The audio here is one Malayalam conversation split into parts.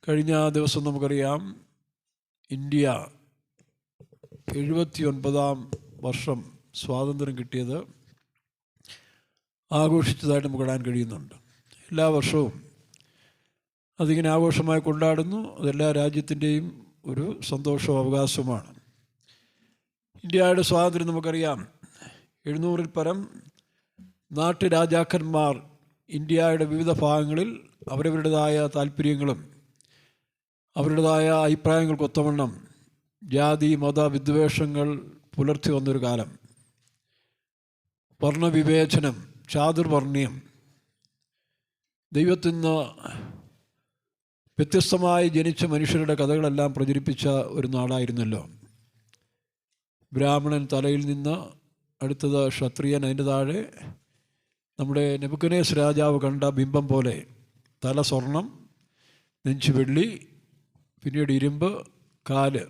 കഴിഞ്ഞ ദിവസം നമുക്കറിയാം ഇന്ത്യ 79-ാം വർഷം സ്വാതന്ത്ര്യം കിട്ടിയത് ആഘോഷിച്ചതായിട്ട് നമുക്ക് കാണാൻ കഴിയുന്നുണ്ട്. എല്ലാ വർഷവും അതിങ്ങനെ ആഘോഷമായി കൊണ്ടാടുന്നു. അതെല്ലാ രാജ്യത്തിൻ്റെയും ഒരു സന്തോഷവും അവകാശവുമാണ്. ഇന്ത്യയുടെ സ്വാതന്ത്ര്യം നമുക്കറിയാം. 700-ൽ പരം നാട്ടുരാജാക്കന്മാർ ഇന്ത്യയുടെ വിവിധ ഭാഗങ്ങളിൽ അവരവരുടേതായ താല്പര്യങ്ങളും അവരുടേതായ അഭിപ്രായങ്ങൾക്കൊത്തവണ്ണം ജാതി മത വിദ്വേഷങ്ങൾ പുലർത്തി വന്നൊരു കാലം. വർണ്ണവിവേചനം, ചാതുർവർണ്ണ്യം, ദൈവത്തിൽ നിന്ന് വ്യത്യസ്തമായി ജനിച്ച മനുഷ്യരുടെ കഥകളെല്ലാം പ്രചരിപ്പിച്ച ഒരു നാടായിരുന്നല്ലോ. ബ്രാഹ്മണൻ തലയിൽ നിന്ന്, അടുത്തത് ക്ഷത്രിയൻ, അതിൻ്റെ താഴെ നമ്മുടെ നെബൂഖദ്നേസർ രാജാവ് കണ്ട ബിംബം പോലെ തല സ്വർണം, നെഞ്ച് വെള്ളി, പിന്നീട് ഇരുമ്പ്, കാല്,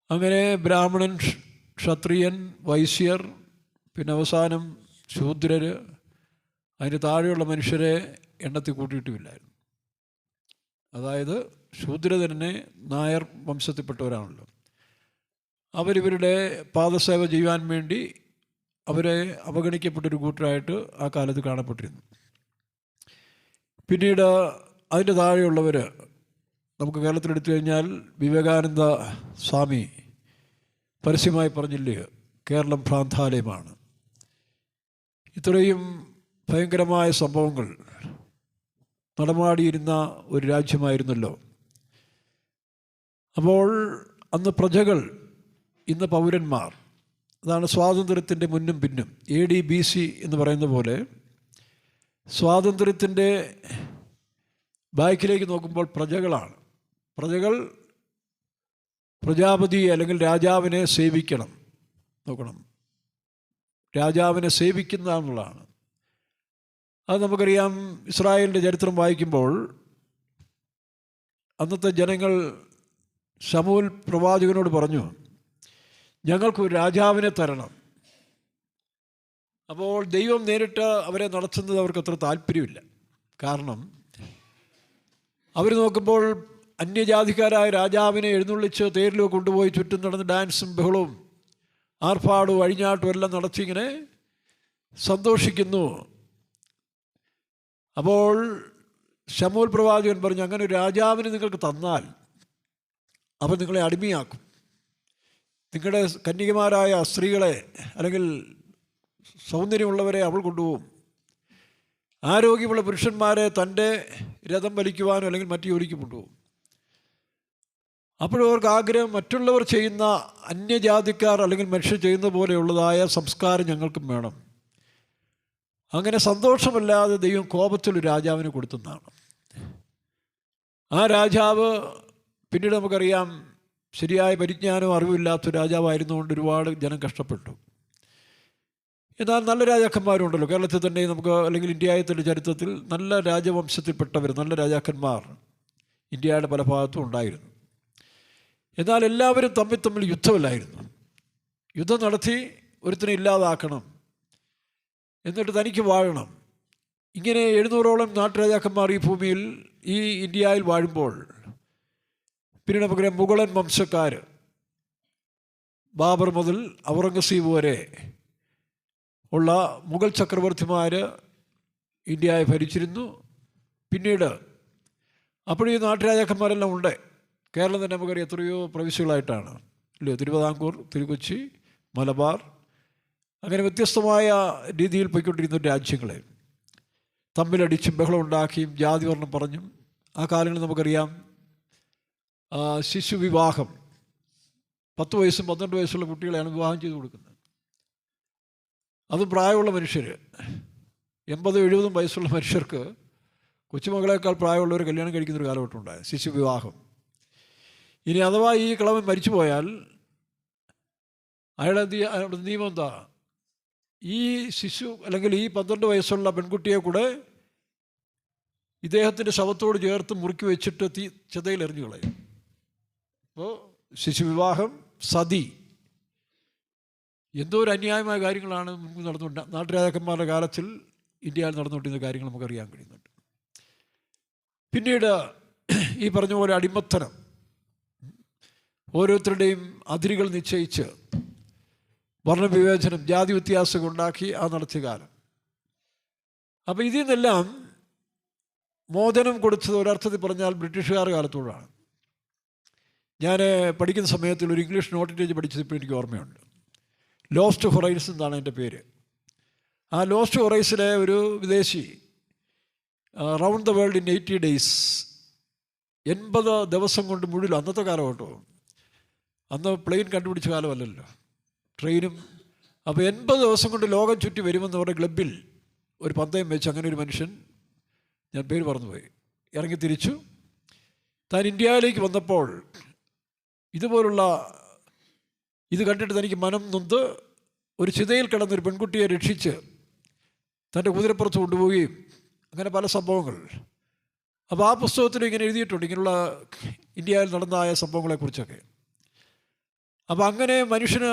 അങ്ങനെ ബ്രാഹ്മണൻ, ക്ഷത്രിയൻ, വൈശ്യർ, പിന്നെ അവസാനം ശൂദ്രർ, അതിന് താഴെയുള്ള മനുഷ്യരെ എണ്ണത്തിൽ കൂട്ടിയിട്ടുമില്ലായിരുന്നു. അതായത് ശൂദ്ര തന്നെ നായർ വംശത്തിൽപ്പെട്ടവരാണല്ലോ. അവരിവരുടെ പാദസേവ ചെയ്യുവാൻ വേണ്ടി അവരെ അവഗണിക്കപ്പെട്ടൊരു കൂട്ടരായിട്ട് ആ കാലത്ത് കാണപ്പെട്ടിരുന്നു. പിന്നീട് അതിൻ്റെ താഴെയുള്ളവർ നമുക്ക് കേരളത്തിലെടുത്തു കഴിഞ്ഞാൽ വിവേകാനന്ദ സ്വാമി പരസ്യമായി പറഞ്ഞില്ലേ, കേരളം ഭ്രാന്താലയമാണ്. ഇത്രയും ഭയങ്കരമായ സംഭവങ്ങൾ നടമാടിയിരുന്ന ഒരു രാജ്യമായിരുന്നല്ലോ. അപ്പോൾ അന്ന് പ്രജകൾ, ഇന്ന് പൗരന്മാർ. അതാണ് സ്വാതന്ത്ര്യത്തിൻ്റെ മുന്നും പിന്നും. AD BC എന്ന് പറയുന്ന പോലെ സ്വാതന്ത്ര്യത്തിൻ്റെ ബാക്കിലേക്ക് നോക്കുമ്പോൾ പ്രജകളാണ്. പ്രജകൾ പ്രജാപതി അല്ലെങ്കിൽ രാജാവിനെ സേവിക്കണം. നോക്കണം, രാജാവിനെ സേവിക്കുന്ന എന്നുള്ളതാണ്. അത് നമുക്കറിയാം. ഇസ്രായേലിൻ്റെ ചരിത്രം വായിക്കുമ്പോൾ അന്നത്തെ ജനങ്ങൾ ശമൂൽ പ്രവാചകനോട് പറഞ്ഞു, ഞങ്ങൾക്കൊരു രാജാവിനെ തരണം. അപ്പോൾ ദൈവം നേരിട്ട് അവരെ നടത്തുന്നത് അവർക്ക് അത്ര താല്പര്യമില്ല. കാരണം അവർ നോക്കുമ്പോൾ അന്യജാതിക്കാരായ രാജാവിനെ എഴുന്നള്ളിച്ച് തേരിലോ കൊണ്ടുപോയി ചുറ്റും നടന്ന് ഡാൻസും ബഹളവും ആർപ്പാടും അഴിഞ്ഞാട്ടും എല്ലാം നടത്തി ഇങ്ങനെ സന്തോഷിക്കുന്നു. അപ്പോൾ ശമൂൽ പ്രവാചകൻ പറഞ്ഞു, അങ്ങനെ ഒരു രാജാവിനെ നിങ്ങൾക്ക് തന്നാൽ അവൻ നിങ്ങളെ അടിമയാക്കും. നിങ്ങളുടെ കന്യകമാരായ സ്ത്രീകളെ അല്ലെങ്കിൽ സൗന്ദര്യമുള്ളവരെ അവൾ കൊണ്ടുപോകും. ആരോഗ്യമുള്ള പുരുഷന്മാരെ തൻ്റെ രഥം വലിക്കുവാനോ അല്ലെങ്കിൽ മറ്റു ജോലിക്ക് കൊണ്ടുപോകും. അപ്പോഴും അവർക്ക് ആഗ്രഹം, മറ്റുള്ളവർ ചെയ്യുന്ന അന്യജാതിക്കാർ അല്ലെങ്കിൽ മനുഷ്യർ ചെയ്യുന്ന പോലെയുള്ളതായ സംസ്കാരം ഞങ്ങൾക്കും വേണം. അങ്ങനെ സന്തോഷമല്ലാതെ ദൈവം കോപത്തിലൊരു രാജാവിന് കൊടുത്തെന്നാണ്. ആ രാജാവ് പിന്നീട് നമുക്കറിയാം ശരിയായ പരിജ്ഞാനവും അറിവില്ലാത്ത രാജാവായിരുന്നുകൊണ്ട് ഒരുപാട് ജനം കഷ്ടപ്പെട്ടു. എന്നാൽ നല്ല രാജാക്കന്മാരുണ്ടല്ലോ കേരളത്തിൽ തന്നെ, നമുക്ക് അല്ലെങ്കിൽ ഇന്ത്യയുടെ ചരിത്രത്തിൽ നല്ല രാജവംശത്തിൽപ്പെട്ടവർ, നല്ല രാജാക്കന്മാർ ഇന്ത്യയുടെ പല ഭാഗത്തും ഉണ്ടായിരുന്നു. എന്നാൽ എല്ലാവരും തമ്മിൽ യുദ്ധമില്ലായിരുന്നു. യുദ്ധം നടത്തി ഒരുത്തിനെ ഇല്ലാതാക്കണം, എന്നിട്ട് തനിക്ക് വാഴണം. ഇങ്ങനെ 700ഓളം നാട്ടുരാജാക്കന്മാർ ഈ ഭൂമിയിൽ, ഈ ഇന്ത്യയിൽ വാഴുമ്പോൾ പിന്നെ നമുക്കറിയാം മുഗളൻ വംശക്കാർ, ബാബർ മുതൽ ഔറംഗസീബ് വരെ ഉള്ള മുഗൾ ചക്രവർത്തിമാർ ഇന്ത്യയെ ഭരിച്ചിരുന്നു. പിന്നീട് അപ്പോഴീ നാട്ടുരാജാക്കന്മാരെല്ലാം ഉണ്ട്. കേരളം തന്നെ നമുക്കറിയാം എത്രയോ പ്രവിശ്യകളായിട്ടാണ് ഇല്ലേ, തിരുവിതാംകൂർ, തിരുക്കൊച്ചി, മലബാർ, അങ്ങനെ വ്യത്യസ്തമായ രീതിയിൽ പോയിക്കൊണ്ടിരുന്ന രാജ്യങ്ങളെ തമ്മിലടിച്ചും ബഹളം ഉണ്ടാക്കിയും ജാതി വർണ്ണം പറഞ്ഞും ആ കാലങ്ങളിൽ നമുക്കറിയാം ശിശു വിവാഹം, 10 വയസ്സും 12 വയസ്സുള്ള കുട്ടികളെയാണ് വിവാഹം ചെയ്ത് കൊടുക്കുന്നത്. അതും പ്രായമുള്ള മനുഷ്യർ, 80-70 വയസ്സുള്ള മനുഷ്യർക്ക് കൊച്ചുമകളേക്കാൾ പ്രായമുള്ളവർ കല്യാണം കഴിക്കുന്നൊരു കാലഘട്ടം ഉണ്ടായത്, ശിശു വിവാഹം. ഇനി അഥവാ ഈ കിളവൻ മരിച്ചു പോയാൽ അയാളുടെ നിയമം എന്താ, ഈ ശിശു അല്ലെങ്കിൽ ഈ 12 വയസ്സുള്ള പെൺകുട്ടിയെ കൂടെ ഇദ്ദേഹത്തിൻ്റെ ശവത്തോട് ചേർത്ത് മുറുക്കി വെച്ചിട്ട് ചെതയിൽ എറിഞ്ഞു കളയും. അപ്പോൾ ശിശുവിവാഹം, സതി, എന്തോ ഒരു അന്യായമായ കാര്യങ്ങളാണ് മുൻപ് നടന്നുകൊണ്ട് നാട്ടുരാജാക്കന്മാരുടെ കാലത്തിൽ ഇന്ത്യയിൽ നടന്നുകൊണ്ടിരുന്ന കാര്യങ്ങൾ നമുക്കറിയാൻ കഴിയുന്നുണ്ട്. പിന്നീട് ഈ പറഞ്ഞ പോലെ അടിമത്തനം, ഓരോരുത്തരുടെയും അതിരുകൾ നിശ്ചയിച്ച് വർണ്ണവിവേചനം, ജാതി വ്യത്യാസങ്ങൾ ഉണ്ടാക്കി ആ നടത്തിയ കാലം. അപ്പോൾ ഇതിൽ നിന്നെല്ലാം മോചനം കൊടുത്തത് ഒരർത്ഥത്തിൽ പറഞ്ഞാൽ ബ്രിട്ടീഷുകാർ കാലത്തോടാണ്. ഞാൻ പഠിക്കുന്ന സമയത്തിൽ ഒരു ഇംഗ്ലീഷ് നോട്ടിറ്റേജ് പഠിച്ചത് ഇപ്പോൾ എനിക്ക് ഓർമ്മയുണ്ട്. ലോസ്റ്റ് ഹൊറൈസ് എന്നാണ് എൻ്റെ പേര്. ആ ലോസ്റ്റ് ഹൊറൈസിലെ ഒരു വിദേശി round the world in 80 days, 80 ദിവസം കൊണ്ട് മുഴുവൻ, അന്നത്തെ കാലം കേട്ടോ, അന്ന് പ്ലെയിൻ കണ്ടുപിടിച്ച കാലമല്ലല്ലോ, ട്രെയിനും. അപ്പോൾ 80 ദിവസം കൊണ്ട് ലോകം ചുറ്റി വരുമെന്ന് പറഞ്ഞ ക്ലബിൽ ഒരു പന്തയം വെച്ച് അങ്ങനെ ഒരു മനുഷ്യൻ, ഞാൻ പേര് മറന്നുപോയി, ഇറങ്ങി തിരിച്ചു. താൻ ഇന്ത്യയിലേക്ക് വന്നപ്പോൾ ഇതുപോലുള്ള ഇത് കണ്ടിട്ട് തനിക്ക് മനം നൊന്ത് ഒരു ചിതയിൽ കിടന്നൊരു പെൺകുട്ടിയെ രക്ഷിച്ച് തൻ്റെ കുതിരപ്പുറത്ത് കൊണ്ടുപോവുകയും അങ്ങനെ പല സംഭവങ്ങൾ. അപ്പോൾ ആ പുസ്തകത്തിൽ ഇങ്ങനെ എഴുതിയിട്ടുണ്ട്, ഇങ്ങനെയുള്ള ഇന്ത്യയിൽ നടന്നതായ സംഭവങ്ങളെക്കുറിച്ചൊക്കെ. അപ്പോൾ അങ്ങനെ മനുഷ്യന്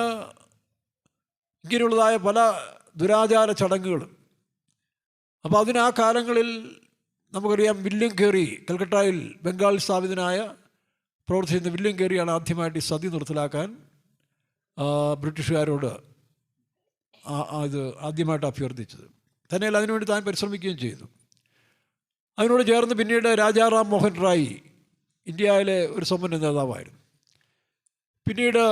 ഇങ്ങനെയുള്ളതായ പല ദുരാചാര ചടങ്ങുകളും. അപ്പോൾ അതിന് ആ കാലങ്ങളിൽ നമുക്കറിയാം, വില്യം കേറി, കൽക്കട്ടയിൽ ബംഗാൾ സ്ഥാപിതനായ പ്രവർത്തിച്ചിരുന്ന വില്യം കേറിയാണ് ആദ്യമായിട്ട് ഈ സതി നിർത്തലാക്കാൻ ബ്രിട്ടീഷുകാരോട് ഇത് ആദ്യമായിട്ട് അഭ്യർത്ഥിച്ചത്. തന്നെയല്ല, അതിനുവേണ്ടി താൻ പരിശ്രമിക്കുകയും ചെയ്തു. അതിനോട് ചേർന്ന് പിന്നീട് രാജാറാം മോഹൻ റായ് ഇന്ത്യയിലെ ഒരു സമ്പന്ന നേതാവായിരുന്നു. പിന്നീട്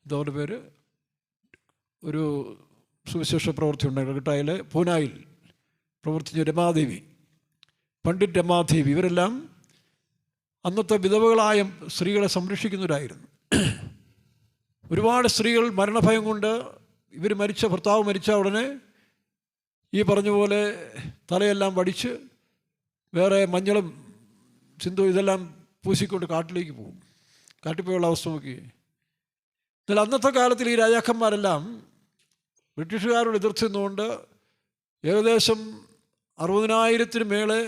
എന്താ പേര്, ഒരു സുവിശേഷ പ്രവൃത്തി ഉണ്ടായി കൽക്കട്ടയിലെ പൂനായിൽ പ്രവർത്തിച്ച രമാദേവി, പണ്ഡിറ്റ് രമാദേവി, ഇവരെല്ലാം അന്നത്തെ വിധവകളായ സ്ത്രീകളെ സംരക്ഷിക്കുന്നവരായിരുന്നു. ഒരുപാട് സ്ത്രീകൾ മരണഭയം കൊണ്ട് ഭർത്താവ് മരിച്ച ഉടനെ ഈ പറഞ്ഞ പോലെ തലയെല്ലാം വടിച്ച് വേറെ മഞ്ഞളും സിന്ധു ഇതെല്ലാം പൂശിക്കൊണ്ട് കാട്ടിലേക്ക് പോകും. കാട്ടിപ്പോയുള്ള അവസ്ഥ നോക്കി. എന്നാൽ അന്നത്തെ കാലത്തിൽ ഈ രാജാക്കന്മാരെല്ലാം ബ്രിട്ടീഷുകാരോട് എതിർത്തുകൊണ്ട് ഏകദേശം 60,000 മേലെ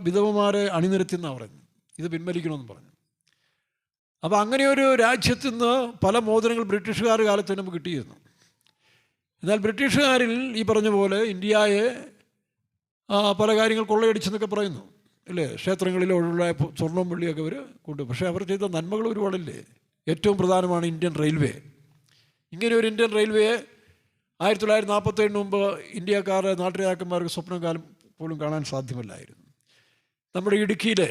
വിധവമാരെ അണിനിരത്തിയെന്നാണ് പറയുന്നത്. ഇത് പിൻവലിക്കണമെന്ന് പറഞ്ഞു. അപ്പോൾ അങ്ങനെയൊരു രാജ്യത്തു നിന്ന് പല മോചനങ്ങൾ ബ്രിട്ടീഷുകാർ കാലത്ത് നമുക്ക് കിട്ടിയിരുന്നു. എന്നാൽ ബ്രിട്ടീഷുകാരിൽ ഈ പറഞ്ഞ പോലെ ഇന്ത്യയെ പല കാര്യങ്ങൾ കൊള്ളയടിച്ചെന്നൊക്കെ പറയുന്നു അല്ലേ. ക്ഷേത്രങ്ങളിലുള്ള സ്വർണ്ണവും വെള്ളിയൊക്കെ അവർ കൊണ്ടു. പക്ഷേ അവർ ചെയ്ത നന്മകൾ ഒരുപാടല്ലേ. ഏറ്റവും പ്രധാനമാണ് ഇന്ത്യൻ റെയിൽവേ. ഇങ്ങനെ ഒരു ഇന്ത്യൻ റെയിൽവേയെ 1947 മുമ്പ് ഇന്ത്യക്കാരുടെ നാട്ടുരാജാക്കന്മാർക്ക് സ്വപ്നം കാലം പോലും കാണാൻ സാധ്യമല്ലായിരുന്നു. നമ്മുടെ ഇടുക്കിയിലെ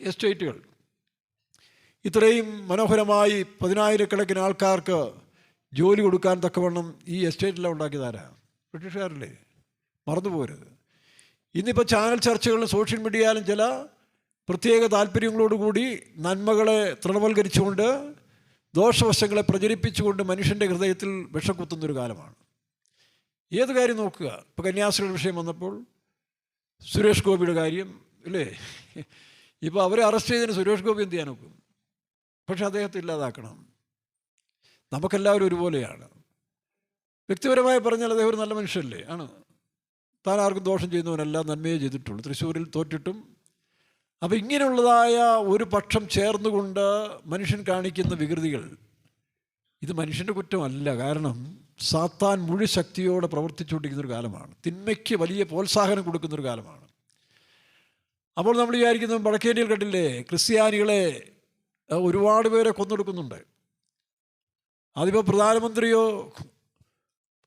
എസ്റ്റേറ്റുകൾ ഇത്രയും മനോഹരമായി 10,000-കണക്കിന് ആൾക്കാർക്ക് ജോലി കൊടുക്കാൻ തക്കവണ്ണം ഈ എസ്റ്റേറ്റെല്ലാം ഉണ്ടാക്കിയതാരാ? ബ്രിട്ടീഷുകാരല്ലേ. മറന്നുപോകരുത്. ഇന്നിപ്പോൾ ചാനൽ ചർച്ചകളിലും സോഷ്യൽ മീഡിയയിലും ചില പ്രത്യേക താല്പര്യങ്ങളോടുകൂടി നന്മകളെ തൃണവൽക്കരിച്ചുകൊണ്ട് ദോഷവശങ്ങളെ പ്രചരിപ്പിച്ചുകൊണ്ട് മനുഷ്യൻ്റെ ഹൃദയത്തിൽ വിഷം കുത്തുന്നൊരു കാലമാണ്. ഏത് കാര്യം നോക്കുക. ഇപ്പോൾ കന്യാസ്ത്രീയുടെ വിഷയം വന്നപ്പോൾ സുരേഷ് ഗോപിയുടെ കാര്യം ഇല്ലേ. ഇപ്പോൾ അവരെ അറസ്റ്റ് ചെയ്തതിന് സുരേഷ് ഗോപി എന്ത് ചെയ്യാൻ നോക്കും? പക്ഷെ അദ്ദേഹത്തെ ഇല്ലാതാക്കണം. നമുക്കെല്ലാവരും ഒരുപോലെയാണ്. വ്യക്തിപരമായി പറഞ്ഞാൽ അദ്ദേഹം ഒരു നല്ല മനുഷ്യല്ലേ ആണ്. താൻ ആർക്കും ദോഷം ചെയ്യുന്നവനല്ല, നന്മയെ ചെയ്തിട്ടുള്ളൂ. തൃശ്ശൂരിൽ തോറ്റിട്ടും. അപ്പോൾ ഇങ്ങനെയുള്ളതായ ഒരു പക്ഷം ചേർന്നുകൊണ്ട് മനുഷ്യൻ കാണിക്കുന്ന വികൃതികൾ, ഇത് മനുഷ്യൻ്റെ കുറ്റമല്ല. കാരണം സാത്താൻ മുഴു ശക്തിയോടെ പ്രവർത്തിച്ചുകൊണ്ടിരിക്കുന്നൊരു കാലമാണ്. തിന്മയ്ക്ക് വലിയ പ്രോത്സാഹനം കൊടുക്കുന്നൊരു കാലമാണ്. അപ്പോൾ നമ്മൾ വിചാരിക്കുന്നത് വടക്കേന്ത്യയിൽ കണ്ടില്ലേ, ക്രിസ്ത്യാനികളെ ഒരുപാട് പേരെ കൊന്നൊടുക്കുന്നുണ്ട്. അതിപ്പോൾ പ്രധാനമന്ത്രിയോ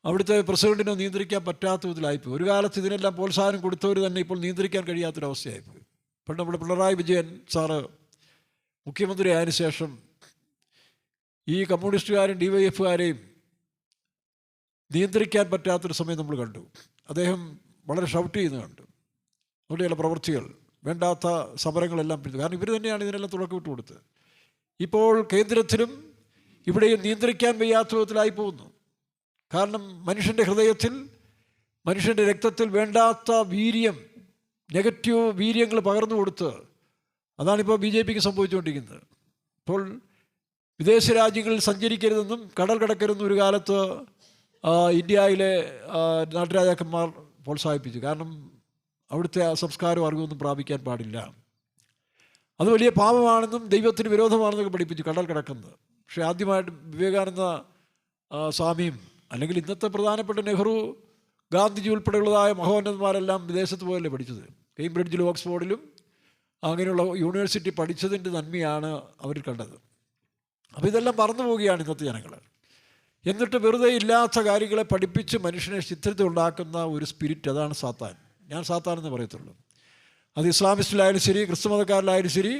അവിടുത്തെ പ്രസിഡൻറ്റിനോ നിയന്ത്രിക്കാൻ പറ്റാത്ത വിധത്തിലായിപ്പോയി. ഒരു കാലത്ത് ഇതിനെല്ലാം പ്രോത്സാഹനം കൊടുത്തവർ തന്നെ ഇപ്പോൾ നിയന്ത്രിക്കാൻ കഴിയാത്തൊരവസ്ഥയായിപ്പോയി. ഇപ്പോൾ നമ്മുടെ പിണറായി വിജയൻ സാറ് മുഖ്യമന്ത്രി ആയതിനു ശേഷം ഈ കമ്മ്യൂണിസ്റ്റുകാരും DYFകാരെയും നിയന്ത്രിക്കാൻ പറ്റാത്തൊരു സമയം നമ്മൾ കണ്ടു. അദ്ദേഹം വളരെ ഷൗട്ട് ചെയ്യുന്നത് കണ്ടു. അവിടെയുള്ള പ്രവൃത്തികൾ, വേണ്ടാത്ത സമരങ്ങളെല്ലാം പിടിച്ചു. കാരണം ഇവർ തന്നെയാണ് ഇതിനെല്ലാം തുടക്കമിട്ട് കൊടുത്തത്. ഇപ്പോൾ കേന്ദ്രത്തിലും ഇവിടെയും നിയന്ത്രിക്കാൻ വയ്യാത്ത വിധത്തിലായി പോകുന്നു. കാരണം മനുഷ്യൻ്റെ ഹൃദയത്തിൽ, മനുഷ്യൻ്റെ രക്തത്തിൽ വേണ്ടാത്ത വീര്യം, നെഗറ്റീവ് വീര്യങ്ങൾ പകർന്നു കൊടുത്ത് അതാണിപ്പോൾ BJPക്ക് സംഭവിച്ചുകൊണ്ടിരിക്കുന്നത്. ഇപ്പോൾ വിദേശ രാജ്യങ്ങളിൽ സഞ്ചരിക്കരുതെന്നും കടൽ കടക്കരുതെന്നും ഒരു കാലത്ത് ഇന്ത്യയിലെ നാട്ടുരാജാക്കന്മാർ പ്രോത്സാഹിപ്പിച്ചു. കാരണം അവിടുത്തെ സംസ്കാരവും അറിവൊന്നും പ്രാപിക്കാൻ പാടില്ല, അത് വലിയ പാപമാണെന്നും ദൈവത്തിന് വിരോധമാണെന്നൊക്കെ പഠിപ്പിച്ചു കടൽ കിടക്കുന്നത്. പക്ഷേ ആദ്യമായിട്ട് വിവേകാനന്ദ സ്വാമിയും അല്ലെങ്കിൽ ഇന്നത്തെ പ്രധാനപ്പെട്ട നെഹ്റു ഗാന്ധിജി ഉൾപ്പെടെയുള്ളതായ മഹോന്നതന്മാരെല്ലാം വിദേശത്ത് പോയല്ലേ പഠിച്ചത്. കേംബ്രിഡ്ജിലും ഓക്സ്ഫോർഡിലും അങ്ങനെയുള്ള യൂണിവേഴ്സിറ്റി പഠിച്ചതിൻ്റെ നന്മയാണ് അവർ കണ്ടത്. അപ്പോൾ ഇതെല്ലാം മറന്നു പോവുകയാണ് ഇന്നത്തെ ജനങ്ങൾ. എന്നിട്ട് വെറുതെ ഇല്ലാത്ത കാര്യങ്ങളെ പഠിപ്പിച്ച് മനുഷ്യനെ ചിത്രത്തിൽ ഉണ്ടാക്കുന്ന ഒരു സ്പിരിറ്റ്, അതാണ് സാത്താൻ. ഞാൻ സാത്താനെന്ന് പറയത്തുള്ളൂ. അത് ഇസ്ലാമിസ്റ്റിലായാലും ശരി, ക്രിസ്തു മതക്കാരിലായാലും ശരി,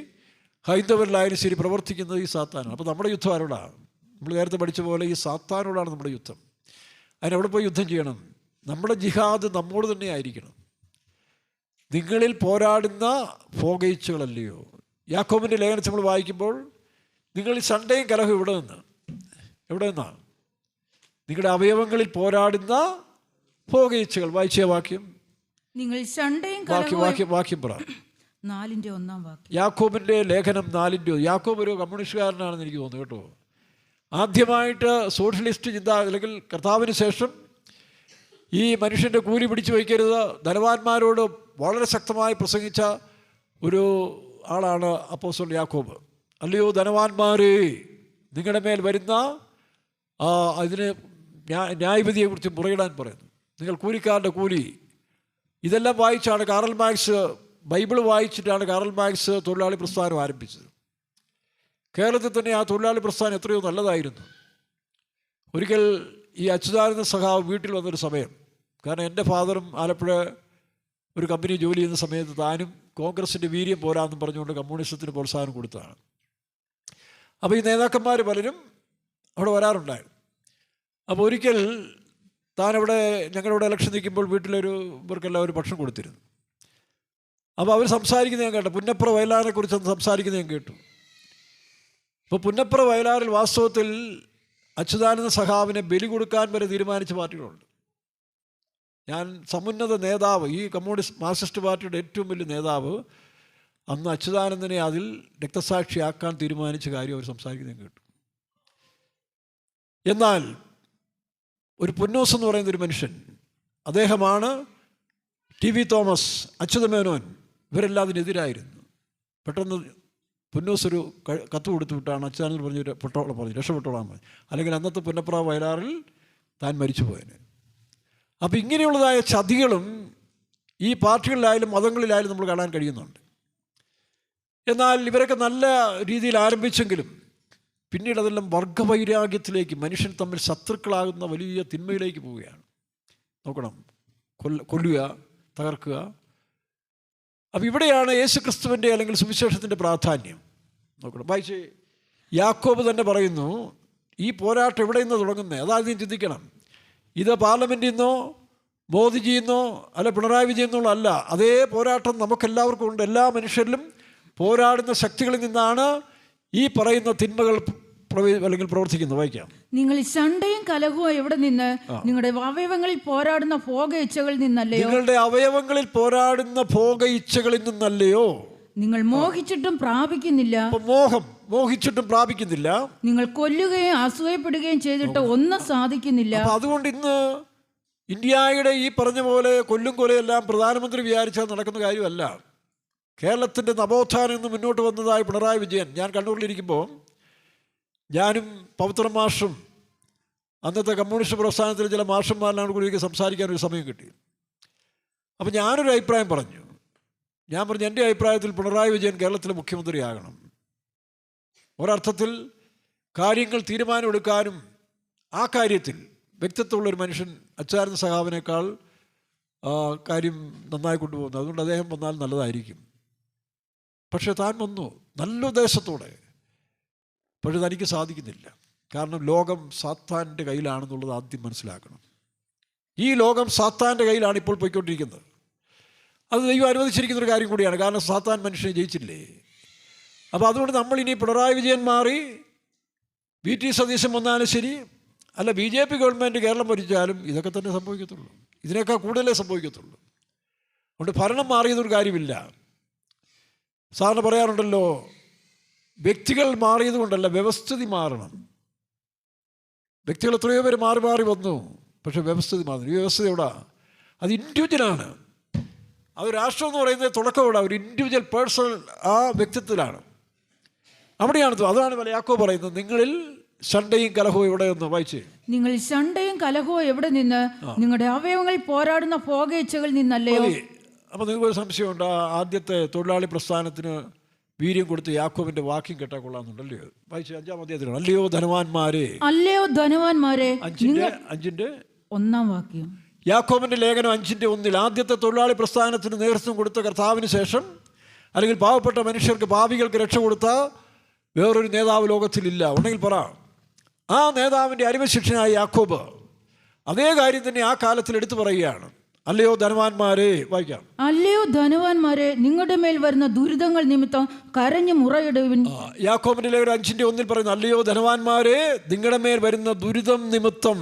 ഹൈന്ദവരിലായാലും ശരി, പ്രവർത്തിക്കുന്നത് ഈ സാത്താനാണ്. അപ്പോൾ നമ്മുടെ യുദ്ധം ആരോടാണ്? നമ്മൾ നേരത്തെ പഠിച്ച പോലെ ഈ സാത്താനോടാണ് നമ്മുടെ യുദ്ധം. അതിനെവിടെ പോയി യുദ്ധം ചെയ്യണം? നമ്മുടെ ജിഹാദ് നമ്മോട് തന്നെ ആയിരിക്കണം. നിങ്ങളിൽ പോരാടുന്ന ഫോഗയിച്ചുകളല്ലയോ. യാക്കോബിൻ്റെ ലേഖനം നമ്മൾ വായിക്കുമ്പോൾ നിങ്ങൾ ഈ സൺഡേയും കലഹം എവിടെ നിന്നാണ്? നിങ്ങളുടെ അവയവങ്ങളിൽ പോരാടുന്ന ഫോഗയിച്ചുകൾ. വായിച്ച വാക്യം, നിങ്ങൾ സൺഡേയും വാക്യം പറ. 4:1 യാക്കോബിൻ്റെ ലേഖനം 4:1. യാക്കോബ് ഒരു കമ്മ്യൂണിസ്റ്റുകാരനാണെന്ന് എനിക്ക് തോന്നുന്നു കേട്ടോ. ആദ്യമായിട്ട് സോഷ്യലിസ്റ്റ് ചിന്ത, അല്ലെങ്കിൽ കർത്താവിന് ശേഷം ഈ മനുഷ്യൻ്റെ കൂലി പിടിച്ചു വയ്ക്കരുത്, ധനവാന്മാരോട് വളരെ ശക്തമായി പ്രസംഗിച്ച ഒരു ആളാണ് അപ്പോസ്തലൻ യാക്കോബ്. അല്ലയോ ധനവാന്മാരെ, നിങ്ങളുടെ മേൽ വരുന്ന അതിന് ന്യായവിധിയെക്കുറിച്ച് മുറയിടാൻ പറയുന്നു. നിങ്ങൾ കൂലിക്കാരുടെ കൂലി. ഇതെല്ലാം വായിച്ചാണ് കാറൽ മാർക്സ്, ബൈബിൾ വായിച്ചിട്ടാണ് കാറൽ മാർക്സ് തൊഴിലാളി പ്രസ്ഥാനം ആരംഭിച്ചത്. കേരളത്തിൽ തന്നെ ആ തൊഴിലാളി പ്രസ്ഥാനം എത്രയോ നല്ലതായിരുന്നു. ഒരിക്കൽ ഈ അച്യുതാനന്ദ സഖാവ് വീട്ടിൽ വന്നൊരു സമയം, കാരണം എൻ്റെ ഫാദറും ആലപ്പുഴ ഒരു കമ്പനി ജോലി ചെയ്യുന്ന സമയത്ത് താനും കോൺഗ്രസിൻ്റെ വീര്യം പോരാന്നും പറഞ്ഞുകൊണ്ട് കമ്മ്യൂണിസത്തിന് പ്രോത്സാഹനം കൊടുത്തതാണ്. അപ്പോൾ ഈ നേതാക്കന്മാർ പലരും അവിടെ വരാറുണ്ടായിരുന്നു. അപ്പോൾ ഒരിക്കൽ താനവിടെ ഞങ്ങളിവിടെ ഇലക്ഷൻ നിൽക്കുമ്പോൾ ഇവർക്കെല്ലാം ഒരു ഭക്ഷണം കൊടുത്തിരുന്നു. അപ്പോൾ അവർ സംസാരിക്കുന്നത് ഞാൻ കേട്ടു. പുന്നപ്ര വയലാറിനെ കുറിച്ച് സംസാരിക്കുന്നത് ഞാൻ കേട്ടു. ഇപ്പോൾ പുന്നപ്ര വയലാറിൽ വാസ്തവത്തിൽ അച്യുതാനന്ദ സഖാവിനെ ബലി കൊടുക്കാൻ വരെ തീരുമാനിച്ച പാർട്ടികളുണ്ട്. ഞാൻ സമുന്നത നേതാവ്, ഈ കമ്മ്യൂണിസ്റ്റ് മാർക്സിസ്റ്റ് പാർട്ടിയുടെ ഏറ്റവും വലിയ നേതാവ് അന്ന് അച്യുതാനന്ദനെ അതിൽ രക്തസാക്ഷിയാക്കാൻ തീരുമാനിച്ച കാര്യം അവർ സംസാരിക്കുന്നത് കേട്ടു. എന്നാൽ ഒരു പുന്നോസ് എന്ന് പറയുന്ന ഒരു മനുഷ്യൻ, അദ്ദേഹമാണ് ടി വി തോമസ്, അച്യുതമേനോൻ, ഇവരെല്ലാം അതിനെതിരായിരുന്നു. പെട്ടെന്ന് പുന്നോസ് ഒരു കത്ത് കൊടുത്തു വിട്ടാണ് അച്യുതാനന്ദൻ പറഞ്ഞു രക്ഷപ്പെട്ടോളാൻ പറഞ്ഞു, അല്ലെങ്കിൽ അന്നത്തെ പുന്നപ്ര വയലാറിൽ താൻ മരിച്ചു പോയതിന്. അപ്പോൾ ഇങ്ങനെയുള്ളതായ ചതികളും ഈ പാർട്ടികളിലായാലും മതങ്ങളിലായാലും നമ്മൾ കാണാൻ കഴിയുന്നുണ്ട്. എന്നാൽ ഇവരൊക്കെ നല്ല രീതിയിൽ ആരംഭിച്ചെങ്കിലും പിന്നീട് അതെല്ലാം വർഗവൈരാഗ്യത്തിലേക്ക്, മനുഷ്യൻ തമ്മിൽ ശത്രുക്കളാകുന്ന വലിയ തിന്മയിലേക്ക് പോവുകയാണ്. നോക്കണം, കൊല്ലുക, തകർക്കുക. അപ്പോൾ ഇവിടെയാണ് യേശുക്രിസ്തുവിൻ്റെ അല്ലെങ്കിൽ സുവിശേഷത്തിൻ്റെ പ്രാധാന്യം. നോക്കണം, വായിച്ച് യാക്കോബ് തന്നെ പറയുന്നു, ഈ പോരാട്ടം എവിടെ നിന്ന് തുടങ്ങുന്നത്? അതാദ്യം ചിന്തിക്കണം. ഇത് പാർലമെൻറ്റിൽ നിന്നോ മോദിജിയിൽ നിന്നോ അല്ല പിണറായി വിജയൻ നിന്നോ അല്ല. അതേ പോരാട്ടം നമുക്കെല്ലാവർക്കും ഉണ്ട്. എല്ലാ മനുഷ്യരിലും പോരാടുന്ന ശക്തികളിൽ നിന്നാണ് ഈ പറയുന്ന തിന്മകൾ അല്ലെങ്കിൽ പ്രവർത്തിക്കുന്നത്. വായിക്കാം. നിങ്ങൾ സൺഡേയും കലഹവും എവിടെ നിന്ന്? നിങ്ങളുടെ അവയവങ്ങളിൽ പോരാടുന്ന ഭോഗ ഇച്ഛകളിൽ നിന്നല്ലയോ? നിങ്ങളുടെ അവയവങ്ങളിൽ പോരാടുന്ന ഭോഗ ഇച്ഛകളിൽ നിന്നല്ലയോ? നിങ്ങൾ മോഹിച്ചിട്ടും പ്രാപിക്കുന്നില്ല. മോഹിച്ചിട്ടും പ്രാപിക്കുന്നില്ല. നിങ്ങൾ കൊല്ലുകയും അസൂയപ്പെടുകയും ചെയ്തിട്ട് ഒന്നും സാധിക്കുന്നില്ല. അതുകൊണ്ട് ഇന്ന് ഇന്ത്യയുടെ ഈ പറഞ്ഞ പോലെ കൊല്ലും കൊലയെല്ലാം പ്രധാനമന്ത്രി വിചാരിച്ചാൽ നടക്കുന്ന കാര്യമല്ല. കേരളത്തിൻ്റെ നവോത്ഥാനം ഇന്ന് മുന്നോട്ട് വന്നതായി പിണറായി വിജയൻ, ഞാൻ കണ്ണൂരിലിരിക്കുമ്പോൾ ഞാനും പവിത്രൻ മാഷും അന്നത്തെ കമ്മ്യൂണിസ്റ്റ് പ്രസ്ഥാനത്തിലെ ചില മാഷന്മാരിലാണ് കൂടി സംസാരിക്കാനൊരു സമയം കിട്ടി. അപ്പോൾ ഞാനൊരു അഭിപ്രായം പറഞ്ഞു. ഞാൻ പറഞ്ഞു, എൻ്റെ അഭിപ്രായത്തിൽ പിണറായി വിജയൻ കേരളത്തിലെ മുഖ്യമന്ത്രിയാകണം. ഒരർത്ഥത്തിൽ കാര്യങ്ങൾ തീരുമാനമെടുക്കാനും ആ കാര്യത്തിൽ വ്യക്തിത്വമുള്ളൊരു മനുഷ്യൻ അച്യുതാനന്ദ സഖാവിനേക്കാൾ കാര്യം നന്നായി കൊണ്ടുപോകുന്നു. അതുകൊണ്ട് അദ്ദേഹം വന്നാൽ നല്ലതായിരിക്കും. പക്ഷേ താൻ വന്നു നല്ല ഉദ്ദേശത്തോടെ. പക്ഷെ തനിക്ക് സാധിക്കുന്നില്ല. കാരണം ലോകം സാത്താൻ്റെ കയ്യിലാണെന്നുള്ളത് ആദ്യം മനസ്സിലാക്കണം. ഈ ലോകം സാത്താൻ്റെ കയ്യിലാണ് ഇപ്പോൾ പോയിക്കൊണ്ടിരിക്കുന്നത്. അത് ദൈവം അനുവദിച്ചിരിക്കുന്നൊരു കാര്യം കൂടിയാണ്. കാരണം സാത്താൻ മനുഷ്യനെ ജയിച്ചില്ലേ. അപ്പോൾ അതുകൊണ്ട് നമ്മളിനി പിണറായി വിജയൻ മാറി VT സതീശൻ വന്നാലും ശരി, അല്ല BJP ഗവൺമെൻറ് കേരളം ഭരിച്ചാലും ഇതൊക്കെ തന്നെ സംഭവിക്കത്തുള്ളൂ. ഇതിനേക്കാൾ കൂടുതലേ സംഭവിക്കത്തുള്ളൂ. അതുകൊണ്ട് ഭരണം മാറിയതൊരു കാര്യമില്ല. സാറിന് പറയാറുണ്ടല്ലോ, വ്യക്തികൾ മാറിയത് കൊണ്ടല്ല, വ്യവസ്ഥിതി മാറണം. വ്യക്തികൾ എത്രയോ പേര് മാറി മാറി വന്നു, പക്ഷെ വ്യവസ്ഥിതി മാറുന്നു. ഈ വ്യവസ്ഥ എവിടാ? അത് ഇൻഡിവിജ്വലാണ്. അത് രാഷ്ട്രം എന്ന് പറയുന്നത് തുടക്കം എവിടെ? ഒരു ഇൻഡിവിജ്വൽ പേഴ്സണൽ ആ വ്യക്തിത്വത്തിലാണ്. അവിടെയാണ്. അതാണ് യാക്കോബ് പറയുന്നത്, നിങ്ങളിൽ ശണ്ടയും കലഹവും എവിടെ നിന്ന് വായിച്ചേ? നിങ്ങൾ ശണ്ടയും കലഹവും എവിടെ നിന്ന്? നിങ്ങളുടെ അവയവങ്ങളിൽ പോരാടുന്ന ഭോഗേച്ഛകളിൽ നിന്നല്ലയോ? അപ്പോൾ നിങ്ങൾക്ക് ഒരു സംശയമുണ്ട്, ആദ്യത്തെ തൊഴിലാളി പ്രസ്ഥാനത്തിന് വീര്യം കൊടുത്ത് യാക്കോബിന്റെ വാക്യം കേട്ടാൽ കൊള്ളാമെന്നുണ്ടല്ലോ. വായിച്ചു 5-ാം അധ്യായത്തിലാണ്. അല്ലയോ ധനവാന്മാരെ, അല്ലയോ ധനവാന്മാരെ, 5-ന്റെ 1-ാം വാക്യം. യാക്കോബിന്റെ ലേഖനം 5-1 ആദ്യത്തെ തൊഴിലാളി പ്രസ്ഥാനത്തിന് നേതൃത്വം കൊടുത്ത കർത്താവിന് ശേഷം, അല്ലെങ്കിൽ പാവപ്പെട്ട മനുഷ്യർക്ക്, പാപികൾക്ക് രക്ഷ കൊടുത്ത വേറൊരു നേതാവ് ലോകത്തിലില്ല. ഉണ്ടെങ്കിൽ പറ. ആ നേതാവിൻ്റെ അരിമശിഷ്യനായ യാക്കോബ് അതേ കാര്യം തന്നെ ആ കാലത്തിൽ എടുത്തു പറയുകയാണ്. അല്ലയോ ധനവാന്മാരെ, വായിക്കാം. അല്ലയോ ധനവാന്മാരെ, നിങ്ങളുടെ മേൽ വരുന്ന ദുരിതങ്ങൾ നിമിത്തം കരഞ്ഞു മുറയിടുവിൻ. യാക്കോബിന്റെ ലേഖനം 5-1 പറയുന്നു, അല്ലയോ ധനവാന്മാരെ, നിങ്ങളുടെ മേൽ വരുന്ന ദുരിതം നിമിത്തം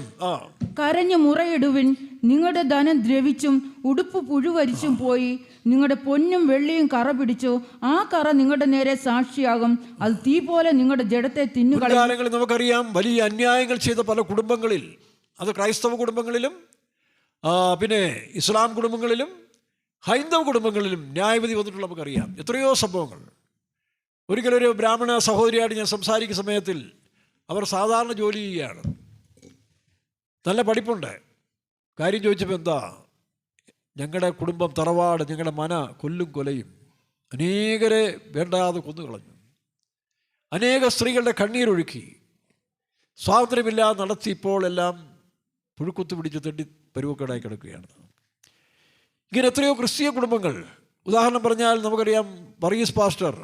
കരഞ്ഞു മുറയിടുവിൻ. നിങ്ങളുടെ ധനം ദ്രവിച്ചും ഉടുപ്പ് പുഴുവരിച്ചും പോയി, നിങ്ങളുടെ പൊന്നും വെള്ളിയും കറ പിടിച്ചു. ആ കറ നിങ്ങളുടെ നേരെ സാക്ഷിയാകും. അത് തീ പോലെ നിങ്ങളുടെ ജഡത്തെ തിന്നുകളയും. കാലങ്ങളിൽ നമുക്കറിയാം, വലിയ അന്യായങ്ങൾ ചെയ്ത പല കുടുംബങ്ങളിൽ, അത് ക്രൈസ്തവ കുടുംബങ്ങളിലും പിന്നെ ഇസ്ലാം കുടുംബങ്ങളിലും ഹൈന്ദവ കുടുംബങ്ങളിലും ന്യായവിധി വന്നിട്ടുള്ള നമുക്കറിയാം എത്രയോ സംഭവങ്ങൾ. ഒരിക്കലൊരു ബ്രാഹ്മണ സഹോദരിയായിട്ട് ഞാൻ സംസാരിക്കുന്ന സമയത്തിൽ അവർ സാധാരണ ജോലി ചെയ്യുകയാണ്, നല്ല പഠിപ്പുണ്ട്. കാര്യം ചോദിച്ചപ്പോൾ എന്താ, ഞങ്ങളുടെ കുടുംബം, തറവാട്, ഞങ്ങളുടെ മന കൊല്ലും കൊലയും, അനേകരെ വേണ്ടാതെ കൊന്നുകളഞ്ഞു, അനേക സ്ത്രീകളുടെ കണ്ണീരൊഴുക്കി, സ്വാതന്ത്ര്യമില്ലാതെ നടത്തി, ഇപ്പോൾ എല്ലാം പുഴുക്കുത്തു പിടിച്ച് തെണ്ടി പരുവക്കേടായി കിടക്കുകയാണ്. ഇങ്ങനെ എത്രയോ ക്രിസ്തീയ കുടുംബങ്ങൾ. ഉദാഹരണം പറഞ്ഞാൽ നമുക്കറിയാം, വർഗീസ് പാസ്റ്റർ,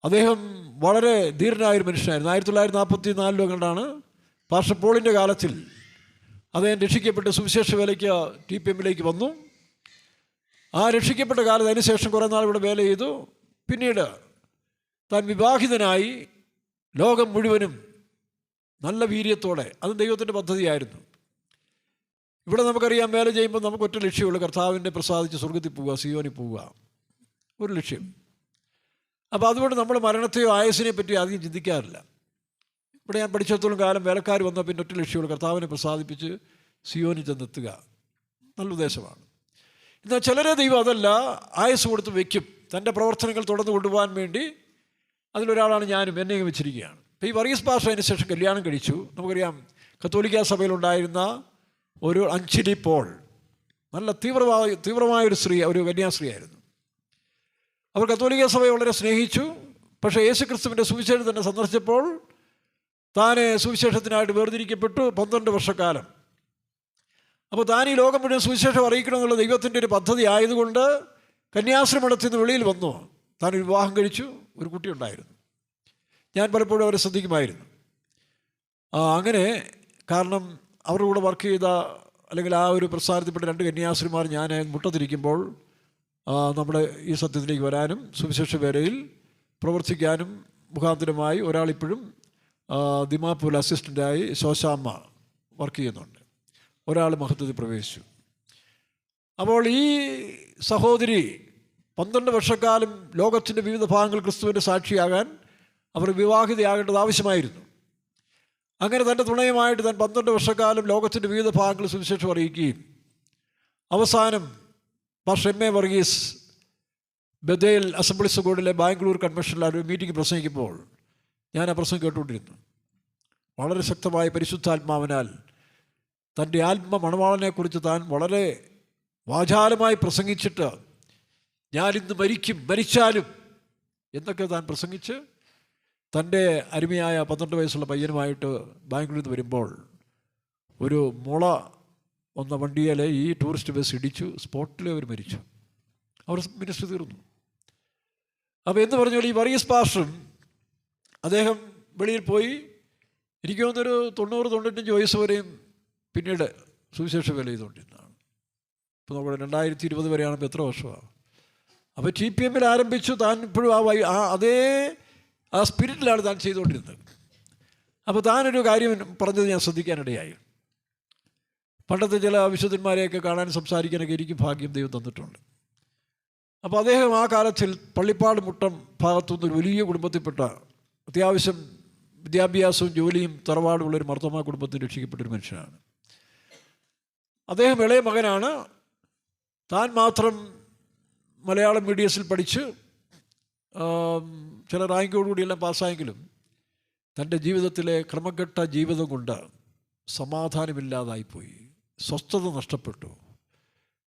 അദ്ദേഹം വളരെ ധീരനായൊരു മനുഷ്യനായിരുന്നു. 1944 കണ്ടാണ് പാസ്റ്റർ പോളിൻ്റെ കാലത്തിൽ അദ്ദേഹം രക്ഷിക്കപ്പെട്ട് സുവിശേഷ വേലയ്ക്ക് TPM-ലേക്ക് വന്നു. ആ രക്ഷിക്കപ്പെട്ട കാലത്ത് അതിനുശേഷം കുറേ നാൾ ഇവിടെ വേല ചെയ്തു. പിന്നീട് താൻ വിവാഹിതനായി ലോകം മുഴുവനും നല്ല വീര്യത്തോടെ, അതും ദൈവത്തിൻ്റെ പദ്ധതിയായിരുന്നു. ഇവിടെ നമുക്കറിയാം, വേല ചെയ്യുമ്പോൾ നമുക്ക് ഒറ്റ ലക്ഷ്യമുള്ളൂ, കർത്താവിൻ്റെ പ്രസാദിച്ച് സ്വർഗത്തിൽ പോവുക, സിയോനിൽ പോവുക, ഒരു ലക്ഷ്യം. അപ്പോൾ അതുകൊണ്ട് നമ്മൾ മരണത്തെയോ ആയുസ്സിനെ പറ്റി അധികം ചിന്തിക്കാറില്ല. ഇവിടെ ഞാൻ പഠിച്ചിടത്തോളം കാലം വേലക്കാർ വന്ന പിന്നെ ഒറ്റ ലക്ഷ്യമുള്ളൂ, കർത്താവിനെ പ്രസാദിപ്പിച്ച് സിയോനിൽ ചെന്നെത്തുക. നല്ല ഉദ്ദേശമാണ്. എന്നാൽ ചിലരെ ദൈവം അതല്ല, ആയുസ് കൊടുത്ത് വയ്ക്കും, തൻ്റെ പ്രവർത്തനങ്ങൾ തുടർന്ന് കൊണ്ടുപോകാൻ വേണ്ടി. അതിലൊരാളാണ് ഞാനും, എന്നെയും വെച്ചിരിക്കുകയാണ്. ഇപ്പോൾ ഈ വർഗീസ് പാസ്റ്റർ അതിന് ശേഷം കല്യാണം കഴിച്ചു. നമുക്കറിയാം, കത്തോലിക്ക സഭയിലുണ്ടായിരുന്ന ഒരു അഞ്ചിലി പോൾ, നല്ല തീവ്രമായൊരു സ്ത്രീ, ഒരു കന്യാസ്ത്രീയായിരുന്നു. അവർ കത്തോലിക്ക സഭയെ വളരെ സ്നേഹിച്ചു. പക്ഷേ യേശു ക്രിസ്തുവിൻ്റെ സുവിശേഷം തന്നെ സന്ദർശിച്ചപ്പോൾ താൻ സുവിശേഷത്തിനായിട്ട് വേർതിരിക്കപ്പെട്ടു 12 വർഷക്കാലം. അപ്പോൾ താൻ ഈ ലോകം മുഴുവൻ സുവിശേഷം അറിയിക്കണമെന്നുള്ള ദൈവത്തിൻ്റെ ഒരു പദ്ധതി ആയതുകൊണ്ട് കന്യാശ്രമണത്തിൽ നിന്ന് വെളിയിൽ വന്നു. താനൊരു വിവാഹം കഴിച്ചു, ഒരു കുട്ടിയുണ്ടായിരുന്നു. ഞാൻ പലപ്പോഴും അവരെ ശ്രദ്ധിക്കുമായിരുന്നു. അങ്ങനെ കാരണം അവരുടെ കൂടെ വർക്ക് ചെയ്ത, അല്ലെങ്കിൽ ആ ഒരു പ്രസ്ഥാനത്തിൽപ്പെട്ട 2 കന്യാസ്ത്രീമാർ ഞാൻ മുട്ടത്തിരിക്കുമ്പോൾ നമ്മുടെ ഈ സത്യത്തിലേക്ക് വരാനും സുവിശേഷ വേലയിൽ പ്രവർത്തിക്കാനും മുഖാന്തരമായി ഒരാളിപ്പോഴും ദിമാപൂർ അസിസ്റ്റൻ്റായി ശോശാമ്മ വർക്ക് ചെയ്യുന്നുണ്ട്, ഒരാൾ മഹത്വത്തിൽ പ്രവേശിച്ചു. അപ്പോൾ ഈ സഹോദരി 12 വർഷക്കാലം ലോകത്തിൻ്റെ വിവിധ ഭാഗങ്ങൾ ക്രിസ്തുവിൻ്റെ സാക്ഷിയാകാൻ അവർ വിവാഹിതയാകേണ്ടത് ആവശ്യമായിരുന്നു. അങ്ങനെ തൻ്റെ തുണയുമായിട്ട് താൻ 12 വർഷക്കാലം ലോകത്തിൻ്റെ വിവിധ ഭാഗങ്ങളിൽ സുവിശേഷം അറിയിക്കുകയും അവസാനം പാസ്റ്റർ M.A. വർഗീസ് ബദേൽ അസംബ്ലീസ് ബോർഡിലെ ബാംഗ്ലൂർ കൺവെൻഷനിൽ ഒരു മീറ്റിംഗ് പ്രസംഗിക്കുമ്പോൾ ഞാൻ ആ പ്രസംഗം കേട്ടുകൊണ്ടിരുന്നു. വളരെ ശക്തമായ പരിശുദ്ധാത്മാവിനാൽ തൻ്റെ മണവാളനെക്കുറിച്ച് താൻ വളരെ വാചാലമായി പ്രസംഗിച്ചിട്ട്, ഞാനിന്ന് മരിച്ചാലും എന്നൊക്കെ താൻ പ്രസംഗിച്ച് തൻ്റെ അരുമയായ 12 വയസ്സുള്ള പയ്യനുമായിട്ട് ബാംഗ്ലൂരിൽ നിന്ന് വരുമ്പോൾ ഒരു മുള വന്ന വണ്ടിയിൽ ഈ ടൂറിസ്റ്റ് ബസ് ഇടിച്ചു, സ്പോട്ടിൽ അവർ മരിച്ചു. അവർ മിനിസ്റ്റർ തീർന്നു. അപ്പോൾ എന്ന് പറഞ്ഞാൽ ഈ വർഗീസ് പാസ്റ്ററും അദ്ദേഹം വെളിയിൽ പോയി, എനിക്ക് തോന്നുന്നൊരു 90-95 വയസ്സ് വരെയും പിന്നീട് സുവിശേഷ വേല ചെയ്തുകൊണ്ടിരുന്നതാണ്. ഇപ്പോൾ നമ്മുടെ 2020 വരെയാണിപ്പോൾ എത്ര വർഷമാണ്. അപ്പോൾ TPM-ൽ ആരംഭിച്ചു. താൻ ഇപ്പോഴും അതേ സ്പിരിറ്റിലാണ് താൻ ചെയ്തുകൊണ്ടിരുന്നത്. അപ്പോൾ താനൊരു കാര്യം പറഞ്ഞത് ഞാൻ ശ്രദ്ധിക്കാനിടയായി. പണ്ടത്തെ ചില വിശുദ്ധന്മാരെയൊക്കെ കാണാൻ സംസാരിക്കാനൊക്കെ എനിക്ക് ഭാഗ്യം ദൈവം തന്നിട്ടുണ്ട്. അപ്പോൾ അദ്ദേഹം ആ കാലത്തിൽ പള്ളിപ്പാട് മുട്ടം ഭാഗത്തുനിന്നൊരു വലിയ കുടുംബത്തിൽപ്പെട്ട, അത്യാവശ്യം വിദ്യാഭ്യാസവും ജോലിയും തറവാടുള്ളൊരു മർത്തോമാ കുടുംബത്തിൽ രക്ഷിക്കപ്പെട്ടൊരു മനുഷ്യനാണ്. അദ്ദേഹം ഇളയ മകനാണ്. താൻ മാത്രം മലയാളം മീഡിയത്തിൽ പഠിച്ച് ചില റാങ്കോടുകൂടിയെല്ലാം പാസ്സായെങ്കിലും തൻ്റെ ജീവിതത്തിലെ ക്രമക്കെട്ട ജീവിതം കൊണ്ട് സമാധാനമില്ലാതായിപ്പോയി, സ്വസ്ഥത നഷ്ടപ്പെട്ടു.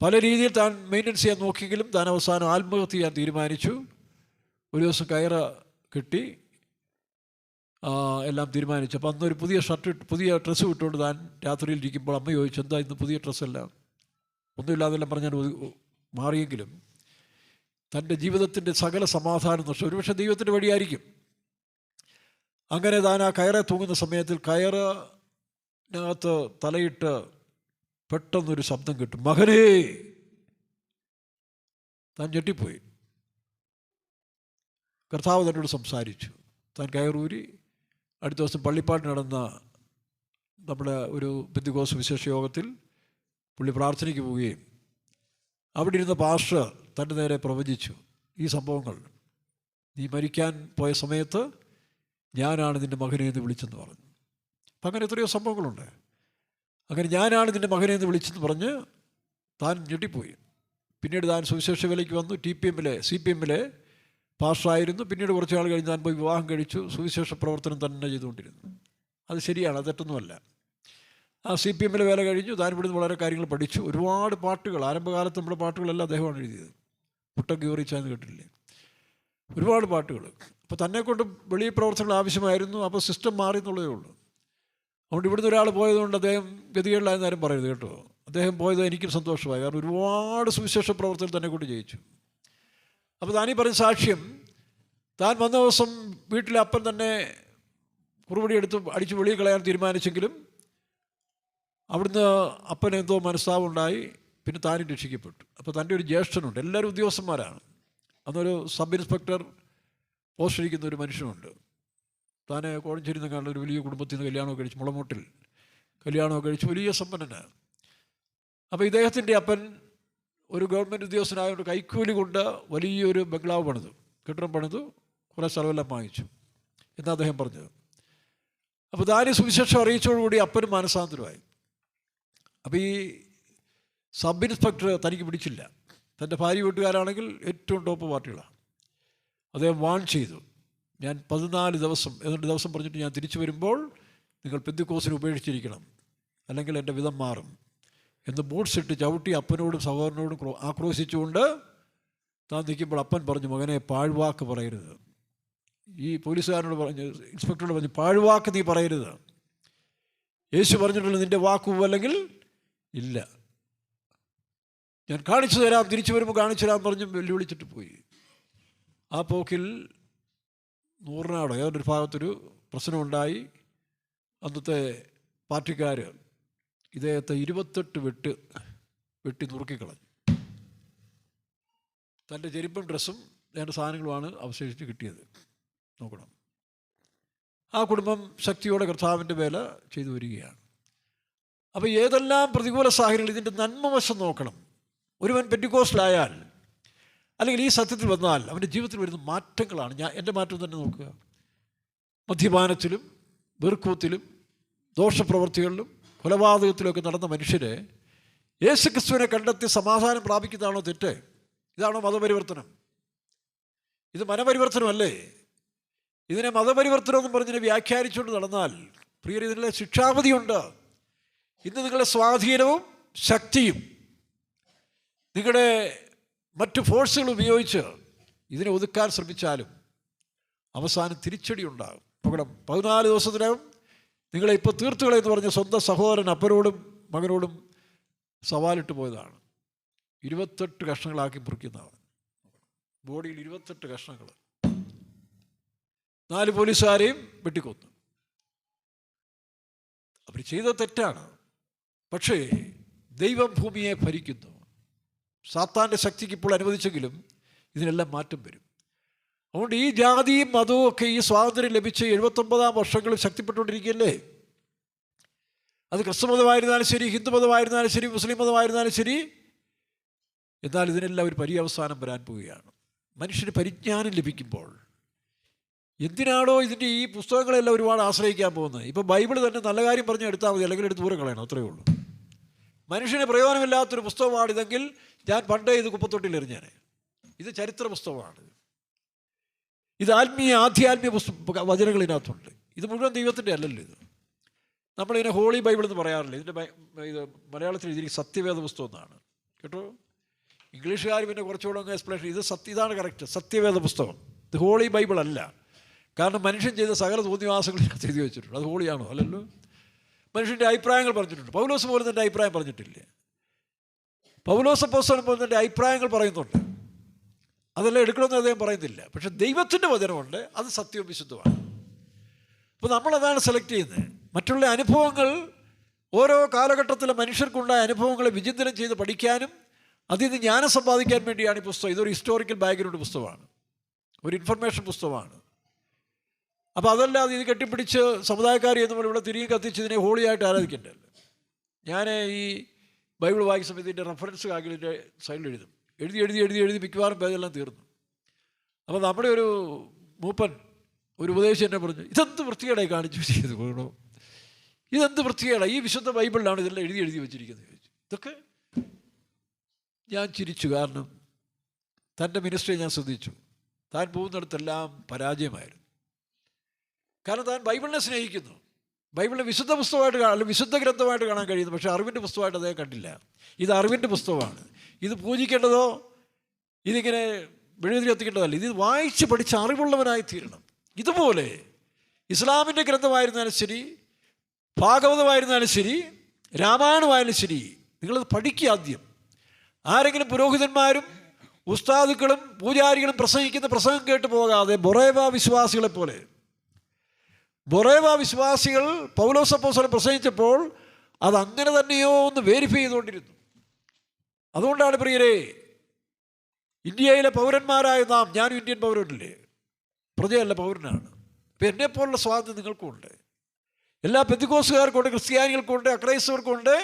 പല രീതിയിൽ താൻ മെയിൻ്റെനൻസ് ചെയ്യാൻ നോക്കിയെങ്കിലും താൻ അവസാനം ആത്മഹത്യ ചെയ്യാൻ തീരുമാനിച്ചു. ഒരു ദിവസം കയറ് കെട്ടി എല്ലാം തീരുമാനിച്ചു. അപ്പോൾ അന്നൊരു പുതിയ ഡ്രസ്സ് ഇട്ടുകൊണ്ട് താൻ രാത്രിയിൽ ഇരിക്കുമ്പോൾ അമ്മ ചോദിച്ചു, എന്താ ഇന്ന് പുതിയ ഡ്രസ്സല്ല, ഒന്നുമില്ലാതെല്ലാം പറഞ്ഞാൽ മാറിയെങ്കിലും തൻ്റെ ജീവിതത്തിൻ്റെ സകല സമാധാനം നഷ്ടം. ഒരുപക്ഷെ ദൈവത്തിൻ്റെ വഴിയായിരിക്കും. അങ്ങനെ താൻ ആ കയറെ തൂങ്ങുന്ന സമയത്തിൽ കയറിനകത്ത് തലയിട്ട് പെട്ടെന്നൊരു ശബ്ദം കിട്ടും, മകനേ. താൻ ഞെട്ടിപ്പോയി. കർത്താവ് തന്നോട് സംസാരിച്ചു. താൻ കയറൂരി അടുത്ത ദിവസം പള്ളിപ്പാട്ട് നടന്ന നമ്മുടെ ഒരു പെന്തക്കോസ്ത് വിശേഷ യോഗത്തിൽ പുള്ളി പ്രാർത്ഥനയ്ക്ക് പോവുകയും അവിടെ ഇരുന്ന പാസ്റ്റർ തൻ്റെ നേരെ പ്രവചിച്ചു, ഈ സംഭവങ്ങൾ നീ മരിക്കാൻ പോയ സമയത്ത് ഞാനാണ് നിൻ്റെ മകനെ എന്ന് വിളിച്ചെന്ന് പറഞ്ഞു. അപ്പം അങ്ങനെ എത്രയോ സംഭവങ്ങളുണ്ട്. അങ്ങനെ ഞാനാണ് നിൻ്റെ മകനെ എന്ന് വിളിച്ചെന്ന് പറഞ്ഞ് താൻ ഞെട്ടിപ്പോയി. പിന്നീട് താൻ സുവിശേഷ വേലയ്ക്ക് വന്നു. CPM-ലെ പാസ്റ്ററായിരുന്നു. പിന്നീട് കുറച്ച് നാൾ കഴിഞ്ഞ് താൻ പോയി വിവാഹം കഴിച്ചു. സുവിശേഷ പ്രവർത്തനം തന്നെ ചെയ്തുകൊണ്ടിരുന്നു. അത് ശരിയാണ്, അത് തെറ്റൊന്നുമല്ല. ആ CPM-ലെ വേല കഴിഞ്ഞു. താൻ ഇവിടുന്ന് വളരെ കാര്യങ്ങൾ പഠിച്ചു. ഒരുപാട് പാട്ടുകൾ, ആരംഭകാലത്ത് നമ്മുടെ പാട്ടുകളെല്ലാം അദ്ദേഹമാണ് എഴുതിയത്. പുട്ടം ഗീവറിച്ചാന്ന് കേട്ടില്ലേ, ഒരുപാട് പാട്ടുകൾ. അപ്പോൾ തന്നെക്കൊണ്ട് വെളിയിൽ പ്രവർത്തനങ്ങൾ ആവശ്യമായിരുന്നു. അപ്പോൾ സിസ്റ്റം മാറി എന്നുള്ളതേ ഉള്ളൂ. അതുകൊണ്ട് ഇവിടുന്ന് ഒരാൾ പോയതുകൊണ്ട് അദ്ദേഹം ഗതികളിലായെന്ന് ആരും പറയരുത് കേട്ടോ. അദ്ദേഹം പോയത് എനിക്കും സന്തോഷമായി. കാരണം ഒരുപാട് സുവിശേഷ പ്രവർത്തനം തന്നെ കൊണ്ട് ജയിച്ചു. അപ്പോൾ താനീ പറഞ്ഞ സാക്ഷ്യം, താൻ വന്ന ദിവസം വീട്ടിലെ അപ്പൻ തന്നെ കുറുപടി എടുത്ത് അടിച്ച് വെളിയിൽ കളയാൻ തീരുമാനിച്ചെങ്കിലും അവിടുന്ന് അപ്പന് എന്തോ മനസ്താവുണ്ടായി. പിന്നെ താനും രക്ഷിക്കപ്പെട്ടു. അപ്പോൾ തൻ്റെ ഒരു ജ്യേഷ്ഠനുണ്ട്. എല്ലാവരും ഉദ്യോഗസ്ഥന്മാരാണ്. അന്നൊരു സബ് ഇൻസ്പെക്ടർ പോസ്റ്റിരിക്കുന്ന ഒരു മനുഷ്യനുണ്ട്. താനെ കോഴഞ്ചേരി നിന്നാണ് ഒരു വലിയ കുടുംബത്തിൽ നിന്ന് കല്യാണമൊക്കെ കഴിച്ച്, മുളമൂട്ടിൽ കല്യാണമൊക്കെ കഴിച്ച് വലിയ സമ്പന്നനാണ്. അപ്പോൾ ഇദ്ദേഹത്തിൻ്റെ അപ്പൻ ഒരു ഗവൺമെൻറ് ഉദ്യോഗസ്ഥനായതുകൊണ്ട് കൈക്കൂലി കൊണ്ട് വലിയൊരു ബംഗ്ലാവ് പണിതു, കെട്ടിടം പണിതു, കുറേ സ്ഥലമെല്ലാം വാങ്ങിച്ചു എന്നാണ് അദ്ദേഹം പറഞ്ഞത്. അപ്പോൾ താൻ സുവിശേഷം അറിയിച്ചതോടുകൂടി അപ്പനും മാനസാന്തരമായി. അപ്പോൾ ഈ സബ് ഇൻസ്പെക്ടർ തനിക്ക് പിടിച്ചില്ല. തൻ്റെ ഭാര്യ വീട്ടുകാരാണെങ്കിൽ ഏറ്റവും ടോപ്പ് പാർട്ടികളാണ്. അദ്ദേഹം വാൺ ചെയ്തു, ഞാൻ 14 ദിവസം എന്നിട്ട് ദിവസം പറഞ്ഞിട്ട് ഞാൻ തിരിച്ചു വരുമ്പോൾ നിങ്ങൾ പെന്തക്കോസ്തിനെ ഉപേക്ഷിച്ചിരിക്കണം, അല്ലെങ്കിൽ എൻ്റെ വിധം മാറും എന്ന് ബൂട്ട്സ് ഇട്ട് ചവിട്ടി അപ്പനോടും സഹോദരനോടും ആക്രോശിച്ചുകൊണ്ട് താൻ നിൽക്കുമ്പോൾ അപ്പൻ പറഞ്ഞു, മകനെ പാഴ്വാക്ക് പറയരുത്. ഈ പോലീസുകാരനോട് പറഞ്ഞു, ഇൻസ്പെക്ടറോട് പറഞ്ഞു, പാഴ്വാക്ക് നീ പറയരുത്. യേശു പറഞ്ഞിട്ടുള്ള നിൻ്റെ വാക്ക് അല്ലെങ്കിൽ ഇല്ല, ഞാൻ കാണിച്ചു തരാം, തിരിച്ചു വരുമ്പോൾ കാണിച്ചു തരാൻ പറഞ്ഞ് വെല്ലുവിളിച്ചിട്ട് പോയി. ആ പോക്കിൽ നൂറിനാടോ ഏതൊരു ഭാഗത്തൊരു പ്രശ്നമുണ്ടായി. അന്നത്തെ പാർട്ടിക്കാർ ഇദ്ദേഹത്തെ 28 വെട്ടി നുറുക്കിക്കളഞ്ഞു. തൻ്റെ ചെരുപ്പും ഡ്രസ്സും വേണ്ട സാധനങ്ങളുമാണ് അവശേഷിച്ച് കിട്ടിയത്. നോക്കണം, ആ കുടുംബം ശക്തിയോടെ കർത്താവിൻ്റെ വേല ചെയ്തു വരികയാണ്. അപ്പോൾ ഏതെല്ലാം പ്രതികൂല സാഹചര്യങ്ങൾ, ഇതിൻ്റെ നന്മവശം നോക്കണം. ഒരുവൻ പെന്തിക്കോസ്റ്റിലായാൽ അല്ലെങ്കിൽ ഈ സത്യത്തിൽ വന്നാൽ അവൻ്റെ ജീവിതത്തിൽ വരുന്ന മാറ്റങ്ങളാണ്. എൻ്റെ മാറ്റം തന്നെ നോക്കുക. മദ്യപാനത്തിലും വെറുക്കൂത്തിലും ദോഷപ്രവൃത്തികളിലും കൊലപാതകത്തിലൊക്കെ നടന്ന മനുഷ്യരെ യേശുക്രിസ്തുവിനെ കണ്ടെത്തി സമാധാനം പ്രാപിക്കുന്നതാണോ തെറ്റ്? ഇതാണോ മതപരിവർത്തനം? ഇത് മനപരിവർത്തനമല്ലേ? ഇതിനെ മതപരിവർത്തനം എന്നും പറഞ്ഞതിനെ വ്യാഖ്യാനിച്ചുകൊണ്ട് നടന്നാൽ പ്രിയർ, ഇതിലെ ശിക്ഷാവധിയുണ്ട്. ഇന്ന് നിങ്ങളുടെ സ്വാധീനവും ശക്തിയും നിങ്ങളുടെ മറ്റ് ഫോഴ്സുകൾ ഉപയോഗിച്ച് ഇതിനെ ഒതുക്കാൻ ശ്രമിച്ചാലും അവസാനം തിരിച്ചടി ഉണ്ടാകും. പകരം 14 ദിവസത്തിനകം നിങ്ങളെ ഇപ്പോൾ തീർത്തുകളെന്ന് പറഞ്ഞ സ്വന്തം സഹോദരൻ അപ്പനോടും മകനോടും സവാലിട്ട് പോയതാണ്. 28 കഷ്ണങ്ങളാക്കി മുറിക്കുന്നതാണ്. ബോഡിയിൽ 28 കഷ്ണങ്ങൾ. 4 പോലീസുകാരെയും വെട്ടിക്കൊന്നു. അവർ ചെയ്ത തെറ്റാണ്. പക്ഷേ ദൈവം ഭൂമിയെ ഭരിക്കുന്നു. സാത്താൻ്റെ ശക്തിക്ക് ഇപ്പോൾ അനുവദിച്ചെങ്കിലും ഇതിനെല്ലാം മാറ്റം വരും. അതുകൊണ്ട് ഈ ജാതിയും മതവും ഒക്കെ ഈ സ്വാതന്ത്ര്യം ലഭിച്ച് 79 വർഷങ്ങളിൽ ശക്തിപ്പെട്ടുകൊണ്ടിരിക്കുകയല്ലേ. അത് ക്രിസ്തുമതമായിരുന്നാലും ശരി, ഹിന്ദു മതമായിരുന്നാലും ശരി, മുസ്ലിം മതമായിരുന്നാലും ശരി. എന്നാൽ ഇതിനെല്ലാം ഒരു പര്യവസാനം വരാൻ പോവുകയാണ്. മനുഷ്യന് പരിജ്ഞാനം ലഭിക്കുമ്പോൾ എന്തിനാണോ ഇതിൻ്റെ ഈ പുസ്തകങ്ങളെല്ലാം ഒരുപാട് ആശ്രയിക്കാൻ പോകുന്നത്? ഇപ്പോൾ ബൈബിൾ തന്നെ നല്ല കാര്യം പറഞ്ഞ് എടുത്താൽ മതി, അല്ലെങ്കിൽ എടുത്ത് ദൂരം കളയണം, അത്രയേ ഉള്ളൂ. മനുഷ്യന് പ്രയോജനമില്ലാത്തൊരു പുസ്തകമാണിതെങ്കിൽ ഞാൻ പണ്ടേ ഇത് കുപ്പത്തൊട്ടിൽ എറിഞ്ഞേനെ. ഇത് ചരിത്ര പുസ്തകമാണ്. ഇത് ആത്മീയ ആധ്യാത്മിക വചനങ്ങൾ ഇതിനകത്തുണ്ട്. ഇത് മുഴുവൻ ദൈവത്തിൻ്റെ അല്ലല്ലോ ഇത്. നമ്മളിതിനെ ഹോളി ബൈബിൾ എന്ന് പറയാറില്ല. ഇതിൻ്റെ ഇത് മലയാളത്തിൽ എഴുതിയിരിക്കും സത്യവേദ പുസ്തകം എന്നാണ് കേട്ടോ. ഇംഗ്ലീഷുകാർ പിന്നെ കുറച്ചുകൂടെ അങ്ങ് എക്സ്പ്ലനേഷൻ, ഇതാണ് കറക്റ്റ്, സത്യവേദ പുസ്തകം. ഇത് ഹോളി ബൈബിൾ അല്ല. കാരണം മനുഷ്യൻ ചെയ്ത സകല തോന്നിവാസങ്ങളിനകത്ത് എഴുതി വെച്ചിട്ടുണ്ട്. അത് ഹോളിയാണോ? അല്ലല്ലോ. മനുഷ്യൻ്റെ അഭിപ്രായങ്ങൾ പറഞ്ഞിട്ടുണ്ട്. പൗലോസ് പോലും തൻ്റെ അഭിപ്രായം പറഞ്ഞിട്ടില്ലേ? പൗലോസ് അപ്പോസ്തലൻ പോലും തൻ്റെ അഭിപ്രായങ്ങൾ പറയുന്നുണ്ട്. അതെല്ലാം എടുക്കണമെന്ന് അദ്ദേഹം പറയുന്നില്ല. പക്ഷെ ദൈവത്തിൻ്റെ വചനമുണ്ട്, അത് സത്യവും വിശുദ്ധമാണ്. അപ്പോൾ നമ്മളതാണ് സെലക്ട് ചെയ്യുന്നത്. മറ്റുള്ള അനുഭവങ്ങൾ, ഓരോ കാലഘട്ടത്തിലെ മനുഷ്യർക്കുണ്ടായ അനുഭവങ്ങളെ വിചിന്തനം ചെയ്ത് പഠിക്കാനും അതിൽ നിന്ന് ജ്ഞാനം സമ്പാദിക്കാൻ വേണ്ടിയാണ് ഈ പുസ്തകം. ഇതൊരു ഹിസ്റ്റോറിക്കൽ ബാക്ക്ഗ്രൗണ്ട് പുസ്തകമാണ്, ഒരു ഇൻഫർമേഷൻ പുസ്തകമാണ്. അപ്പോൾ അതല്ലാതെ ഇത് കെട്ടിപ്പിടിച്ച് സമുദായക്കാർ നമ്മൾ ഇവിടെ തിരികെ കത്തിച്ച് ഇതിനെ ഹോളിയായിട്ട് ആരാധിക്കേണ്ടല്ലോ. ഞാൻ ഈ ബൈബിൾ വായിക്കുന്ന സമയത്ത് ഇതിൻ്റെ റെഫറൻസ് കാക്കിലിൻ്റെ സൈഡിൽ എഴുതി മിക്കവാറും പേജെല്ലാം തീർന്നു. അപ്പോൾ നമ്മുടെ ഒരു മൂപ്പൻ, ഒരു ഉപദേശം എന്നെ പറഞ്ഞു, ഇതെന്ത് വൃത്തികേടായി കാണിച്ചു ചെയ്ത് പോകണോ, ഇതെന്ത് വൃത്തികേടാണ്, ഈ വിശുദ്ധ ബൈബിളിലാണ് ഇതെല്ലാം എഴുതി വെച്ചിരിക്കുന്നത് ചോദിച്ചു. ഇതൊക്കെ ഞാൻ ചിരിച്ചു. കാരണം തൻ്റെ മിനിസ്ട്രി ഞാൻ ശ്രദ്ധിച്ചു. താൻ പോകുന്നിടത്തെല്ലാം പരാജയമായിരുന്നു. കാരണം താൻ ബൈബിളിനെ സ്നേഹിക്കുന്നു, ബൈബിളിനെ വിശുദ്ധ പുസ്തകമായിട്ട് അല്ലെങ്കിൽ വിശുദ്ധ ഗ്രന്ഥമായിട്ട് കാണാൻ കഴിയുന്നു. പക്ഷേ അറിവിൻ്റെ പുസ്തകമായിട്ട് അദ്ദേഹം കണ്ടില്ല. ഇത് അറിവിൻ്റെ പുസ്തകമാണ്, ഇത് പൂജിക്കേണ്ടതോ ഇതിങ്ങനെ വെഴുതി എത്തിക്കേണ്ടതല്ല. ഇത് വായിച്ച് പഠിച്ച് അറിവുള്ളവനായി തീരണം. ഇതുപോലെ ഇസ്ലാമിൻ്റെ ഗ്രന്ഥമായിരുന്നാലും ശരി, ഭാഗവതമായിരുന്നാലും ശരി, രാമായണമായാലും ശരി, നിങ്ങളത് പഠിക്കുക ആദ്യം. ആരെങ്കിലും പുരോഹിതന്മാരും ഉസ്താദുക്കളും പൂജാരികളും പ്രസംഗിക്കുന്ന പ്രസംഗം കേട്ട് പോകാതെ ബൊറേവ വിശ്വാസികളെപ്പോലെ, ബൊറേവ വിശ്വാസികൾ പൗലോസ് അപ്പോസ്തലൻ പ്രസംഗിച്ചപ്പോൾ അതങ്ങനെ തന്നെയോ എന്ന് വെരിഫൈ ചെയ്തുകൊണ്ടിരുന്നു. അതുകൊണ്ടാണ് പ്രിയരെ, ഇന്ത്യയിലെ പൗരന്മാരായ നാം, ഞാനും ഇന്ത്യൻ പൗരനല്ലേ, പ്രജയല്ല പൗരനാണ്. ഇപ്പം എന്നെപ്പോലുള്ള സ്വാതന്ത്ര്യം നിങ്ങൾക്കുമുണ്ട്. എല്ലാ പെന്തക്കോസ്തുകാർക്കുണ്ട്, ക്രിസ്ത്യാനികൾക്കുണ്ട്, അക്രൈസ്തവർക്കുണ്ട്,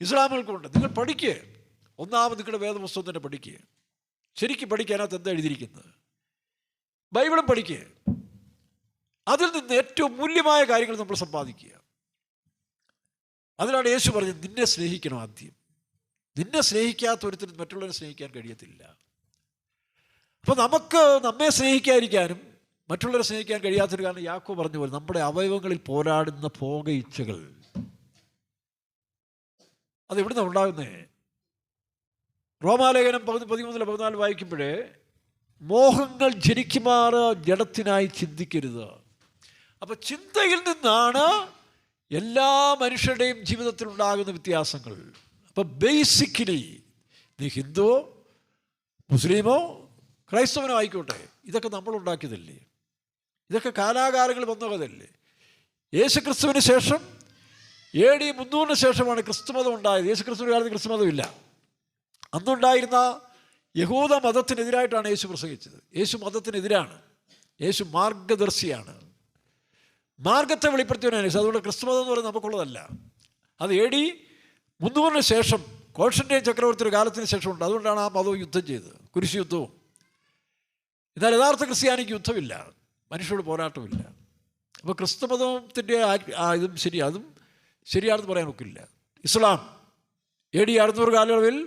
ഇസ്ലാമുകൾക്കുണ്ട്. നിങ്ങൾ പഠിക്കുക. ഒന്നാമത് നിങ്ങളുടെ വേദപുസ്തകം തന്നെ പഠിക്കുക. ശരിക്കും പഠിക്കാനകത്ത് എന്താ എഴുതിയിരിക്കുന്നത്, ബൈബിളും പഠിക്കുക. അതിൽ നിന്ന് ഏറ്റവും മൂല്യമായ കാര്യങ്ങൾ നമ്മൾ സമ്പാദിക്കുക. അതിനാണ് യേശു പറഞ്ഞത്, നിന്നെ സ്നേഹിക്കണം ആദ്യം. നിന്നെ സ്നേഹിക്കാത്ത ഒരുത്തരും മറ്റുള്ളവരെ സ്നേഹിക്കാൻ കഴിയത്തില്ല. അപ്പോൾ നമുക്ക് നമ്മെ സ്നേഹിക്കാതിരിക്കാനും മറ്റുള്ളവരെ സ്നേഹിക്കാൻ കഴിയാത്തൊരു കാരണം യാക്കോബ് പറഞ്ഞ പോലെ നമ്മുടെ അവയവങ്ങളിൽ പോരാടുന്ന ഭോഗയിച്ഛകൾ അതെവിടുന്നാണ് ഉണ്ടാകുന്നേ? റോമാലേഖനം 13-14 വായിക്കുമ്പോഴേ, മോഹങ്ങൾ ജനിക്കുമാറ് ജഡത്തിനായി ചിന്തിക്കരുത്. അപ്പോൾ ചിന്തയിൽ നിന്നാണ് എല്ലാ മനുഷ്യരുടെയും ജീവിതത്തിൽ ഉണ്ടാകുന്ന വ്യത്യാസങ്ങൾ. അപ്പോൾ ബേസിക്കലി നീ ഹിന്ദുവോ മുസ്ലിമോ ക്രൈസ്തവനോ ആയിക്കോട്ടെ, ഇതൊക്കെ നമ്മളുണ്ടാക്കിയതല്ലേ, ഇതൊക്കെ കാലാകാലങ്ങൾ വന്നതല്ലേ. യേശുക്രിസ്തുവിന് ശേഷം AD 300 ശേഷമാണ് ക്രിസ്തുമതം ഉണ്ടായത്. യേശുക്രിസ്തുവിൻ്റെ കാലത്ത് ക്രിസ്തുമതം ഇല്ല. അന്നുണ്ടായിരുന്ന യഹൂദ മതത്തിനെതിരായിട്ടാണ് യേശു പ്രസംഗിച്ചത്. യേശു മതത്തിനെതിരാണ്, യേശു മാർഗദർശിയാണ്, മാർഗത്തെ വെളിപ്പെടുത്തിയവനാണ്. അതുകൊണ്ട് ക്രിസ്തുമതം എന്ന് പറയുന്നത് നമുക്കുള്ളതല്ല. അത് AD 300 ശേഷം കോൺസ്റ്റന്റൈൻ ചക്രവർത്തിയുടെ കാലത്തിന് ശേഷമുണ്ട്. അതുകൊണ്ടാണ് ആ മതവും യുദ്ധം ചെയ്തത്, കുരിശ് യുദ്ധവും. എന്നാൽ യഥാർത്ഥ ക്രിസ്ത്യാനിക്ക് യുദ്ധമില്ല, മനുഷ്യരോട് പോരാട്ടമില്ല. അപ്പോൾ ക്രിസ്തുമതത്തിൻ്റെ ഇതും അതും ശരിയാണെന്ന് പറയാൻ ഒക്കില്ല. ഇസ്ലാം AD 600 കാലയളവിൽ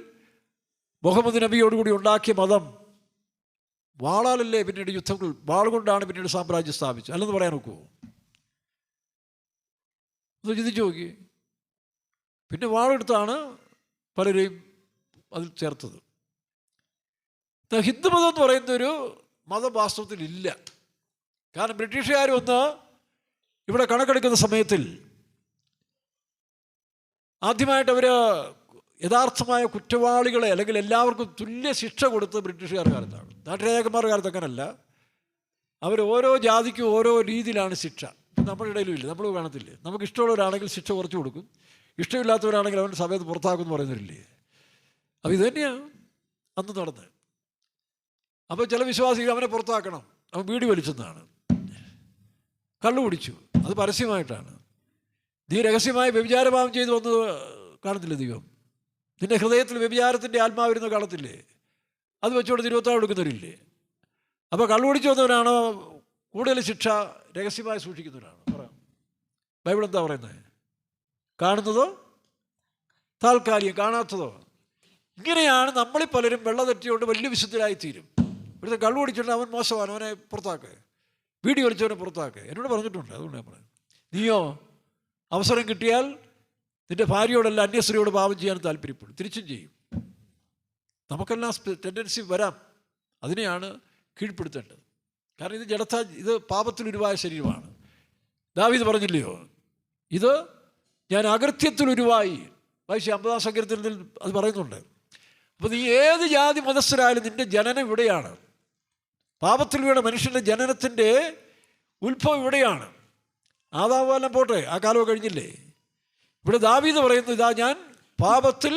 മുഹമ്മദ് നബിയോടുകൂടി ഉണ്ടാക്കിയ മതം വാളാലല്ലേ പിന്നീട് യുദ്ധങ്ങൾ, വാൾ കൊണ്ടാണ് പിന്നീട് സാമ്രാജ്യം സ്ഥാപിച്ചത്, അല്ലെന്ന് പറയാൻ ഒക്കുമോ? ഒന്ന് ചിന്തിച്ചു നോക്കി. പിന്നെ വാളെടുത്താണ് പലരെയും അതിൽ ചേർത്തത്. ഹിന്ദുമതം എന്ന് പറയുന്നൊരു മതം വാസ്തവത്തിൽ ഇല്ല. കാരണം ബ്രിട്ടീഷുകാർ വന്ന് ഇവിടെ കണക്കെടുക്കുന്ന സമയത്തിൽ ആദ്യമായിട്ട് അവർ യഥാർത്ഥമായ കുറ്റവാളികളെ അല്ലെങ്കിൽ എല്ലാവർക്കും തുല്യ ശിക്ഷ കൊടുത്ത് ബ്രിട്ടീഷുകാർ കാലത്താണ്. നാട്ടുരാജാക്കന്മാരുടെ കാലത്ത് അങ്ങനല്ല. അവർ ഓരോ ജാതിക്കും ഓരോ രീതിയിലാണ് ശിക്ഷ. നമ്മുടെ ഇടയിലും ഇല്ല, നമ്മൾ കാണത്തില്ലേ. നമുക്ക് ഇഷ്ടമുള്ളവരാണെങ്കിൽ ശിക്ഷ കുറച്ച് കൊടുക്കും, ഇഷ്ടമില്ലാത്തവരാണെങ്കിൽ അവൻ്റെ സമയത്ത് പുറത്താക്കുമെന്ന് പറയുന്നില്ലേ. അപ്പോൾ ഇത് തന്നെയാണ് അന്ന് നടന്നത്. അപ്പോൾ ചില വിശ്വാസികൾ അവനെ പുറത്താക്കണം, അവൻ ബീഡി വലിച്ചെന്നാണ്, കള്ളു കുടിച്ചു, അത് പരസ്യമായിട്ടാണ്. നീ രഹസ്യമായി വ്യഭിചാരഭാവം ചെയ്തു വന്നത് കാണത്തില്ലേ ദൈവം? നിന്റെ ഹൃദയത്തിൽ വ്യഭിചാരത്തിൻ്റെ ആത്മാവിരുന്ന് കാണത്തില്ലേ? അത് വെച്ചുകൊണ്ട് തിരുവത്താഴം എടുക്കുന്നവരില്ലേ? അപ്പോൾ കള്ളു കുടിച്ചു വന്നവരാണ് കൂടുതൽ ശിക്ഷ രഹസ്യമായി സൂക്ഷിക്കുന്നവരാണ്. പറയാം, ബൈബിൾ എന്താ പറയുന്നത്? കാണുന്നതോ താൽക്കാലികം, കാണാത്തതോ. ഇങ്ങനെയാണ് നമ്മളിൽ പലരും വെള്ള തെറ്റിയോണ്ട് വലിയ വിശുദ്ധരായിത്തീരും. ഇവിടുത്തെ കള്ളു കുടിച്ചിട്ട് അവൻ മോശമാണ്, അവനെ പുറത്താക്കുക. വീടി വലിച്ചവനെ പുറത്താക്കുക. എന്നോട് പറഞ്ഞിട്ടുണ്ട്. അതുകൊണ്ട് ഞാൻ പറയാം. നീയോ അവസരം കിട്ടിയാൽ നിൻ്റെ ഭാര്യയോടല്ല അന്യസ്ത്രീയോട് പാപം ചെയ്യാൻ താല്പര്യപ്പെടും, തിരിച്ചും ചെയ്യും. നമുക്കെല്ലാം ടെൻഡൻസി വരാം. അതിനെയാണ് കീഴ്പ്പെടുത്തേണ്ടത്. കാരണം ഇത് പാപത്തിലുരുവായ ശരീരമാണ്. ദാവീദ് പറഞ്ഞില്ലയോ, ഇത് ഞാൻ അകൃത്യത്തിലുരുവായി. വായിച്ച 50-ാം സങ്കീർത്തനത്തിൽ അത് പറയുന്നുണ്ട്. അപ്പോൾ നീ ഏത് ജാതി മതസ്ഥരായാലും നിൻ്റെ ജനനം ഇവിടെയാണ്. പാപത്തിൽ വീണ മനുഷ്യൻ്റെ ജനനത്തിൻ്റെ ഉത്ഭവം ഇവിടെയാണ്. ആദാമെല്ലാം പോട്ടെ, ആ കാലം കഴിഞ്ഞില്ലേ. ഇവിടെ ദാവീദ് പറയുന്നു, ഇതാ ഞാൻ പാപത്തിൽ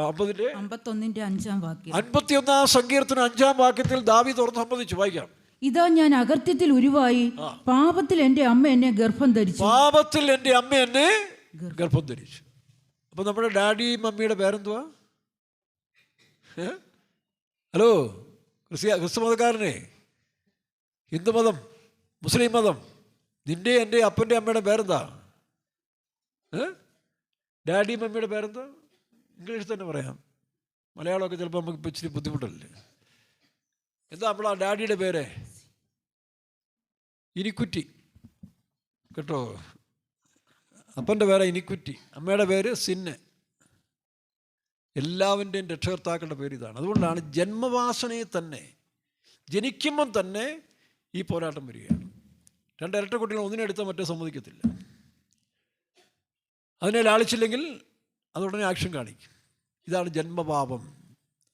51-ാം സങ്കീർത്തനം 5-ാം വാക്യത്തിൽ ദാവീദ് തുറന്ന് സമ്മതിച്ചു. വായിക്കാം. ഇതാ ഞാൻ അകൃത്യത്തിൽ ഉരുവായി, പാപത്തിൽ എൻ്റെ അമ്മ എന്നെ ഗർഭം ധരിച്ചു. പാപത്തിൽ എൻ്റെ അമ്മ എന്നെ ഗർഭം ധരിച്ചു. അപ്പൊ നമ്മുടെ ഡാഡി മമ്മിയുടെ പേരെന്തുവാ? ഹലോ, ക്രിസ്തു മതക്കാരനെ, ഹിന്ദു മതം, മുസ്ലിം മതം, നിന്റെ എൻ്റെ അപ്പൻ്റെ അമ്മയുടെ പേരെന്താ? ഡാഡി മമ്മിയുടെ പേരെന്താ? ഇംഗ്ലീഷിൽ തന്നെ പറയാം. മലയാളമൊക്കെ ചിലപ്പോൾ നമുക്ക് ഇച്ചിരി ബുദ്ധിമുട്ടല്ലേ. എന്താ നമ്മളാ ഡാഡിയുടെ പേര്? ഇനിക്കുറ്റി കേട്ടോ. അപ്പൻ്റെ പേര് ഇനിക്കുറ്റി, അമ്മയുടെ പേര് സിന്നെ. എല്ലാവരുടെയും രക്ഷകർത്താക്കളുടെ പേര് ഇതാണ്. അതുകൊണ്ടാണ് ജന്മവാസനയെ തന്നെ, ജനിക്കുമ്പം തന്നെ ഈ പോരാട്ടം വരികയാണ്. 2 ഇരട്ട കുട്ടികൾ ഒന്നിനെടുത്താൽ മറ്റേ സമ്മതിക്കത്തില്ല. അതിനെ ലാളിച്ചില്ലെങ്കിൽ അതുടനെ ആക്ഷൻ കാണിക്കും. ഇതാണ് ജന്മപാപം,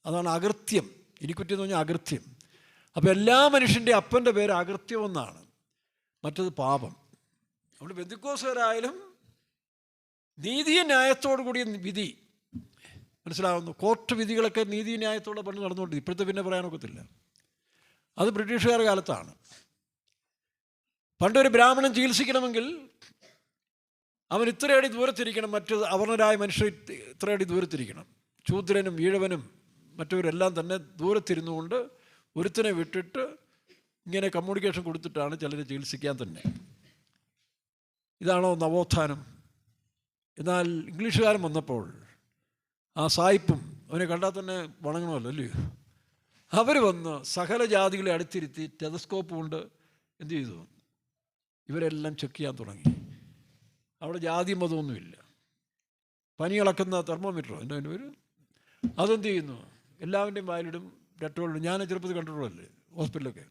അതാണ് അകൃത്യം. ഇനിക്കുറ്റി എന്ന് പറഞ്ഞാൽ അകൃത്യം. അപ്പോൾ എല്ലാ മനുഷ്യൻ്റെ അപ്പൻ്റെ പേര് അകൃത്യമെന്നാണ്, മറ്റത് പാപം. അതുകൊണ്ട് ബന്ധുക്കോസുകാരായാലും നീതി ന്യായത്തോടു കൂടിയ വിധി മനസ്സിലാവുന്നു. കോർട്ട് വിധികളൊക്കെ നീതി ന്യായത്തോടെ പണ്ട് നടന്നുകൊണ്ട് ഇപ്പോഴത്തെ പിന്നെ പറയാനൊക്കത്തില്ല. അത് ബ്രിട്ടീഷുകാരുടെ കാലത്താണ്. പണ്ടൊരു ബ്രാഹ്മണൻ ചികിത്സിക്കണമെങ്കിൽ അവൻ ഇത്രയടി ദൂരത്തിരിക്കണം, മറ്റ് അവർണരായ മനുഷ്യർ ഇത്രയടി ദൂരത്തിരിക്കണം. ശൂദ്രനും ഈഴവനും മറ്റവരെല്ലാം തന്നെ ദൂരത്തിരുന്നുകൊണ്ട് ഒരുത്തനെ വിട്ടിട്ട് ഇങ്ങനെ കമ്മ്യൂണിക്കേഷൻ കൊടുത്തിട്ടാണ് ചിലരെ ചികിത്സിക്കാൻ തന്നെ. ഇതാണോ നവോത്ഥാനം? എന്നാൽ ഇംഗ്ലീഷുകാരൻ വന്നപ്പോൾ ആ സായിപ്പും അവനെ കണ്ടാൽ തന്നെ വണങ്ങണമല്ലോ, അല്ലയോ? അവർ വന്ന് സകല ജാതികളെ അടുത്തിരുത്തി ടെലസ്കോപ്പ് കൊണ്ട് എന്ത് ചെയ്തു? ഇവരെല്ലാം ചെക്ക് ചെയ്യാൻ തുടങ്ങി. അവിടെ ജാതി മതമൊന്നുമില്ല. പനി അളക്കുന്ന തെർമോമീറ്ററോ എൻ്റെ അതിൻ്റെ പേര്, അതെന്ത് ചെയ്യുന്നു? എല്ലാവരുടെയും വായിലിടും, രട്ടോളിടും. ഞാൻ ചെറുപ്പത്തിൽ കണ്ടിട്ടുള്ളതല്ലേ ഹോസ്പിറ്റലൊക്കെ.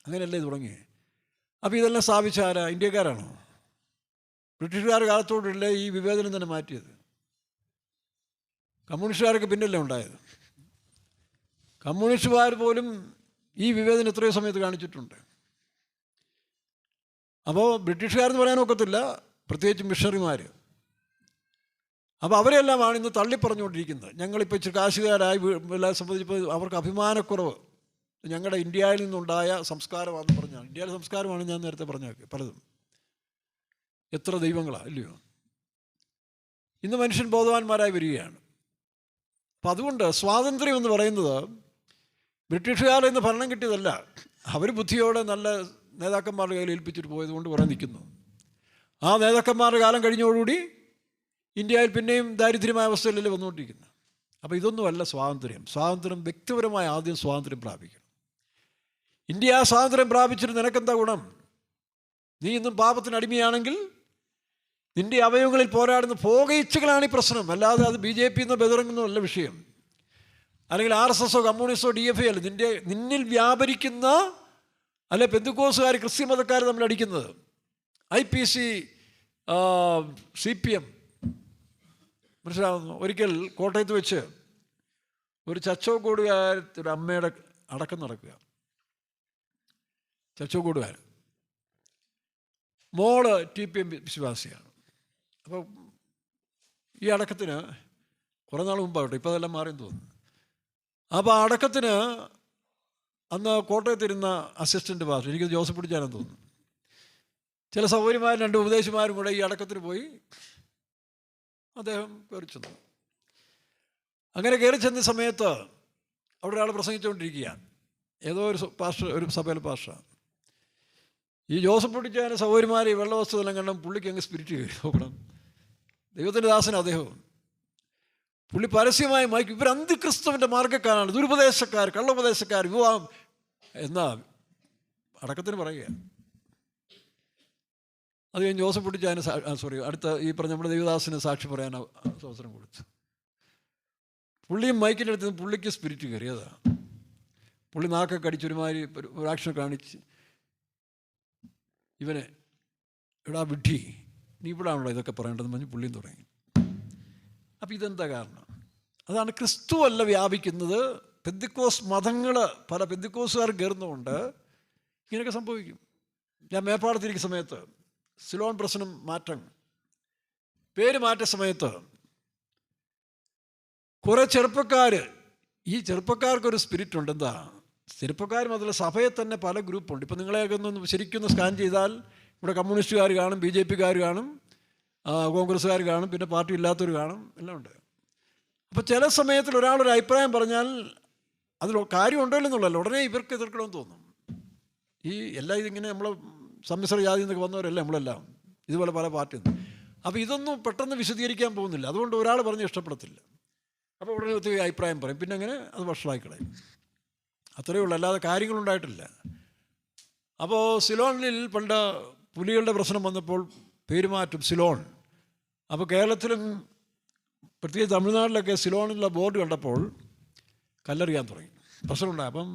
അങ്ങനെയല്ലേ തുടങ്ങി. അപ്പോൾ ഇതെല്ലാം സ്ഥാപിച്ച ആരാ? ഇന്ത്യക്കാരാണോ? ബ്രിട്ടീഷുകാർ കാലത്തോടില്ല ഈ വിവേചനം തന്നെ മാറ്റിയത്. കമ്മ്യൂണിസ്റ്റുകാരൊക്കെ പിന്നല്ലേ ഉണ്ടായത്. കമ്മ്യൂണിസ്റ്റുകാർ പോലും ഈ വിവേചനം എത്രയോ സമയത്ത് കാണിച്ചിട്ടുണ്ട്. അപ്പോൾ ബ്രിട്ടീഷുകാരെന്ന് പറയാൻ ഒക്കത്തില്ല, പ്രത്യേകിച്ച് മിഷണറിമാർ. അപ്പോൾ അവരെല്ലാമാണ് ഇന്ന് തള്ളിപ്പറഞ്ഞുകൊണ്ടിരിക്കുന്നത്. ഞങ്ങളിപ്പോൾ ഇച്ചിരി കാശുകാരായി എല്ലാം സംബന്ധിച്ചപ്പോൾ അവർക്ക് അഭിമാനക്കുറവ്. ഞങ്ങളുടെ ഇന്ത്യയിൽ നിന്നുണ്ടായ സംസ്കാരമാണെന്ന് പറഞ്ഞാണ്. ഇന്ത്യയിലെ സംസ്കാരമാണ് ഞാൻ നേരത്തെ പറഞ്ഞേക്കെ പലതും. എത്ര ദൈവങ്ങളാണ്, ഇല്ലയോ? ഇന്ന് മനുഷ്യൻ ബോധവാന്മാരായി വരികയാണ്. അപ്പം അതുകൊണ്ട് സ്വാതന്ത്ര്യം എന്ന് പറയുന്നത് ബ്രിട്ടീഷുകാരിൽ നിന്ന് ഭരണം കിട്ടിയതല്ല. അവർ ബുദ്ധിയോടെ നല്ല നേതാക്കന്മാരുടെ കയ്യിൽ ഏൽപ്പിച്ചിട്ട് പോയതുകൊണ്ട് കുറേ നിൽക്കുന്നു. ആ നേതാക്കന്മാരുടെ കാലം കഴിഞ്ഞോടുകൂടി ഇന്ത്യയിൽ പിന്നെയും ദാരിദ്ര്യമായ അവസ്ഥയിലല്ലേ വന്നുകൊണ്ടിരിക്കുന്നത്. അപ്പോൾ ഇതൊന്നുമല്ല സ്വാതന്ത്ര്യം. സ്വാതന്ത്ര്യം വ്യക്തിപരമായ ആദ്യം സ്വാതന്ത്ര്യം പ്രാപിക്കണം. ഇന്ത്യ ആ സ്വാതന്ത്ര്യം പ്രാപിച്ചിട്ട് നിനക്കെന്താ ഗുണം? നീ ഇന്നും പാപത്തിന് അടിമയാണെങ്കിൽ നിൻ്റെ അവയവങ്ങളിൽ പോരാടുന്ന പോകയിച്ചുകളാണ് ഈ പ്രശ്നം. അല്ലാതെ അത് BJP എന്നോ ബദറങ്ങെന്നോ അല്ല വിഷയം, അല്ലെങ്കിൽ RSSോ കമ്മ്യൂണിസ്റ്റോ DFA അല്ല. നിന്നിൽ വ്യാപരിക്കുന്ന അല്ലെ പെന്തക്കോസുകാർ ക്രിസ്ത്യൻ മതക്കാർ തമ്മിൽ അടിക്കുന്നത്, IPC CPM. മനസ്സിലാവുന്നു? ഒരിക്കൽ കോട്ടയത്ത് വെച്ച് ഒരു ചച്ചോക്കോടുകാരത്തൊരു അമ്മയുടെ അടക്കം നടക്കുക. ചച്ചോക്കോടുകാർ മോള് TPM വിശ്വാസിയാണ്. അപ്പോൾ ഈ അടക്കത്തിന് കുറേ നാൾ മുമ്പാകട്ടെ, ഇപ്പോൾ അതെല്ലാം മാറിയെന്ന് തോന്നുന്നു. അപ്പോൾ ആ അടക്കത്തിന് അന്ന് കോട്ടയത്തിരുന്ന അസിസ്റ്റൻ്റ് പാസ്റ്റർ, എനിക്കത് ജോസഫ് പിടിച്ചാനെന്ന് തോന്നുന്നു, ചില സൗകര്യമാരും 2 ഉപദേശിമാരും കൂടെ ഈ അടക്കത്തിന് പോയി അദ്ദേഹം കയറി ചെന്നു. അങ്ങനെ കയറി ചെന്ന സമയത്ത് അവിടെ ഒരാൾ പ്രസംഗിച്ചുകൊണ്ടിരിക്കുകയാണ്. ഏതോ ഒരു പാസ്റ്റർ, ഒരു സഭയിലെ പാസ്റ്റർ. ഈ ജോസഫ് പിടിച്ചാൻ സൗകര്യമാർ ഈ വെള്ളവസ്തുതെല്ലാം കണ്ടും പുള്ളിക്ക് അങ്ങ് സ്പിരിറ്റ് നോക്കണം. ദൈവത്തിൻ്റെ ദാസൻ അദ്ദേഹവും. പുള്ളി പരസ്യമായി മയക്കും, ഇവർ അന്തിക്രിസ്തുവിൻ്റെ മാർഗ്ഗക്കാരാണ്, ദുരുപദേശക്കാർ, കള്ളോപദേശക്കാർ, വിവാഹം എന്നാ അടക്കത്തിന് പറയുക. അത് കഴിഞ്ഞ് ജോസഫ് കുട്ടിച്ചാന് അടുത്ത ഈ പറഞ്ഞ നമ്മുടെ ദേവദാസിന് സാക്ഷി പറയാൻ അവസരം കൊടുത്തു. പുള്ളിയും മൈക്കിൻ്റെ അടുത്ത് പുള്ളിക്ക് സ്പിരിറ്റ് കയറിയതാ. പുള്ളി നാക്കൊക്കെ അടിച്ചൊരുമാതിരി ഒരു ആക്ഷൻ കാണിച്ച് ഇവനെ എടാ വിഡ്ഢി നീ ഇവിടാണല്ലോ ഇതൊക്കെ പറയേണ്ടതെന്ന് പറഞ്ഞ് പുള്ളിയും തുടങ്ങി. അപ്പം ഇതെന്താ കാരണം? അതാണ് ക്രിസ്തു അല്ല വ്യാപിക്കുന്നത്. പെന്തിക്കോസ് മതങ്ങൾ പല പെന്തിക്കോസുകാർ കയറുന്നതുകൊണ്ട് ഇങ്ങനെയൊക്കെ സംഭവിക്കും. ഞാൻ മേപ്പാടത്തിരിക്കുന്ന സമയത്ത് സിലോൺ പ്രശ്നം മാറ്റം പേര് മാറ്റ സമയത്ത് കുറേ ചെറുപ്പക്കാർ, ഈ ചെറുപ്പക്കാർക്കൊരു സ്പിരിറ്റ് ഉണ്ട്. എന്താ ചെറുപ്പക്കാരും അതിൽ സഭയെ തന്നെ പല ഗ്രൂപ്പുണ്ട്. ഇപ്പം നിങ്ങളെയൊക്കെ ഒന്ന് ശരിക്കും സ്കാൻ ചെയ്താൽ ഇവിടെ കമ്മ്യൂണിസ്റ്റുകാർ കാണും, BJP-കാർ കാണും, കോൺഗ്രസ്സുകാർ കാണും, പിന്നെ പാർട്ടി ഇല്ലാത്തവർ കാണും, എല്ലാം ഉണ്ട്. അപ്പോൾ ചില സമയത്തിൽ ഒരാളൊരു അഭിപ്രായം പറഞ്ഞാൽ അതിൽ കാര്യമുണ്ടോ എന്നുള്ളല്ലോ ഉടനെ ഇവർക്ക് എതിർക്കണമെന്ന് തോന്നും. ഈ എല്ലാം ഇതിങ്ങനെ നമ്മൾ സമ്മിശ്ര ജാതി എന്നൊക്കെ വന്നവരല്ലേ നമ്മളെല്ലാം, ഇതുപോലെ പല പാർട്ടിയും. അപ്പോൾ ഇതൊന്നും പെട്ടെന്ന് വിശദീകരിക്കാൻ പോകുന്നില്ല. അതുകൊണ്ട് ഒരാൾ പറഞ്ഞ് ഇഷ്ടപ്പെടത്തില്ല. അപ്പോൾ ഉടനെ ഒത്തിരി അഭിപ്രായം പറയും, പിന്നെ അങ്ങനെ അത് വഷളായി കളയും. അത്രയേ ഉള്ളൂ, അല്ലാതെ കാര്യങ്ങളുണ്ടായിട്ടില്ല. അപ്പോൾ സിലോണിൽ പണ്ട് പുലികളുടെ പ്രശ്നം വന്നപ്പോൾ പേരുമാറ്റും സിലോൺ. അപ്പോൾ കേരളത്തിലും പ്രത്യേകിച്ച് തമിഴ്നാട്ടിലൊക്കെ സിലോണിലുള്ള ബോർഡ് കണ്ടപ്പോൾ കല്ലെറിയാൻ തുടങ്ങി, പ്രശ്നമുണ്ടായി. അപ്പം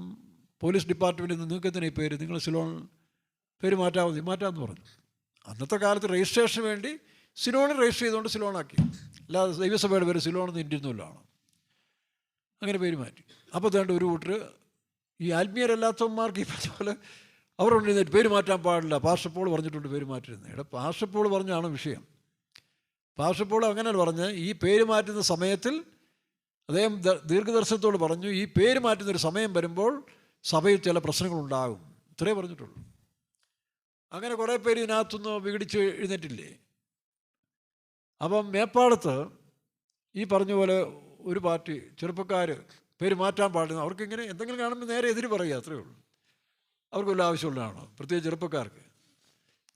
പോലീസ് ഡിപ്പാർട്ട്മെൻറ്റിൽ നിന്ന് നിങ്ങൾക്ക് എന്തിനാ ഈ പേര്, നിങ്ങൾ സിലോൺ പേര് മാറ്റാമെന്ന് പറഞ്ഞു. അന്നത്തെ കാലത്ത് രജിസ്ട്രേഷന് വേണ്ടി സിലോണിൽ രജിസ്റ്റർ ചെയ്തുകൊണ്ട് സിലോണാക്കി, അല്ലാതെ ദൈവസഭയുടെ പേര് സിലോണെന്ന് ഇന്ത്യയൊന്നുമില്ലാണ്. അങ്ങനെ പേര് മാറ്റി. അപ്പോൾ വേണ്ട ഒരു കൂട്ടർ ഈ ആത്മീയരല്ലാത്തവന്മാർക്ക് ഈ പറഞ്ഞ പോലെ അവരുണ്ട് പേര് മാറ്റാൻ പാടില്ല, പാസ്റ്റർ പോൾ പറഞ്ഞിട്ടുണ്ട് പേര് മാറ്റിരുന്നത്. ഇവിടെ പാസ്റ്റർ പോൾ പറഞ്ഞാണ് വിഷയം. പാസ്റ്റർ പോൾ അങ്ങനെ പറഞ്ഞ് ഈ പേര് മാറ്റുന്ന സമയത്തിൽ അദ്ദേഹം ദീർഘദർശനത്തോട് പറഞ്ഞു, ഈ പേര് മാറ്റുന്നൊരു സമയം വരുമ്പോൾ സഭയിൽ ചില പ്രശ്നങ്ങളുണ്ടാകും, ഇത്രേ പറഞ്ഞിട്ടുള്ളൂ. അങ്ങനെ കുറേ പേര് ഇതിനകത്തുനിന്ന് വിഘടിച്ച് എഴുന്നേറ്റില്ലേ. അപ്പം മേപ്പാടത്ത് ഈ പറഞ്ഞ പോലെ ഒരു പാർട്ടി ചെറുപ്പക്കാർ പേര് മാറ്റാൻ പാടുന്നു. അവർക്കിങ്ങനെ എന്തെങ്കിലും കാണുമ്പോൾ നേരെ എതിര് പറയുക, അത്രയേ ഉള്ളൂ. അവർക്ക് വല്ല ആവശ്യമുള്ളതാണോ? പ്രത്യേകിച്ച് ചെറുപ്പക്കാർക്ക്.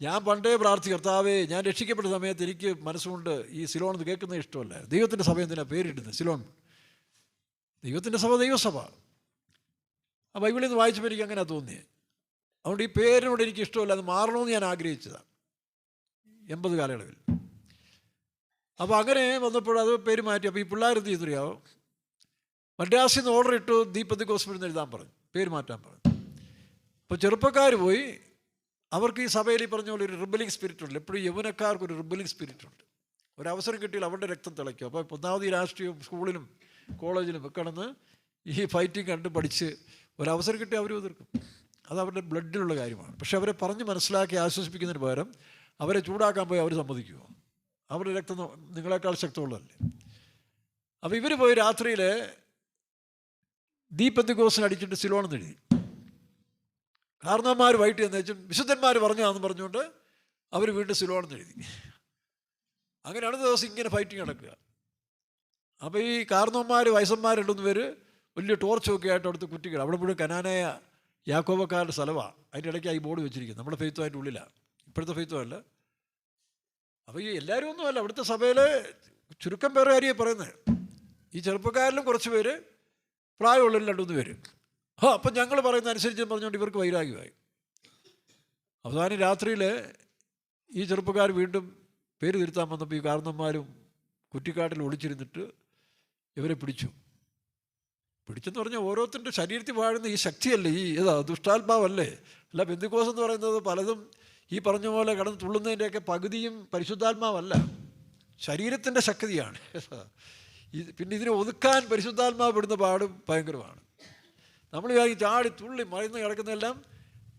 ഞാൻ പണ്ടേ പ്രാർത്ഥിക്കും, കർത്താവേ ഞാൻ രക്ഷിക്കപ്പെട്ട സമയത്ത് എനിക്ക് മനസ്സുകൊണ്ട് ഈ സിലോൺ എന്ന് കേൾക്കുന്നത് ഇഷ്ടമല്ല. ദൈവത്തിൻ്റെ സഭ എന്തിനാണ് പേരിടുന്നത് സിലോൺ? ദൈവത്തിൻ്റെ സഭ ദൈവസഭ. ആ ബൈബിളിൽ നിന്ന് വായിച്ചപ്പോൾ എനിക്ക് അങ്ങനെ തോന്നിയത്. അതുകൊണ്ട് ഈ പേരിനോട് എനിക്ക് ഇഷ്ടമല്ല, അത് മാറണമെന്ന് ഞാൻ ആഗ്രഹിച്ചതാണ് 80 കാലയളവിൽ. അപ്പോൾ അങ്ങനെ വന്നപ്പോൾ അത് പേര് മാറ്റി. അപ്പോൾ ഈ പിള്ളേർ എന്ത് ചെയ്തറിയാവോ, മദ്രാസിൽ നിന്ന് ഓർഡർ ഇട്ടു ദീപന്തിക്കോസ് എഴുതാൻ പറഞ്ഞു, പേര് മാറ്റാൻ പറഞ്ഞു. അപ്പോൾ ചെറുപ്പക്കാർ പോയി, അവർക്ക് ഈ സഭയിൽ ഈ പറഞ്ഞ പോലെ ഒരു റിബലിംഗ് സ്പിരിറ്റ് ഉണ്ട്. എപ്പോഴും യൗവനക്കാർക്കൊരു റിബലിംഗ് സ്പിരിറ്റ് ഉണ്ട്. ഒരവസരം കിട്ടിയാൽ അവരുടെ രക്തം തിളയ്ക്കും. അപ്പോൾ ഒന്നാമത് ഈ രാഷ്ട്രീയവും സ്കൂളിലും കോളേജിലും ഒക്കെ കിടന്ന് ഈ ഫൈറ്റിംഗ് കണ്ട് പഠിച്ച് ഒരവസരം കിട്ടിയാൽ അവരും എതിർക്കും. അത് അവരുടെ ബ്ലഡിലുള്ള കാര്യമാണ്. പക്ഷെ അവരെ പറഞ്ഞ് മനസ്സിലാക്കി ആശ്വസിപ്പിക്കുന്നതിന് പകരം അവരെ ചൂടാക്കാൻ പോയി അവർ സമ്മതിക്കുമോ? അവരുടെ രക്തം നിങ്ങളെക്കാൾ ശക്തമുള്ളതല്ലേ. അപ്പോൾ ഇവർ പോയി രാത്രിയിൽ ദീപന്തിക്കോസിന് അടിച്ചിട്ട് സിലോണെന്ന് എഴുതി. കാരണവന്മാർ വൈകിട്ട് എന്ന് വെച്ചും വിശുദ്ധന്മാർ പറഞ്ഞാന്ന് പറഞ്ഞുകൊണ്ട് അവർ വീണ്ടും സിലോണെന്ന് എഴുതി. അങ്ങനെ അടുത്ത ദിവസം ഇങ്ങനെ ഫൈറ്റിങ് നടക്കുക. അപ്പോൾ ഈ കാരണവന്മാർ വയസ്സന്മാർ 2 പേര് വലിയ ടോർച്ചൊക്കെ ആയിട്ട് അവിടുത്തെ കുറ്റികൾ, അവിടെ മുഴുവൻ കനാനായ യാക്കോബക്കാരുടെ സ്ഥലമാണ്. അതിൻ്റെ ഇടയ്ക്ക് ഈ ബോർഡ് വെച്ചിരിക്കുന്നത്. നമ്മുടെ ഫെയ്ത്തുമായിട്ട് ഉള്ളിലാണ്, ഇപ്പോഴത്തെ ഫെയ്ത്തുമല്ല. അപ്പോൾ ഈ എല്ലാവരും ഒന്നുമല്ല, അവിടുത്തെ സഭയിലെ ചുരുക്കം പേരെ കാര്യമാണ് പറയുന്നത്. ഈ ചെറുപ്പക്കാരിലും കുറച്ച് പേര്, പ്രായമുള്ളവരിൽ 2-3 പേര്. അപ്പം ഞങ്ങൾ പറയുന്ന അനുസരിച്ച് പറഞ്ഞുകൊണ്ട് ഇവർക്ക് വൈരാഗ്യമായി. അവസാനം രാത്രിയിൽ ഈ ചെറുപ്പക്കാർ വീണ്ടും പേര് തിരുത്താൻ വന്നപ്പോൾ ഈ കാരണന്മാരും കുറ്റിക്കാട്ടിൽ ഒളിച്ചിരുന്നിട്ട് ഇവരെ പിടിച്ചെന്ന് പറഞ്ഞാൽ ഓരോരുത്തരുടെ ശരീരത്തിൽ വാഴുന്ന ഈ ശക്തിയല്ലേ, ഈ ദുഷ്ടാത്മാവല്ലേ. അല്ല, പെന്തിക്കോസ് എന്ന് പറയുന്നത് പലതും ഈ പറഞ്ഞ പോലെ കടന്ന് തുള്ളുന്നതിൻ്റെയൊക്കെ പകുതിയും പരിശുദ്ധാത്മാവല്ല, ശരീരത്തിൻ്റെ ശക്തിയാണ്. പിന്നെ ഇതിനെ ഒതുക്കാൻ പരിശുദ്ധാത്മാവ് പെടുന്ന പാടും ഭയങ്കരമാണ്. നമ്മൾ ഈ ചാടി തുള്ളി മറിന്ന് കിടക്കുന്നതെല്ലാം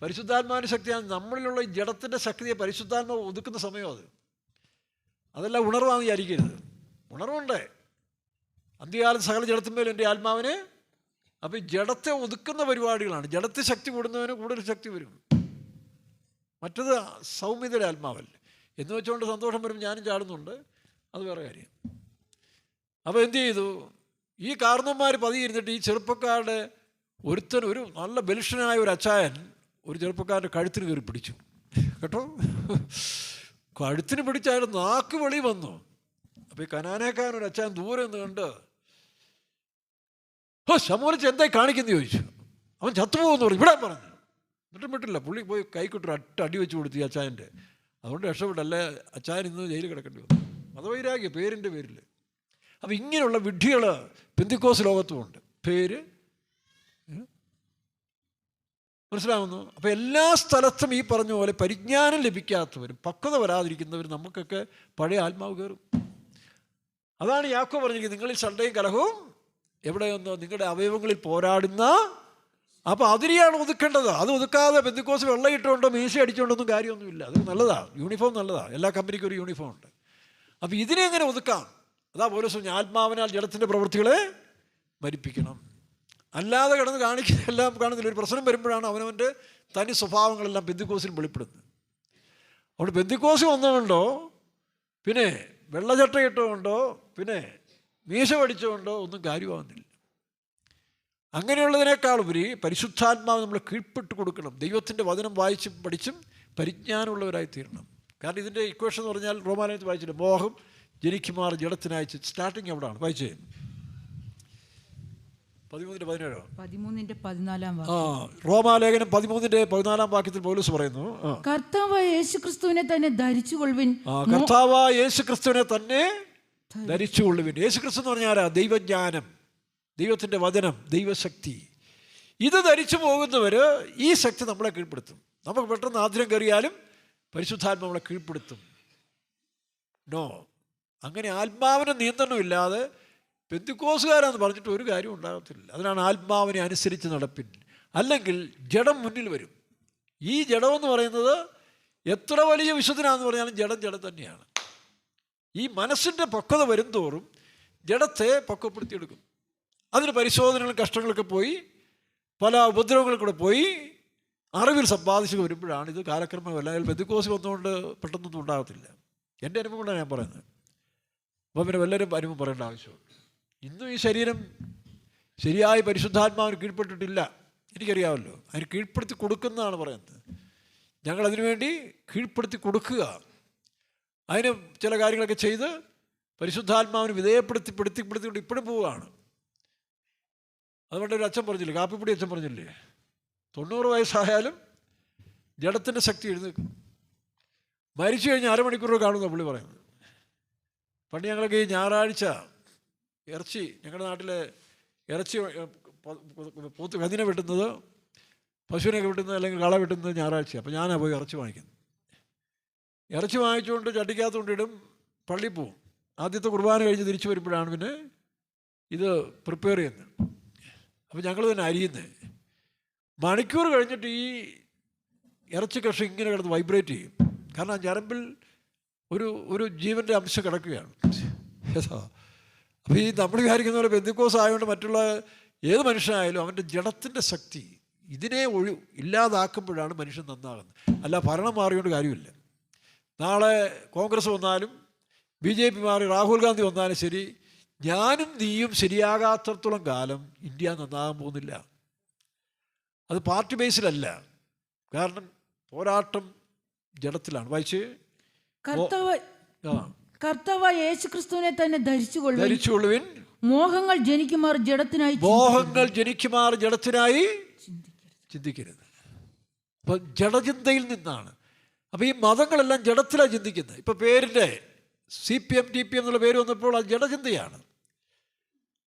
പരിശുദ്ധാത്മാവിൻ്റെ ശക്തിയാണ്. നമ്മളിലുള്ള ഈ ജഡത്തിൻ്റെ ശക്തിയെ പരിശുദ്ധാത്മാവ് ഒതുക്കുന്ന സമയം അതെല്ലാം ഉണർവാന്ന് വിചാരിക്കരുത്. ഉണർവുണ്ട്. അന്ത്യകാലം സകല ജഡത്തിന്മേലും എൻ്റെ ആത്മാവിന്. അപ്പോൾ ഈ ജഡത്തെ ഒതുക്കുന്ന പരിപാടികളാണ്. ജഡത്തെ ശക്തി കൂടുന്നവന് കൂടുതൽ ശക്തി വരും. മറ്റത് സൗമ്യതയുടെ ആത്മാവല്ലേ എന്ന് വെച്ചുകൊണ്ട് സന്തോഷം വരുമ്പോൾ ഞാനും ചാടുന്നുണ്ട്, അത് വേറെ കാര്യം. അപ്പോൾ എന്ത് ചെയ്തു, ഈ കാരണന്മാർ പതിയിരുന്നിട്ട് ഈ ചെറുപ്പക്കാരുടെ ഒരു നല്ല ബലിഷ്ഠനായ ഒരു അച്ചായൻ ഒരു ചെറുപ്പക്കാരുടെ കഴുത്തിന് കയറി പിടിച്ചു കേട്ടോ. കഴുത്തിന് പിടിച്ചായിട്ട് നാക്ക് വെളി വന്നു. അപ്പോൾ ഈ കനാനേക്കാരനൊരു അച്ചായൻ ദൂരെ നിന്ന് കണ്ട്, ശമൂലിച്ച് എന്തായി കാണിക്കുന്നു ചോദിച്ചു. അവൻ ചത്തുപോകുമെന്ന് പറഞ്ഞു. ഇവിടെ പറഞ്ഞു എന്നിട്ടും വിട്ടില്ല. പുള്ളി പോയി കൈക്കൊട്ടൊരു അടി വെച്ച് കൊടുത്തു ഈ അച്ചായൻ്റെ. അതുകൊണ്ട് രക്ഷപ്പെട്ടല്ലേ അച്ചായൻ ഇന്ന് ജയിലിൽ കിടക്കേണ്ടി വന്നു. മതവൈരാഗ്യ പേരിൻ്റെ പേരിൽ. അപ്പം ഇങ്ങനെയുള്ള വിഡ്ഢികൾ പെന്തിക്കോസ് ലോകത്തുമുണ്ട്. പേര് മനസ്സിലാവുന്നു. അപ്പോൾ എല്ലാ സ്ഥലത്തും ഈ പറഞ്ഞ പോലെ പരിജ്ഞാനം ലഭിക്കാത്തവരും പക്വത വരാതിരിക്കുന്നവരും നമുക്കൊക്കെ പഴയ ആത്മാവ് കയറും. അതാണ് യാക്കോബ് പറഞ്ഞിരിക്കുന്നത്, നിങ്ങളിൽ ശണ്ഠയും കലഹവും എവിടെയൊന്നോ നിങ്ങളുടെ അവയവങ്ങളിൽ പോരാടുന്ന. അപ്പോൾ അതിനെയാണ് ഒതുക്കേണ്ടത്. അത് ഒതുക്കാതെ പെന്തിക്കോസ് വെള്ളയിട്ടുകൊണ്ടോ മീശ അടിച്ചുകൊണ്ടൊന്നും കാര്യമൊന്നുമില്ല. അത് നല്ലതാണ്, യൂണിഫോം നല്ലതാണ്, എല്ലാ കമ്പനിക്കും ഒരു യൂണിഫോം ഉണ്ട്. അപ്പോൾ ഇതിനെ എങ്ങനെ ഒതുക്കാം? അതാ പൗലോസ് പറഞ്ഞു, ആത്മാവിനാൽ ജഡത്തിൻ്റെ പ്രവൃത്തികളെ മരിപ്പിക്കണം. അല്ലാതെ കിടന്ന് എല്ലാം കാണുന്നില്ല. ഒരു പ്രശ്നം വരുമ്പോഴാണ് അവനവൻ്റെ തനി സ്വഭാവങ്ങളെല്ലാം പെന്തിക്കോസിൽ വെളിപ്പെടുന്നത്. അതുകൊണ്ട് പെന്തിക്കോസ് വന്നതുകൊണ്ടോ പിന്നെ വെള്ളച്ചട്ട ഇട്ടുകൊണ്ടോ പിന്നെ മീശ പഠിച്ചുകൊണ്ടോ ഒന്നും കാര്യമാകുന്നില്ല. അങ്ങനെയുള്ളതിനേക്കാളുപരി പരിശുദ്ധാത്മാവ് നമ്മൾ കീഴ്പ്പെട്ട് കൊടുക്കണം. ദൈവത്തിൻ്റെ വചനം വായിച്ചും പഠിച്ചും പരിജ്ഞാനമുള്ളവരായി തീരണം. കാരണം ഇതിൻ്റെ ഇക്വേഷൻ എന്ന് പറഞ്ഞാൽ റോമാലേഖനത്തിൽ വായിച്ചില്ല, മോഹം ജനിക്കുമാർ ജഡത്തിനയച്ച്. സ്റ്റാർട്ടിങ് എവിടെയാണ് വായിച്ചേ? 13:17. റോമാലേഖനം 13:14 വാക്യത്തിൽ പൗലോസ് പറയുന്നു, കർത്താവായ യേശുക്രിസ്തുവിനെ തന്നെ ധരിച്ചുകൊള്ളുവിൻ. കർത്താവായ യേശുക്രിസ്തുവിനെ തന്നെ ധരിച്ചുകൊള്ളുവിൻ. യേശുക്രിസ്തു എന്ന് പറഞ്ഞാൽ ദൈവജ്ഞാനം, ദൈവത്തിൻ്റെ വചനം, ദൈവശക്തി. ഇത് ധരിച്ചു പോകുന്നവർ ഈ ശക്തി നമ്മളെ കീഴ്പ്പെടുത്തും. നമുക്ക് പെട്ടെന്ന് ആദ്യം കയറിയാലും പരിശുദ്ധാത്മ നമ്മളെ കീഴ്പ്പെടുത്തും. നോ, അങ്ങനെ ആത്മാവിന് നിയന്ത്രണമില്ലാതെ പെന്തിക്കോസുകാരാന്ന് പറഞ്ഞിട്ട് ഒരു കാര്യം ഉണ്ടാകത്തില്ല. അതിനാണ് ആത്മാവിനെ അനുസരിച്ച് നടപ്പിൻ, അല്ലെങ്കിൽ ജഡം മുന്നിൽ വരും. ഈ ജഡമെന്ന് പറയുന്നത് എത്ര വലിയ വിശുദ്ധനാന്ന് പറഞ്ഞാലും ജഡം തന്നെയാണ്. ഈ മനസ്സിൻ്റെ പക്വത വരും തോറും ജഡത്തെ പക്വപ്പെടുത്തിയെടുക്കും. അതിന് പരിശോധനകളും കഷ്ടങ്ങളൊക്കെ പോയി പല ഉപദ്രവങ്ങളിൽ കൂടെ പോയി അറിവിൽ സമ്പാദിച്ച് വരുമ്പോഴാണ് ഇത് കാലക്രമമല്ല. പെന്തിക്കോസ് വന്നുകൊണ്ട് പെട്ടെന്നൊന്നും ഉണ്ടാകത്തില്ല. എൻ്റെ അനുഭവം കൊണ്ടാണ് ഞാൻ പറയുന്നത്. അപ്പോൾ പിന്നെ വല്ലവരും അനുഭവം പറയേണ്ട ആവശ്യമുണ്ട്. ഇന്നും ഈ ശരീരം ശരിയായി പരിശുദ്ധാത്മാവിന് കീഴ്പ്പെട്ടിട്ടില്ല. എനിക്കറിയാമല്ലോ, അതിന് കീഴ്പ്പെടുത്തി കൊടുക്കുന്നതാണ് പറയുന്നത്. ഞങ്ങളതിനു വേണ്ടി കീഴ്പ്പെടുത്തി കൊടുക്കുക, അതിന് ചില കാര്യങ്ങളൊക്കെ ചെയ്ത് പരിശുദ്ധാത്മാവിന് വിധേയപ്പെടുത്തി ഇപ്പോഴും പോവുകയാണ്. അതുകൊണ്ട് ഒരു അച്ഛൻ പറഞ്ഞില്ലേ, കാപ്പിപ്പൊടി അച്ഛൻ പറഞ്ഞില്ലേ, 90 വയസ്സായാലും ജഡത്തിൻ്റെ ശക്തി എഴുന്നേൽക്കും. മരിച്ചു കഴിഞ്ഞ് അരമണിക്കൂർ കാണുന്ന പുള്ളി പറയുന്നത്. പണ്ട് ഞങ്ങളൊക്കെ ഈ ഞായറാഴ്ച ഇറച്ചി, ഞങ്ങളുടെ നാട്ടിലെ ഇറച്ചി കന്നിനെ വെട്ടുന്നത്, പശുവിനൊക്കെ വെട്ടുന്നത് അല്ലെങ്കിൽ കള വെട്ടുന്നത് ഞായറാഴ്ച. അപ്പോൾ ഞാനാണ് പോയി ഇറച്ചി വാങ്ങിക്കുന്നത്. ഇറച്ചി വാങ്ങിച്ചുകൊണ്ട് ചട്ടിക്കകത്തുകൊണ്ടിടും, പള്ളിയിൽ പോവും. ആദ്യത്തെ കുർബാന കഴിഞ്ഞ് തിരിച്ചു വരുമ്പോഴാണ് പിന്നെ ഇത് പ്രിപ്പയർ ചെയ്യുന്നത്. അപ്പോൾ ഞങ്ങൾ തന്നെ അരിയുന്നത്. മണിക്കൂർ കഴിഞ്ഞിട്ട് ഈ ഇറച്ചി കഷ്ണം ഇങ്ങനെ കിടന്ന് വൈബ്രേറ്റ് ചെയ്യും. കാരണം ആ ഞരമ്പിൽ ഒരു ജീവൻ്റെ അംശം കിടക്കുകയാണ്. അപ്പോൾ ഈ നമ്മൾ വിചാരിക്കുന്ന പോലെ പെന്തിക്കോസ് ആയതുകൊണ്ട് മറ്റുള്ള ഏത് മനുഷ്യനായാലും അവൻ്റെ ജഡത്തിൻ്റെ ശക്തി ഇതിനെ ഇല്ലാതാക്കുമ്പോഴാണ് മനുഷ്യൻ നന്നാകുന്നത്. അല്ല ഭരണം മാറിയോണ്ട് കാര്യമില്ല. നാളെ കോൺഗ്രസ് വന്നാലും BJP മാറി രാഹുൽ ഗാന്ധി വന്നാലും ശരി, ഞാനും നീയും ശരിയാകാത്തടത്തോളം കാലം ഇന്ത്യ നന്നാകാൻ പോകുന്നില്ല. അത് പാർട്ടി ബേസിലല്ല, കാരണം പോരാട്ടം ജഡത്തിലാണ്. വായിച്ച് കർത്താവായ യേശുക്രിസ്തുവിനെ തന്നെ ധരിച്ചുകൊള്ളുവിൻ. മോഹങ്ങൾ ജനിക്കുമാർ ജഡത്തിനായി ചിന്തിക്കരുത്. അപ്പം ജഡചിന്തയിൽ നിന്നാണ്. അപ്പോൾ ഈ മതങ്ങളെല്ലാം ജഡത്തിലാണ് ചിന്തിക്കുന്നത്. ഇപ്പോൾ പേരിൻ്റെ CPM TPM എന്നുള്ള പേര് വന്നപ്പോൾ അത് ജഡചിന്തയാണ്.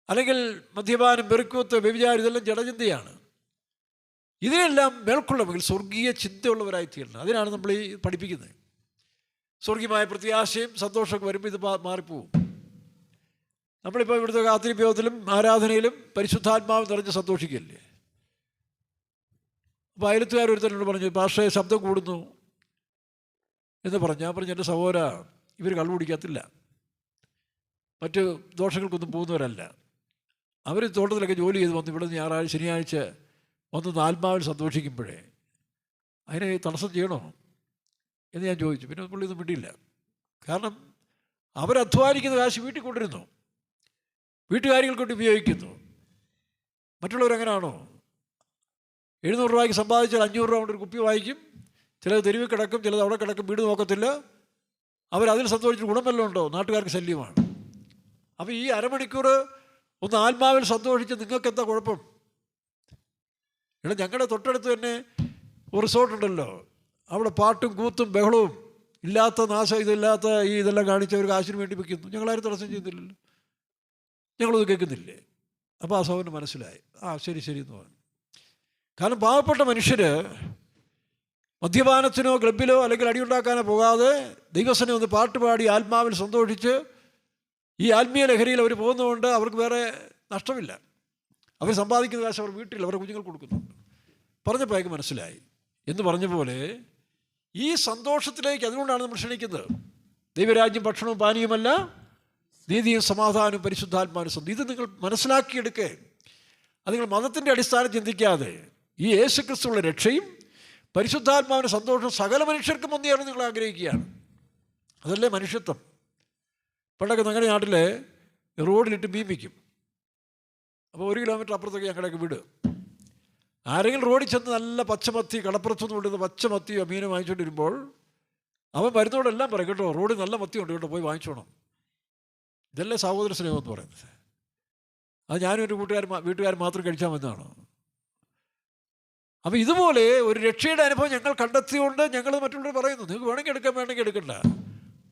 അല്ലെങ്കിൽ മദ്യപാനം, പെറുക്കൂത്ത്, വ്യഭിചാരം, ഇതെല്ലാം ജഡചിന്തയാണ്. ഇതിനെല്ലാം മേൽക്കൊള്ളണമെങ്കിൽ സ്വർഗീയ ചിന്തയുള്ളവരായി തീരണം. അതിനാണ് നമ്മൾ ഈ പഠിപ്പിക്കുന്നത്. സ്വർഗീയമായ പ്രത്യാശയും സന്തോഷമൊക്കെ വരുമ്പോൾ ഇത് മാറിപ്പോവും. നമ്മളിപ്പോൾ ഇവിടുത്തെ കാത്തിരിപ്പയോഗത്തിലും ആരാധനയിലും പരിശുദ്ധാത്മാവ് നിറഞ്ഞ് സന്തോഷിക്കല്ലേ. അപ്പോൾ അയലത്തുകാരൊരുത്തരോട് പറഞ്ഞു, പാസ്റ്റേ ശബ്ദം കൂടുന്നു എന്ന് പറഞ്ഞു. ഞാൻ പറഞ്ഞു, എൻ്റെ സഹോദര, ഇവർ കള്ളു കുടിക്കത്തില്ല, മറ്റ് ദോഷങ്ങൾക്കൊന്നും പോകുന്നവരല്ല. അവർ തോട്ടത്തിലൊക്കെ ജോലി ചെയ്ത് വന്ന് ഇവിടെ ഞായറാഴ്ച ശനിയാഴ്ച വന്ന് ആത്മാവിൽ സന്തോഷിക്കുമ്പോഴേ അതിനെ തടസ്സം ചെയ്യണോ എന്ന് ഞാൻ ചോദിച്ചു. പിന്നെ പുള്ളിയൊന്നും വിട്ടില്ല. കാരണം അവരധ്വാനിക്കുന്ന കാശ് വീട്ടിൽ കൊണ്ടിരുന്നു, വീട്ടുകാര്യങ്ങൾ കൊണ്ട് ഉപയോഗിക്കുന്നു. മറ്റുള്ളവരെങ്ങനെയാണോ 700 രൂപയ്ക്ക് സമ്പാദിച്ചാൽ 500 രൂപ കൊണ്ട് ഒരു കുപ്പി വാങ്ങിക്കും. ചിലത് തെരുവിൽ കിടക്കും, ചിലത് അവിടെ കിടക്കും, വീട് നോക്കത്തില്ല. അവരതിൽ സന്തോഷിച്ചിട്ട് ഗുണമല്ലോ ഉണ്ടോ? നാട്ടുകാർക്ക് ശല്യമാണ്. അപ്പോൾ ഈ അരമണിക്കൂർ ഒന്ന് ആത്മാവിൽ സന്തോഷിച്ച് നിങ്ങൾക്ക് എന്താ കുഴപ്പം? ഇവിടെ ഞങ്ങളുടെ തൊട്ടടുത്ത് തന്നെ റിസോർട്ടുണ്ടല്ലോ, അവിടെ പാട്ടും കൂത്തും ബഹളവും ഇല്ലാത്ത നാശം ഇതില്ലാത്ത ഇതെല്ലാം കാണിച്ച് അവർ കാശിന് വേണ്ടി വയ്ക്കുന്നു. ഞങ്ങളാരും തടസ്സം ചെയ്യുന്നില്ലല്ലോ, ഞങ്ങളത് കേൾക്കുന്നില്ലേ? അപ്പോൾ ആ സഹോദരന് മനസ്സിലായി, ശരി എന്ന് പറഞ്ഞു. കാരണം പാവപ്പെട്ട മനുഷ്യർ മദ്യപാനത്തിനോ ക്ലബിലോ അല്ലെങ്കിൽ അടിയുണ്ടാക്കാനോ പോകാതെ ദൈവസനെ ഒന്ന് പാട്ടുപാടി ആത്മാവിൽ സന്തോഷിച്ച് ഈ ആത്മീയ ലഹരിയിൽ അവർ പോകുന്നതുകൊണ്ട് അവർക്ക് വേറെ നഷ്ടമില്ല. അവർ സമ്പാദിക്കുന്ന കാശ് അവർ വീട്ടിൽ അവരുടെ കുഞ്ഞുങ്ങൾ കൊടുക്കുന്നുണ്ട്. പറഞ്ഞപ്പോൾ അയാൾക്ക് മനസ്സിലായി. എന്ന് പറഞ്ഞ പോലെ ഈ സന്തോഷത്തിലേക്ക് അതുകൊണ്ടാണ് നമ്മൾ ക്ഷണിക്കുന്നത്. ദൈവരാജ്യം ഭക്ഷണവും പാനീയമല്ല, നീതിയും സമാധാനവും പരിശുദ്ധാത്മാനുസന്ധം. ഇത് നിങ്ങൾ മനസ്സിലാക്കിയെടുക്കേ. അത് നിങ്ങൾ മതത്തിൻ്റെ അടിസ്ഥാനം ചിന്തിക്കാതെ ഈ യേശുക്രിസ്തുവുള്ള രക്ഷയും പരിശുദ്ധാത്മാവിൻ്റെ സന്തോഷവും സകല മനുഷ്യർക്കും ഒന്നിയാണ് നിങ്ങൾ ആഗ്രഹിക്കുകയാണ്. അതല്ലേ മനുഷ്യത്വം. പണ്ടൊക്കെ ഞങ്ങളുടെ നാട്ടിൽ റോഡിലിട്ട് മീൻ വിൽക്കും. അപ്പോൾ 1 കിലോമീറ്റർ അപ്പുറത്തേക്ക് ഞങ്ങളുടെയൊക്കെ വീട്. ആരെങ്കിലും റോഡിൽ ചെന്ന് നല്ല പച്ചമത്തി കടപ്പുറത്തുനിന്ന് കൊണ്ടുവന്ന് പച്ചമത്തിയോ മീനോ വാങ്ങിച്ചുകൊണ്ട് വരുമ്പോൾ അവൻ വരുന്നതോടെല്ലാം പറയും, കേട്ടോ റോഡിൽ നല്ല മത്തി ഉണ്ട് കേട്ടോ, പോയി വാങ്ങിച്ചോണം. ഇതല്ലേ സഹോദര സ്നേഹം എന്ന് പറയുന്നത്. അത് ഞാനും ഒരു വീട്ടുകാർ മാത്രം കഴിച്ചാൽ മതിയാണോ? അപ്പോൾ ഇതുപോലെ ഒരു രക്ഷയുടെ അനുഭവം ഞങ്ങൾ കണ്ടെത്തിയുകൊണ്ട് ഞങ്ങൾ മറ്റുള്ളവർ പറയുന്നു, നിങ്ങൾക്ക് വേണമെങ്കിൽ എടുക്കാൻ, വേണമെങ്കിൽ എടുക്കണ്ട.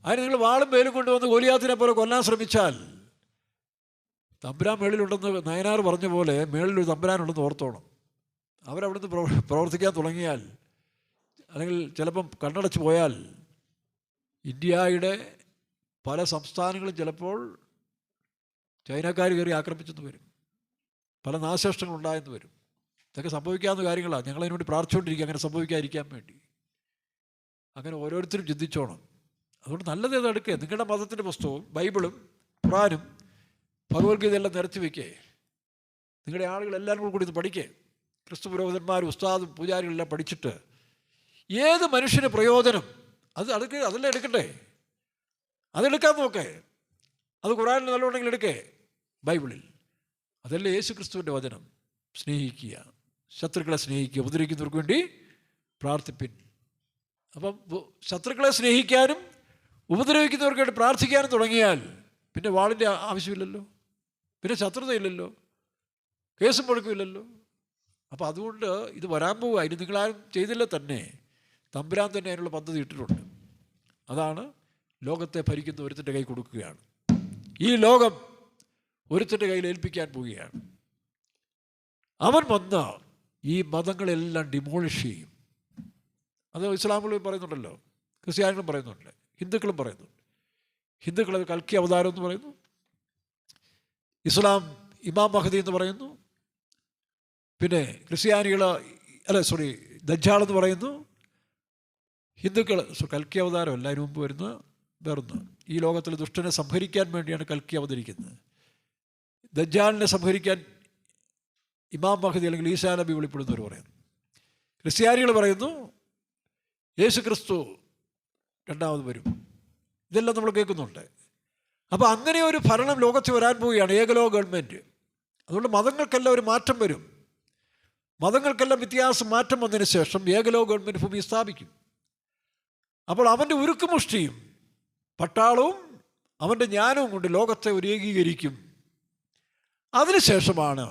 അതിന് നിങ്ങൾ വാളും വേലും കൊണ്ടുവന്ന് ഗോലിയാത്തിനെ പോലെ കൊല്ലാൻ ശ്രമിച്ചാൽ തമ്പുരാൻ മേളിലുണ്ടെന്ന് നയനാർ പറഞ്ഞ പോലെ മേളിലൊരു തമ്പുരാനുണ്ടെന്ന് ഓർത്തോണം. അവരവിടുന്ന് പ്രവർത്തിക്കാൻ തുടങ്ങിയാൽ അല്ലെങ്കിൽ ചിലപ്പം കണ്ണടച്ച് പോയാൽ ഇന്ത്യയുടെ പല സംസ്ഥാനങ്ങളും ചിലപ്പോൾ ചൈനക്കാർ കയറി ആക്രമിച്ചെന്ന് വരും, പല നാശനഷ്ടങ്ങളുണ്ടായെന്ന് വരും. ഇതൊക്കെ സംഭവിക്കാവുന്ന കാര്യങ്ങളാണ്. ഞങ്ങളതിനു വേണ്ടി പ്രാർത്ഥിച്ചുകൊണ്ടിരിക്കുക അങ്ങനെ സംഭവിക്കാതിരിക്കാൻ വേണ്ടി. അങ്ങനെ ഓരോരുത്തരും ചിന്തിച്ചോണം. അതുകൊണ്ട് നല്ലത് ഏത് എടുക്കുക. നിങ്ങളുടെ മതത്തിൻ്റെ പുസ്തകവും ബൈബിളും ഖുറാനും ഭഗവത്ഗീതയെല്ലാം നിരത്തി വയ്ക്കേ. നിങ്ങളുടെ ആളുകളെല്ലാവരും കൂടി ഇത് പഠിക്കേ. ക്രിസ്തു പുരോഹിതന്മാരും ഉസ്താദും പൂജാരികളെല്ലാം പഠിച്ചിട്ട് ഏത് മനുഷ്യന് പ്രയോജനം അതെല്ലാം എടുക്കട്ടെ. അതെടുക്കാൻ നോക്കേ. അത് ഖുറാനിൽ നല്ലോണമെങ്കിൽ എടുക്കേ. ബൈബിളിൽ അതല്ലേ യേശു ക്രിസ്തുവിൻ്റെ വചനം. സ്നേഹിക്കുക, ശത്രുക്കളെ സ്നേഹിക്കുക, ഉപദ്രവിക്കുന്നവർക്ക് വേണ്ടി പ്രാർത്ഥിപ്പിൻ. അപ്പം ശത്രുക്കളെ സ്നേഹിക്കാനും ഉപദ്രവിക്കുന്നവർക്ക് വേണ്ടി പ്രാർത്ഥിക്കാനും തുടങ്ങിയാൽ പിന്നെ വാളിൻ്റെ ആവശ്യമില്ലല്ലോ, പിന്നെ ശത്രുതയില്ലല്ലോ, കേസും പൊടുക്കില്ലല്ലോ. അപ്പോൾ അതുകൊണ്ട് ഇത് വരാൻ പോവുക. ഇനി നിങ്ങളാരും ചെയ്തില്ല തന്നെ തമ്പുരാൻ തന്നെ അതിനുള്ള പദ്ധതി ഇട്ടിട്ടുണ്ട്. അതാണ് ലോകത്തെ ഭരിക്കുന്ന ഒരുത്തിൻ്റെ കൈ കൊടുക്കുകയാണ്. ഈ ലോകം ഒരുത്തിൻ്റെ കയ്യിൽ ഏൽപ്പിക്കാൻ പോവുകയാണ്. അവൻ വന്ന ഈ മതങ്ങളെല്ലാം ഡിമോളിഷ് ചെയ്യും. അത് ഇസ്ലാമുകളും പറയുന്നുണ്ടല്ലോ, ക്രിസ്ത്യാനികളും പറയുന്നുണ്ട്, ഹിന്ദുക്കളും പറയുന്നുണ്ട്. ഹിന്ദുക്കളത് കൽക്കി അവതാരം എന്ന് പറയുന്നു, ഇസ്ലാം ഇമാം മഹദി എന്ന് പറയുന്നു, പിന്നെ ക്രിസ്ത്യാനികൾ ദജ്ജാൾ എന്ന് പറയുന്നു. ഹിന്ദുക്കൾ കൽക്കി അവതാരം അല്ല, അതിന് മുമ്പ് വരുന്ന വേറൊന്ന്. ഈ ലോകത്തിൽ ദുഷ്ടനെ സംഹരിക്കാൻ വേണ്ടിയാണ് കൽക്കി അവതരിക്കുന്നത്. ദജ്ജാലിനെ സംഹരിക്കാൻ ഇമാം മഹദി അല്ലെങ്കിൽ ഈസാ നബി വെളിപ്പെടുന്നവർ പറയുന്നു. ക്രിസ്ത്യാനികൾ പറയുന്നു യേശു ക്രിസ്തു രണ്ടാമത് വരും. ഇതെല്ലാം നമ്മൾ കേൾക്കുന്നുണ്ട്. അപ്പോൾ അങ്ങനെ ഒരു ഭരണം ലോകത്ത് വരാൻ പോവുകയാണ്, ഏകലോക ഗവൺമെൻറ്. അതുകൊണ്ട് മതങ്ങൾക്കെല്ലാം ഒരു മാറ്റം വരും. മതങ്ങൾക്കെല്ലാം വ്യത്യാസം മാറ്റം വന്നതിന് ശേഷം ഏകലോക ഗവൺമെൻറ് ഭൂമി സ്ഥാപിക്കും. അപ്പോൾ അവൻ്റെ ഉരുക്കുമുഷ്ടിയും പട്ടാളവും അവൻ്റെ ജ്ഞാനവും കൊണ്ട് ലോകത്തെ ഒരു ഏകീകരിക്കും. അതിനുശേഷമാണ്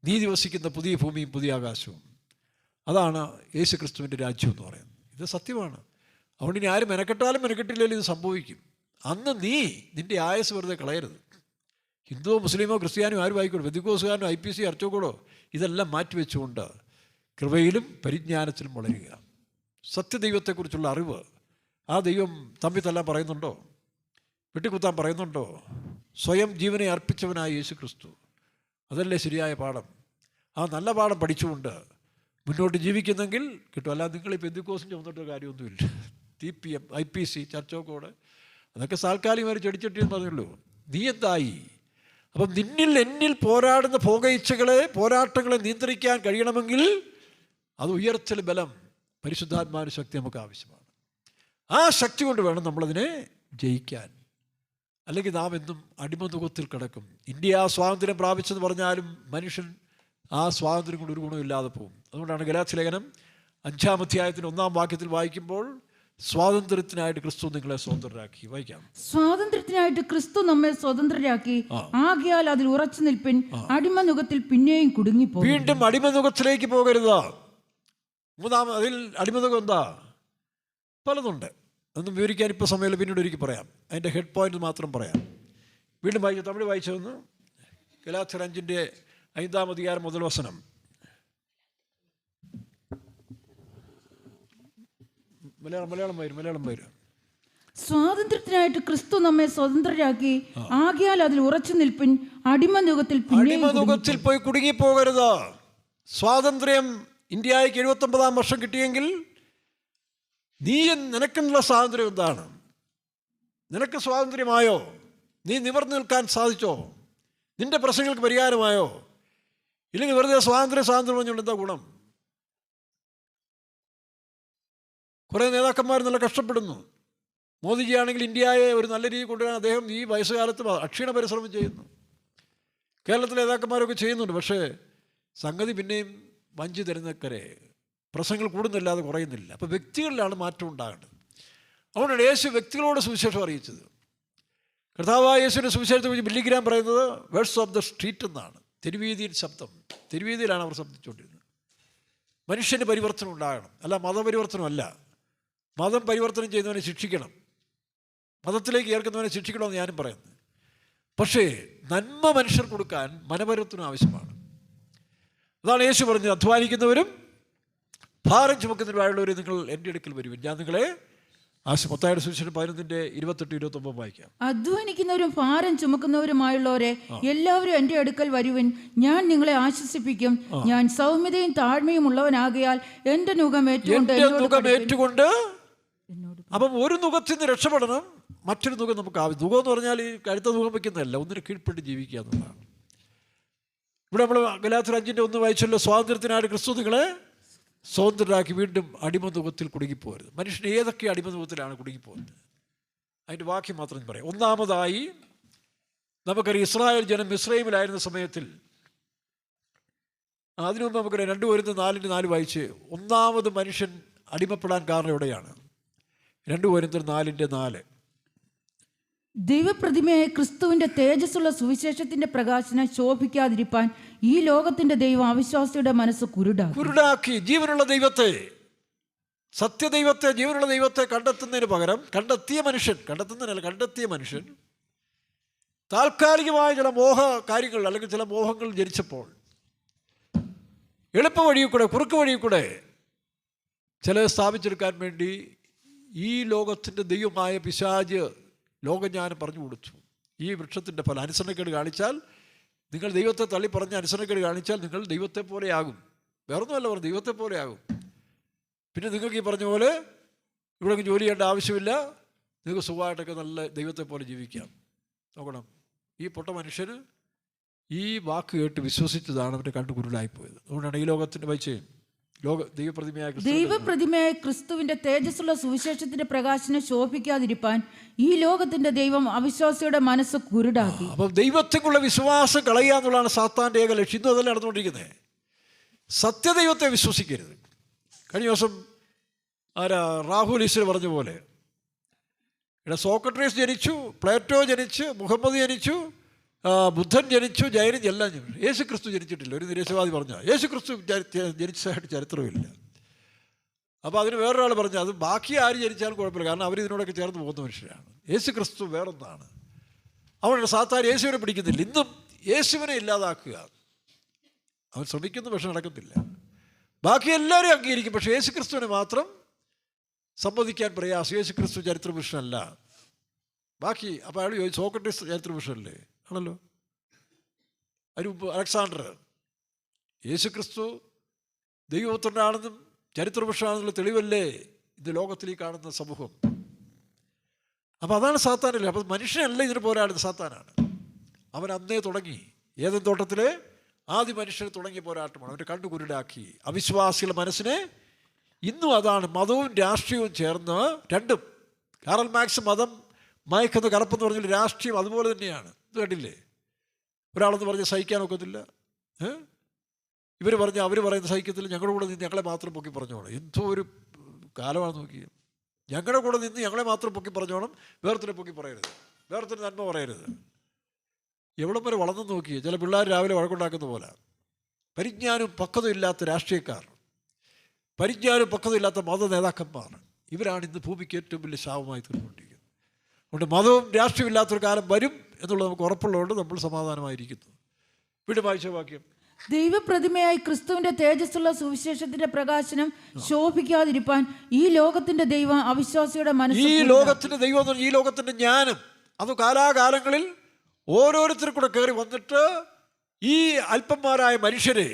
നീതി വസിക്കുന്ന പുതിയ ഭൂമിയും പുതിയ ആകാശവും. അതാണ് യേശു ക്രിസ്തുവിൻ്റെ രാജ്യം എന്ന് പറയുന്നത്. ഇത് സത്യമാണ്. അതുകൊണ്ട് ഇനി ആരും മെനക്കെട്ടാലും മെനക്കെട്ടില്ലെങ്കിലും ഇത് സംഭവിക്കും. അന്ന് നിൻ്റെ ആയസ് വെറുതെ കളയരുത്. ഹിന്ദുവോ മുസ്ലിമോ ക്രിസ്ത്യാനിയോ ആരും ആയിക്കോട്ടെ, ബന്ധുക്കോസുകാരനോ IPC അർച്ചോക്കോടോ ഇതെല്ലാം മാറ്റിവെച്ചുകൊണ്ട് കൃപയിലും പരിജ്ഞാനത്തിലും വളരുക. സത്യദൈവത്തെക്കുറിച്ചുള്ള അറിവ്. ആ ദൈവം തമ്മിൽ തല്ലാൻ പറയുന്നുണ്ടോ? വെട്ടിക്കുത്താൻ പറയുന്നുണ്ടോ? സ്വയം ജീവനെ അർപ്പിച്ചവനായ യേശു ക്രിസ്തു. അതല്ലേ ശരിയായ പാഠം. ആ നല്ല പാഠം പഠിച്ചുകൊണ്ട് മുന്നോട്ട് ജീവിക്കുന്നെങ്കിൽ കിട്ടും. അല്ലാതെ നിങ്ങൾ ഈ പെന്തിക്കോസും ചുമന്നിട്ട് കാര്യമൊന്നുമില്ല. TPM IPC ചർച്ചോക്കോട് അതൊക്കെ താൽക്കാലികമായി ചെടിച്ചട്ടിയെന്ന് പറഞ്ഞുള്ളൂ. നീ എന്തായി? അപ്പം എന്നിൽ പോരാടുന്ന പോരാട്ടങ്ങളെ നിയന്ത്രിക്കാൻ കഴിയണമെങ്കിൽ അത് ഉയർച്ചൽ ബലം, പരിശുദ്ധാത്മാവിൻ്റെ ശക്തി നമുക്ക് ആവശ്യമാണ്. ആ ശക്തി കൊണ്ട് വേണം നമ്മളതിനെ ജയിക്കാൻ. അല്ലെങ്കിൽ നാം എന്നും അടിമനുഖത്തിൽ കിടക്കും. ഇന്ത്യ സ്വാതന്ത്ര്യം പ്രാപിച്ചെന്ന് പറഞ്ഞാലും മനുഷ്യൻ ആ സ്വാതന്ത്ര്യം കൊണ്ട് ഒരു ഗുണമില്ലാതെ പോകും. അതുകൊണ്ടാണ് ഗലാത്യ ലേഖനം 5-ാം അധ്യായത്തിൻ്റെ 1-ാം വാക്യത്തിൽ വായിക്കുമ്പോൾ സ്വാതന്ത്ര്യത്തിനായിട്ട് ക്രിസ്തു നിങ്ങളെ സ്വതന്ത്രരാക്കി. വായിക്കാം. സ്വാതന്ത്ര്യത്തിനായിട്ട് ക്രിസ്തു നമ്മെ സ്വതന്ത്രരാക്കി, ആകയാൽ അതിൽ ഉറച്ചു നിൽപ്പിൻ, അടിമനുഖത്തിൽ പിന്നെയും കുടുങ്ങിപ്പോ. വീണ്ടും അടിമനുഖത്തിലേക്ക് പോകരുത്. അതിൽ അടിമതകം എന്താ? പലതുണ്ട്. അതൊന്നും വിവരിക്കാൻ ഇപ്പോൾ സമയമില്ല, പിന്നീട് ഒരിക്കൽ പറയാം. അതിൻ്റെ ഹെഡ് പോയിന്റ് മാത്രം പറയാം. വീണ്ടും വായിച്ചു, തമിഴ് വായിച്ചതെന്ന് ഗലാത്യർ 5:5 മുതൽ വസനം. മലയാളം വരും. സ്വാതന്ത്ര്യത്തിനായിട്ട് ക്രിസ്തു നമ്മെ സ്വതന്ത്രരാക്കി, ആകയാൽ അതിൽ ഉറച്ചു നിൽപ്പിൻ. അടിമനുഖത്തിൽ പോയി കുടുങ്ങിപ്പോകരുത്. സ്വാതന്ത്ര്യം ഇന്ത്യയ്ക്ക് 79-ാം വർഷം കിട്ടിയെങ്കിൽ നിനക്കുള്ള സ്വാതന്ത്ര്യം എന്താണ്? നിനക്ക് സ്വാതന്ത്ര്യമായോ? നീ നിവർന്നു നിൽക്കാൻ സാധിച്ചോ? നിന്റെ പ്രശ്നങ്ങൾക്ക് പരിഹാരമായോ? ഇല്ലെങ്കിൽ വെറുതെ സ്വാതന്ത്ര്യം പറഞ്ഞുകൊണ്ട് എന്താ ഗുണം? കുറേ നേതാക്കന്മാർ നല്ല കഷ്ടപ്പെടുന്നു. മോദിജി ആണെങ്കിൽ ഇന്ത്യയെ ഒരു നല്ല രീതിയിൽ കൊണ്ടുവരാൻ അദ്ദേഹം ഈ വയസ്സുകാലത്ത് അക്ഷീണ പരിശ്രമം ചെയ്യുന്നു. കേരളത്തിലെ നേതാക്കന്മാരൊക്കെ ചെയ്യുന്നുണ്ട്. പക്ഷേ സംഗതി പിന്നെയും വഞ്ചി തരുന്നക്കരെ പ്രശ്നങ്ങൾ കൂടുന്നില്ലാതെ കുറയുന്നില്ല. അപ്പോൾ വ്യക്തികളിലാണ് മാറ്റം ഉണ്ടാകേണ്ടത്. അതുകൊണ്ടാണ് യേശു വ്യക്തികളോട് സുവിശേഷം അറിയിച്ചത്. കർത്താവായ യേശുവിൻ്റെ സുവിശേഷത്തെ കുറിച്ച് ബില്ലിഗ്രാം പറയുന്നത് വേർഡ്സ് ഓഫ് ദ സ്ട്രീറ്റ് എന്നാണ്. തെരുവീതിയിൽ ശബ്ദം. തെരുവീതിയിലാണ് അവർ ശബ്ദിച്ചുകൊണ്ടിരുന്നത്. മനുഷ്യന് പരിവർത്തനം ഉണ്ടാകണം, അല്ല മതപരിവർത്തനമല്ല. മതം പരിവർത്തനം ചെയ്യുന്നവനെ ശിക്ഷിക്കണം, മതത്തിലേക്ക് ഏർക്കുന്നവനെ ശിക്ഷിക്കണമെന്ന് ഞാനും പറയുന്നത്. പക്ഷേ നന്മ മനുഷ്യർ കൊടുക്കാൻ മനപരിവർത്തനം ആവശ്യമാണ്. അതാണ് യേശു പറഞ്ഞത്, അധ്വാനിക്കുന്നവരും ഭാരം ചുമക്കുന്നവരുമായുള്ളവർ നിങ്ങൾ എൻ്റെ അടുക്കൽ വരുവിൻ, ഞാൻ നിങ്ങളെ മത്തായിയുടെ സുവിശേഷം 11:28-29 വായിക്കാം. അധ്വാനിക്കുന്നവരും ഭാരം ചുമക്കുന്നവരുമായുള്ളവരെ എല്ലാവരും എൻ്റെ അടുക്കൽ വരുവിൻ, ഞാൻ നിങ്ങളെ ആശ്വസിപ്പിക്കും. ഞാൻ സൗമ്യതയും താഴ്മയും ഉള്ളവനാകയാൽ എൻ്റെ നുകം ഏറ്റുകൊണ്ട്. അപ്പം ഒരു നുഖത്തിൽ നിന്ന് രക്ഷപ്പെടണം, മറ്റൊരു നുഖം നമുക്ക് ആവശ്യം. നുഖം എന്ന് പറഞ്ഞാൽ ഈ കഴുത്ത നുഖം വയ്ക്കുന്നതല്ല, ഒന്നിന് കീഴ്പ്പെട്ട് ജീവിക്കുക എന്നുള്ളതാണ്. ഇവിടെ നമ്മൾ ഗലാത്യർ 5:1 വായിച്ചല്ലോ, സ്വാതന്ത്ര്യത്തിനായിട്ട് ക്രിസ്തു നിങ്ങളെ സ്വതന്ത്രരാക്കി. വീണ്ടും അടിമനുഖത്തിൽ കുടുങ്ങിപ്പോകരുത്. മനുഷ്യൻ ഏതൊക്കെ അടിമനുഖത്തിലാണ് കുടുങ്ങിപ്പോകുന്നത്? അതിൻ്റെ വാക്യം മാത്രം പറയാം. ഒന്നാമതായി നമുക്കറിയാം, ഇസ്രായേൽ ജനം മിസ്രൈമിലായിരുന്ന സമയത്തിൽ, അതിനു മുമ്പ് നമുക്കറിയാം 2 കൊരിന്ത്യർ 4:4 വായിച്ച്, ഒന്നാമത് മനുഷ്യൻ അടിമപ്പെടാൻ കാരണം എവിടെയാണ്? 2 കൊരിന്ത്യർ 4:4. ദൈവപ്രതിമയായ ക്രിസ്തുവിന്റെ തേജസ്സുള്ള സുവിശേഷത്തിന്റെ പ്രകാശനം ശോഭിക്കാതിരിപ്പാൻ ഈ ലോകത്തിന്റെ ദൈവം അവിശ്വാസിയുടെ മനസ്സ് കുരുടാക്കി. ജീവനുള്ള ദൈവത്തെ, സത്യദൈവത്തെ, ജീവനുള്ള ദൈവത്തെ കണ്ടെത്തുന്നതിന് പകരം കണ്ടെത്തിയ മനുഷ്യൻ താൽക്കാലികമായ ചില കാര്യങ്ങൾ അല്ലെങ്കിൽ ചില മോഹങ്ങൾ ജനിച്ചപ്പോൾ എളുപ്പ വഴിയിൽ കൂടെ, കുറുക്ക് വഴിയിൽ കൂടെ ചിലത് സ്ഥാപിച്ചെടുക്കാൻ വേണ്ടി ഈ ലോകത്തിൻ്റെ ദൈവമായ പിശാച് ലോകജ്ഞാനം പറഞ്ഞു കൊടുത്തു. ഈ വൃക്ഷത്തിൻ്റെ ഫലം അനുസരണക്കേട് കാണിച്ചാൽ, നിങ്ങൾ ദൈവത്തെ തള്ളി പറഞ്ഞ് അനുസരണക്കേട് കാണിച്ചാൽ നിങ്ങൾ ദൈവത്തെ പോലെയാകും. വേറൊന്നുമല്ല പറഞ്ഞു, ദൈവത്തെ പോലെയാകും. പിന്നെ നിങ്ങൾക്ക് ഈ പറഞ്ഞ പോലെ ഇവിടെ ജോലി ചെയ്യേണ്ട ആവശ്യമില്ല, നിങ്ങൾക്ക് സുഖമായിട്ടൊക്കെ നല്ല ദൈവത്തെ പോലെ ജീവിക്കാം. നോക്കണം, ഈ പൊട്ട മനുഷ്യന് ഈ വാക്ക് കേട്ട് വിശ്വസിച്ചതാണ് അവൻ്റെ കണ്ടു കുരുടായിപ്പോയത്. അതുകൊണ്ടാണ് ഈ ലോകത്തിൻ്റെ വൈച്ചയും ദൈവപ്രതിമയായ ക്രിസ്തുവിന്റെ തേജസ്സുള്ള സുവിശേഷത്തിന്റെ പ്രകാശനം ശോഭിക്കാതിരിപ്പാൻ ഈ ലോകത്തിന്റെ ദൈവം അവിശ്വാസിയുടെ മനസ്സ് കുരുടാക്കി. അപ്പം ദൈവത്തിനുള്ള വിശ്വാസം കളയുക എന്നുള്ളതാണ് സാത്താൻ്റെ ഏക ലക്ഷ്യം. ഇന്നും അതല്ല നടന്നുകൊണ്ടിരിക്കുന്നത്. സത്യദൈവത്തെ വിശ്വസിക്കരുത്. കഴിഞ്ഞ ദിവസം രാഹുൽ ഈശ്വർ പറഞ്ഞ പോലെ, ഇവിടെ സോക്രട്ടീസ് ജനിച്ചു, പ്ലേറ്റോ ജനിച്ചു, മുഹമ്മദ് ജനിച്ചു, ബുദ്ധൻ ജനിച്ചു, ജൈനൻ എല്ലാം ജനിച്ചു. യേശു ക്രിസ്തു ജനിച്ചിട്ടില്ല. ഒരു നിരീശ്വരവാദി പറഞ്ഞാൽ യേശു ക്രിസ്തു ജനിച്ചതായിട്ട് ചരിത്രമില്ല. അപ്പോൾ അതിന് വേറൊരാൾ പറഞ്ഞു, അത് ബാക്കി ആര് ജനിച്ചാലും കുഴപ്പമില്ല, കാരണം അവർ ഇതിനോടൊക്കെ ചേർന്ന് പോകുന്ന മനുഷ്യരാണ്. യേശു ക്രിസ്തു വേറൊന്നാണ്. അവരുടെ സാത്താൻ യേശുവിനെ പിടിക്കുന്നില്ല. ഇന്നും യേശുവിനെ ഇല്ലാതാക്കുക അവൻ ശ്രമിക്കുന്നു, പക്ഷെ നടക്കത്തില്ല. ബാക്കി എല്ലാവരും അംഗീകരിക്കും, പക്ഷേ യേശു ക്രിസ്തുവിനെ മാത്രം സമ്മതിക്കാൻ പ്രയാസം. യേശു ക്രിസ്തു ചരിത്രപുരുഷനല്ല. ബാക്കി അപ്പോൾ അയാൾ ചോദിച്ചു, സോക്രട്ടീസ് ചരിത്രപുരുഷനല്ലേ? ആണല്ലോ. അതിന് മുമ്പ് അലക്സാണ്ടർ. യേശു ക്രിസ്തു ദൈവപുത്രനാണെന്നും ചരിത്രപുരുഷനാണെന്നുള്ള തെളിവല്ലേ ഇത് ലോകത്തിൽ ഈ കാണുന്ന സമൂഹം? അപ്പോൾ അതാണ് സാത്താനല്ലേ. അപ്പോൾ മനുഷ്യനല്ല ഇതിന് പോരാടുന്നത്, സാത്താനാണ്. അവൻ അന്നേ തുടങ്ങി, ഏതൻ തോട്ടത്തിലെ ആദ്യ മനുഷ്യന് തുടങ്ങിയ പോരാട്ടമാണ്. അവൻ്റെ കണ്ണു കുരുടാക്കി അവിശ്വാസികളുടെ മനസ്സിനെ. ഇന്നും അതാണ്, മതവും രാഷ്ട്രീയവും ചേർന്ന് രണ്ടും. കാറൽ മാർക്സ് മതം മയക്കുന്ന കറുപ്പെന്ന് പറഞ്ഞാൽ രാഷ്ട്രീയം അതുപോലെ തന്നെയാണ്. ഇത് കണ്ടില്ലേ, ഒരാളെന്ന് പറഞ്ഞ് സഹിക്കാൻ ഒക്കത്തില്ല, ഇവർ പറഞ്ഞ് അവർ പറയുന്ന സഹിക്കത്തില്ല, ഞങ്ങളുടെ കൂടെ നിന്ന് ഞങ്ങളെ മാത്രം പൊക്കി പറഞ്ഞോണം. എന്തോ ഒരു കാലമാണ് നോക്കി. ഞങ്ങളുടെ കൂടെ നിന്ന് ഞങ്ങളെ മാത്രം പൊക്കി പറഞ്ഞോണം, വേറൊരുത്തരെ പൊക്കി പറയരുത്, വേറൊരുത്തരെ നന്മ പറയരുത്. എവിടം വരെ വളർന്നു നോക്കി. ചില പിള്ളേർ രാവിലെ വഴക്കുണ്ടാക്കുന്ന പോലെ പരിജ്ഞാനവും പക്വതയും ഇല്ലാത്ത രാഷ്ട്രീയക്കാർ. പരിജ്ഞാനവും പക്വതയില്ലാത്ത മത നേതാക്കന്മാർ, ഇവരാണ് ഇന്ന് ഭൂമിക്ക് ഏറ്റവും വലിയ ശാപമായി തീർന്നുകൊണ്ടിരിക്കുന്നത്. അതുകൊണ്ട് മതവും രാഷ്ട്രീയവും ഇല്ലാത്തൊരു കാലം വരും എന്നുള്ളത് നമുക്ക് ഉറപ്പുള്ളതുകൊണ്ട് നമ്മൾ സമാധാനമായിരിക്കുന്നു. വീണ്ടും വായിച്ച വാക്യം, ദൈവപ്രതിമയായി ക്രിസ്തുവിന്റെ തേജസ്സുള്ള സുവിശേഷത്തിന്റെ പ്രകാശനം ശോഭിക്കാതിരിപ്പാൻ ഈ ലോകത്തിന്റെ ദൈവം അവിശ്വാസിയുടെ മനസ്സ്, ഈ ലോകത്തിന്റെ ദൈവം എന്ന് പറഞ്ഞാൽ ഈ ലോകത്തിന്റെ ജ്ഞാനം, അത് കാലാകാലങ്ങളിൽ ഓരോരുത്തരും കൂടെ കയറി വന്നിട്ട് ഈ അല്പന്മാരായ മനുഷ്യരെ,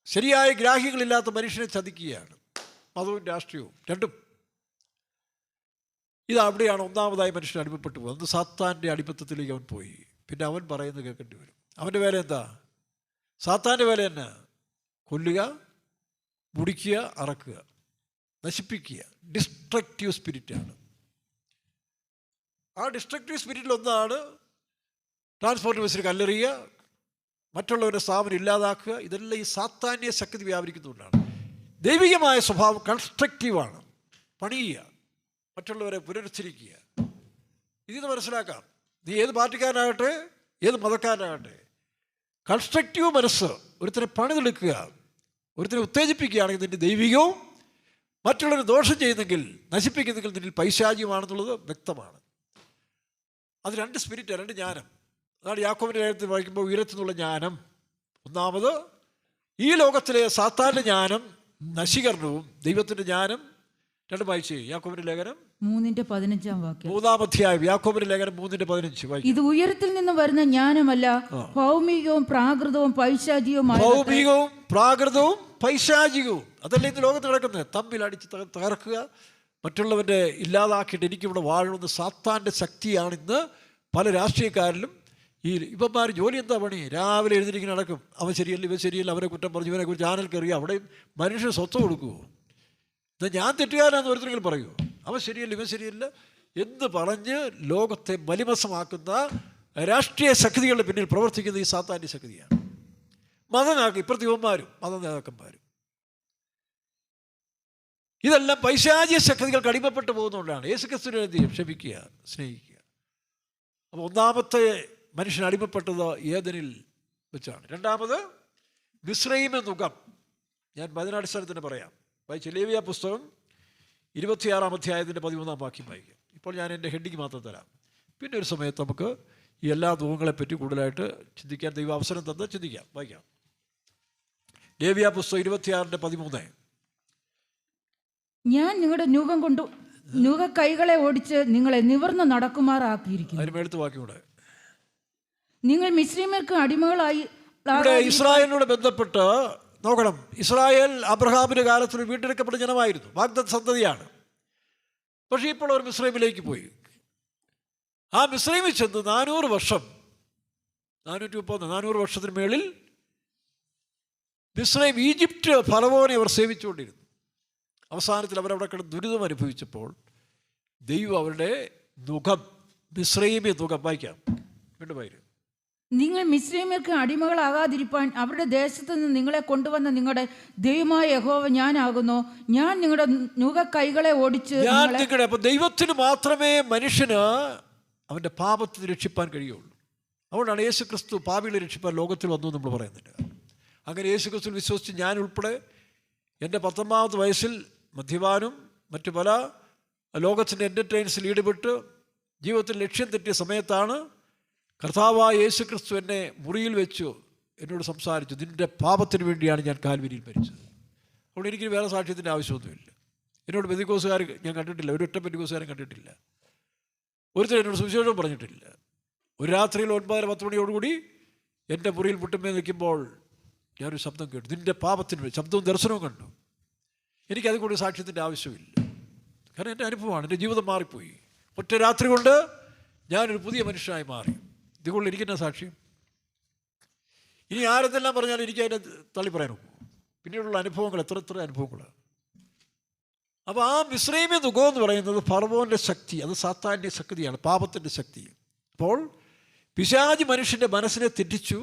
ശരിയായ ഗ്രാഹ്യങ്ങളില്ലാത്ത മനുഷ്യനെ ചതിക്കുകയാണ്. മതവും രാഷ്ട്രീയവും രണ്ടും. ഇത് അവിടെയാണ് ഒന്നാമതായി മനുഷ്യൻ അടിമപ്പെട്ടു പോകുന്നത്. അന്ന് സാത്താൻ്റെ അടിമത്തത്തിലേക്ക് അവൻ പോയി. പിന്നെ അവൻ പറയുന്നത് കേൾക്കേണ്ടി വരും. അവൻ്റെ വേല എന്താ? സാത്താൻ്റെ വേല തന്നെ കൊല്ലുക, മുടിക്കുക, അറക്കുക, നശിപ്പിക്കുക. ഡിസ്ട്രക്റ്റീവ് സ്പിരിറ്റാണ്. ആ ഡിസ്ട്രക്റ്റീവ് സ്പിരിറ്റിൽ ഒന്നാണ് ട്രാൻസ്പോർട്ട് ബസ്സിൽ കല്ലെറിയുക, മറ്റുള്ളവരുടെ സ്ഥാപനം ഇല്ലാതാക്കുക. ഇതെല്ലാം ഈ സാത്താന്യ ശക്തി വ്യാപരിക്കുന്നതുകൊണ്ടാണ്. ദൈവികമായ സ്വഭാവം കൺസ്ട്രക്റ്റീവാണ്. പണിയുക, മറ്റുള്ളവരെ പുനരുദ്ധരിക്കുക. ഇതിന് മനസ്സിലാക്കാം. നീ ഏത് പാർട്ടിക്കാരനാകട്ടെ, ഏത് മതക്കാരനാകട്ടെ, കൺസ്ട്രക്റ്റീവ് മനസ്സ് ഒരുത്തനെ പണിതെടുക്കുക, ഒരുത്തനെ ഉത്തേജിപ്പിക്കുകയാണെങ്കിൽ നിന്റെ ദൈവികവും മറ്റുള്ളവർ ദോഷം ചെയ്യുന്നെങ്കിൽ, നശിപ്പിക്കുന്നെങ്കിൽ നിന്നിൽ പൈശാചികമാണെന്നുള്ളത് വ്യക്തമാണ്. അത് രണ്ട് സ്പിരിറ്റ്, രണ്ട് ജ്ഞാനം. അതാണ് യാക്കോബിൻ്റെ കാര്യത്തിൽ വായിക്കുമ്പോൾ ഉയരത്തുനിന്നുള്ള ജ്ഞാനം ഒന്നാമത്, ഈ ലോകത്തിലെ സാത്താൻ്റെ ജ്ഞാനം നശീകരണവും, ദൈവത്തിൻ്റെ ജ്ഞാനം രണ്ടും വായിച്ച്. യാക്കോബിൻ്റെ ലേഖനം 3:15 വാക്യം, 3-ാം അധ്യായം, യാക്കോബിൻ്റെ ലേഖനം 3:15 വായിക്കും. ഇത് ഉയരത്തിൽ നിന്ന് വരുന്ന ജ്ഞാനമല്ല, ഭൗമികവും പ്രാകൃതവും പൈശാചികവുമായ, ഭൗമികവും പ്രാകൃതവും പൈശാചികവും. അതല്ല ഇന്ന് ലോകത്ത് നടക്കുന്നത്. തമ്മിൽ അടിച്ച് തകർക്കുക, മറ്റുള്ളവൻ്റെ ഇല്ലാതാക്കിയിട്ട് എനിക്കിവിടെ വാഴണമെന്ന് സാത്താൻ്റെ ശക്തിയാണ് ഇന്ന് പല രാഷ്ട്രീയക്കാരിലും. ഇവന്മാർ ജോലി എന്താ പണി? രാവിലെ എഴുതിരിങ്ങനെ നടക്കും. അവൻ ശരിയല്ല, ഇവൻ ശരിയല്ല, അവരെ കുറ്റം പറഞ്ഞു, ഇവനെ കുറിച്ച് ചാനൽ കയറിയ അവിടെയും മനുഷ്യന് സ്വത്ത് കൊടുക്കുമോ? എന്നാൽ ഞാൻ തെറ്റുകാരാന്ന് ഒരുത്തരെങ്കിലും പറയുമോ? അവൻ ശരിയല്ല, ഇവൻ ശരിയല്ല എന്ന് പറഞ്ഞ് ലോകത്തെ മലിമസമാക്കുന്ന രാഷ്ട്രീയ ശക്തികളുടെ പിന്നിൽ പ്രവർത്തിക്കുന്ന ഈ സാത്താൻ്റെ ശക്തിയാണ്. ഇപ്പുറത്ത് യുവന്മാരും മത നേതാക്കന്മാരും. ഇതെല്ലാം പൈശാചിക ശക്തികൾക്ക് അടിമപ്പെട്ടു പോകുന്നതുകൊണ്ടാണ്. യേശുക്രിസ്തുവിനെ എന്ത് ചെയ്യും? ക്ഷമിക്കുക, സ്നേഹിക്കുക. അപ്പോൾ ഒന്നാമത്തെ മനുഷ്യൻ അടിമപ്പെട്ടത് ഏദനിൽ വെച്ചാണ്. രണ്ടാമത് മിസ്രയീം നുകം. ഞാൻ വചനാടിസ്ഥാനത്തിന് പറയാം. വായിച്ച ലേവ്യ പുസ്തകം 26-ാം അധ്യായത്തിൻ്റെ 13-ാം വാക്യം വായിക്കാം. ഇപ്പോൾ ഞാൻ എൻ്റെ ഹെഡിങ് മാത്രം തരാം. പിന്നെ ഒരു സമയത്ത് നമുക്ക് ഈ എല്ലാ നുകങ്ങളെപ്പറ്റി കൂടുതലായിട്ട് ചിന്തിക്കാൻ ദൈവം അവസരം തന്ന് ചിന്തിക്കാം. വായിക്കാം. ലേവ്യ പുസ്തകം 26-13. ഞാൻ നിങ്ങളുടെ നുക കൈകളെ ഓടിച്ച് നിങ്ങളെ നിവർന്ന് നടക്കുമാറാക്കിയിരിക്കുന്നു. അതിന് മേളത്ത് വാക്യം കൂടെ, നിങ്ങൾ മിസ്രയീമ്യർക്ക് അടിമകളായി. ഇവിടെ ഇസ്രായേലിനോട് ബന്ധപ്പെട്ട് നോക്കണം. ഇസ്രായേൽ അബ്രഹാമിൻ്റെ കാലത്തിൽ വീണ്ടെടുക്കപ്പെട്ട ജനമായിരുന്നു, വാഗ്ദത്ത സന്തതിയാണ്. പക്ഷേ ഇപ്പോൾ അവർ മിസ്രൈമിലേക്ക് പോയി. ആ മിസ്രൈമിൽ ചെന്ന് 400 വർഷം, 430 വർഷത്തിന് മേളിൽ മിസ്രൈം, ഈജിപ്റ്റ് ഫറവോനെ അവർ സേവിച്ചുകൊണ്ടിരുന്നു. അവസാനത്തിൽ അവരവിടെ കിടന്ന് ദുരിതം അനുഭവിച്ചപ്പോൾ ദൈവം അവരുടെ നുകം, മിസ്രൈമ്യ നുകം, വായിക്കാം വീണ്ടും വായിക്കും. നിങ്ങൾ മിസ്രയീമ്യർക്ക് അടിമകളാകാതിരിപ്പാൻ അവരുടെ ദേശത്ത് നിന്ന് നിങ്ങളെ കൊണ്ടുവന്ന നിങ്ങളുടെ ദൈവമായ യഹോവ ഞാനാകുന്നു. ഞാൻ നിങ്ങളുടെ നുക കൈകളെ ഓടിച്ച്. അപ്പോൾ ദൈവത്തിന് മാത്രമേ മനുഷ്യന് അവൻ്റെ പാപത്തിൽ രക്ഷിപ്പാൻ കഴിയുള്ളൂ. അതുകൊണ്ടാണ് യേശു ക്രിസ്തു പാപികളെ രക്ഷിപ്പാൻ ലോകത്തിൽ വന്നു നമ്മൾ പറയുന്നുണ്ട്. അങ്ങനെ യേശു ക്രിസ്തു വിശ്വസിച്ച് ഞാൻ ഉൾപ്പെടെ എൻ്റെ 19ാമത്തെ വയസ്സിൽ മദ്യപാനും മറ്റു പല ലോകത്തിൻ്റെ എൻ്റർടൈൻസിൽ ഈടുപെട്ട് ജീവിതത്തിൽ ലക്ഷ്യം തെറ്റിയ സമയത്താണ് കർത്താവായ യേശു ക്രിസ്തു എന്നെ മുറിയിൽ വെച്ചു എന്നോട് സംസാരിച്ചു. നിൻ്റെ പാപത്തിന് വേണ്ടിയാണ് ഞാൻ കാൽവരിയിൽ മരിച്ചത്. അതുകൊണ്ട് എനിക്ക് വേറെ സാക്ഷ്യത്തിൻ്റെ ആവശ്യമൊന്നുമില്ല. എന്നോട് പെന്തിക്കോസുകാർ ഞാൻ കണ്ടിട്ടില്ല, ഒരൊറ്റ പെന്തിക്കോസുകാരും കണ്ടിട്ടില്ല, ഒരുത്തരും എന്നോട് സുവിശേഷവും പറഞ്ഞിട്ടില്ല. ഒരു രാത്രിയിൽ 9-10 മണിയോടുകൂടി എൻ്റെ മുറിയിൽ മുട്ടുമേ നിൽക്കുമ്പോൾ ഞാനൊരു ശബ്ദം കേട്ടു, നിൻ്റെ പാപത്തിന്. ശബ്ദവും ദർശനവും കണ്ടു. എനിക്കത് കൂടി സാക്ഷ്യത്തിൻ്റെ ആവശ്യമില്ല. കാരണം എൻ്റെ അനുഭവമാണ്, എൻ്റെ ജീവിതം മാറിപ്പോയി. ഒറ്റ രാത്രി കൊണ്ട് ഞാനൊരു പുതിയ മനുഷ്യനായി മാറി. ഇതുകൊണ്ട് എനിക്കെന്നാ സാക്ഷ്യം? ഇനി ആരെന്തെല്ലാം പറഞ്ഞാലും എനിക്ക് അതിനെ തള്ളി പറയാനോ? പിന്നീടുള്ള അനുഭവങ്ങൾ എത്ര അനുഭവങ്ങളാണ്. അപ്പോൾ ആ മിസ്രൈമ്യ നുകം എന്ന് പറയുന്നത് ഫറവോൻ്റെ ശക്തി, അത് സാത്താൻ്റെ ശക്തിയാണ്, പാപത്തിൻ്റെ ശക്തി. അപ്പോൾ പിശാചി മനുഷ്യൻ്റെ മനസ്സിനെ തെറ്റിച്ചു.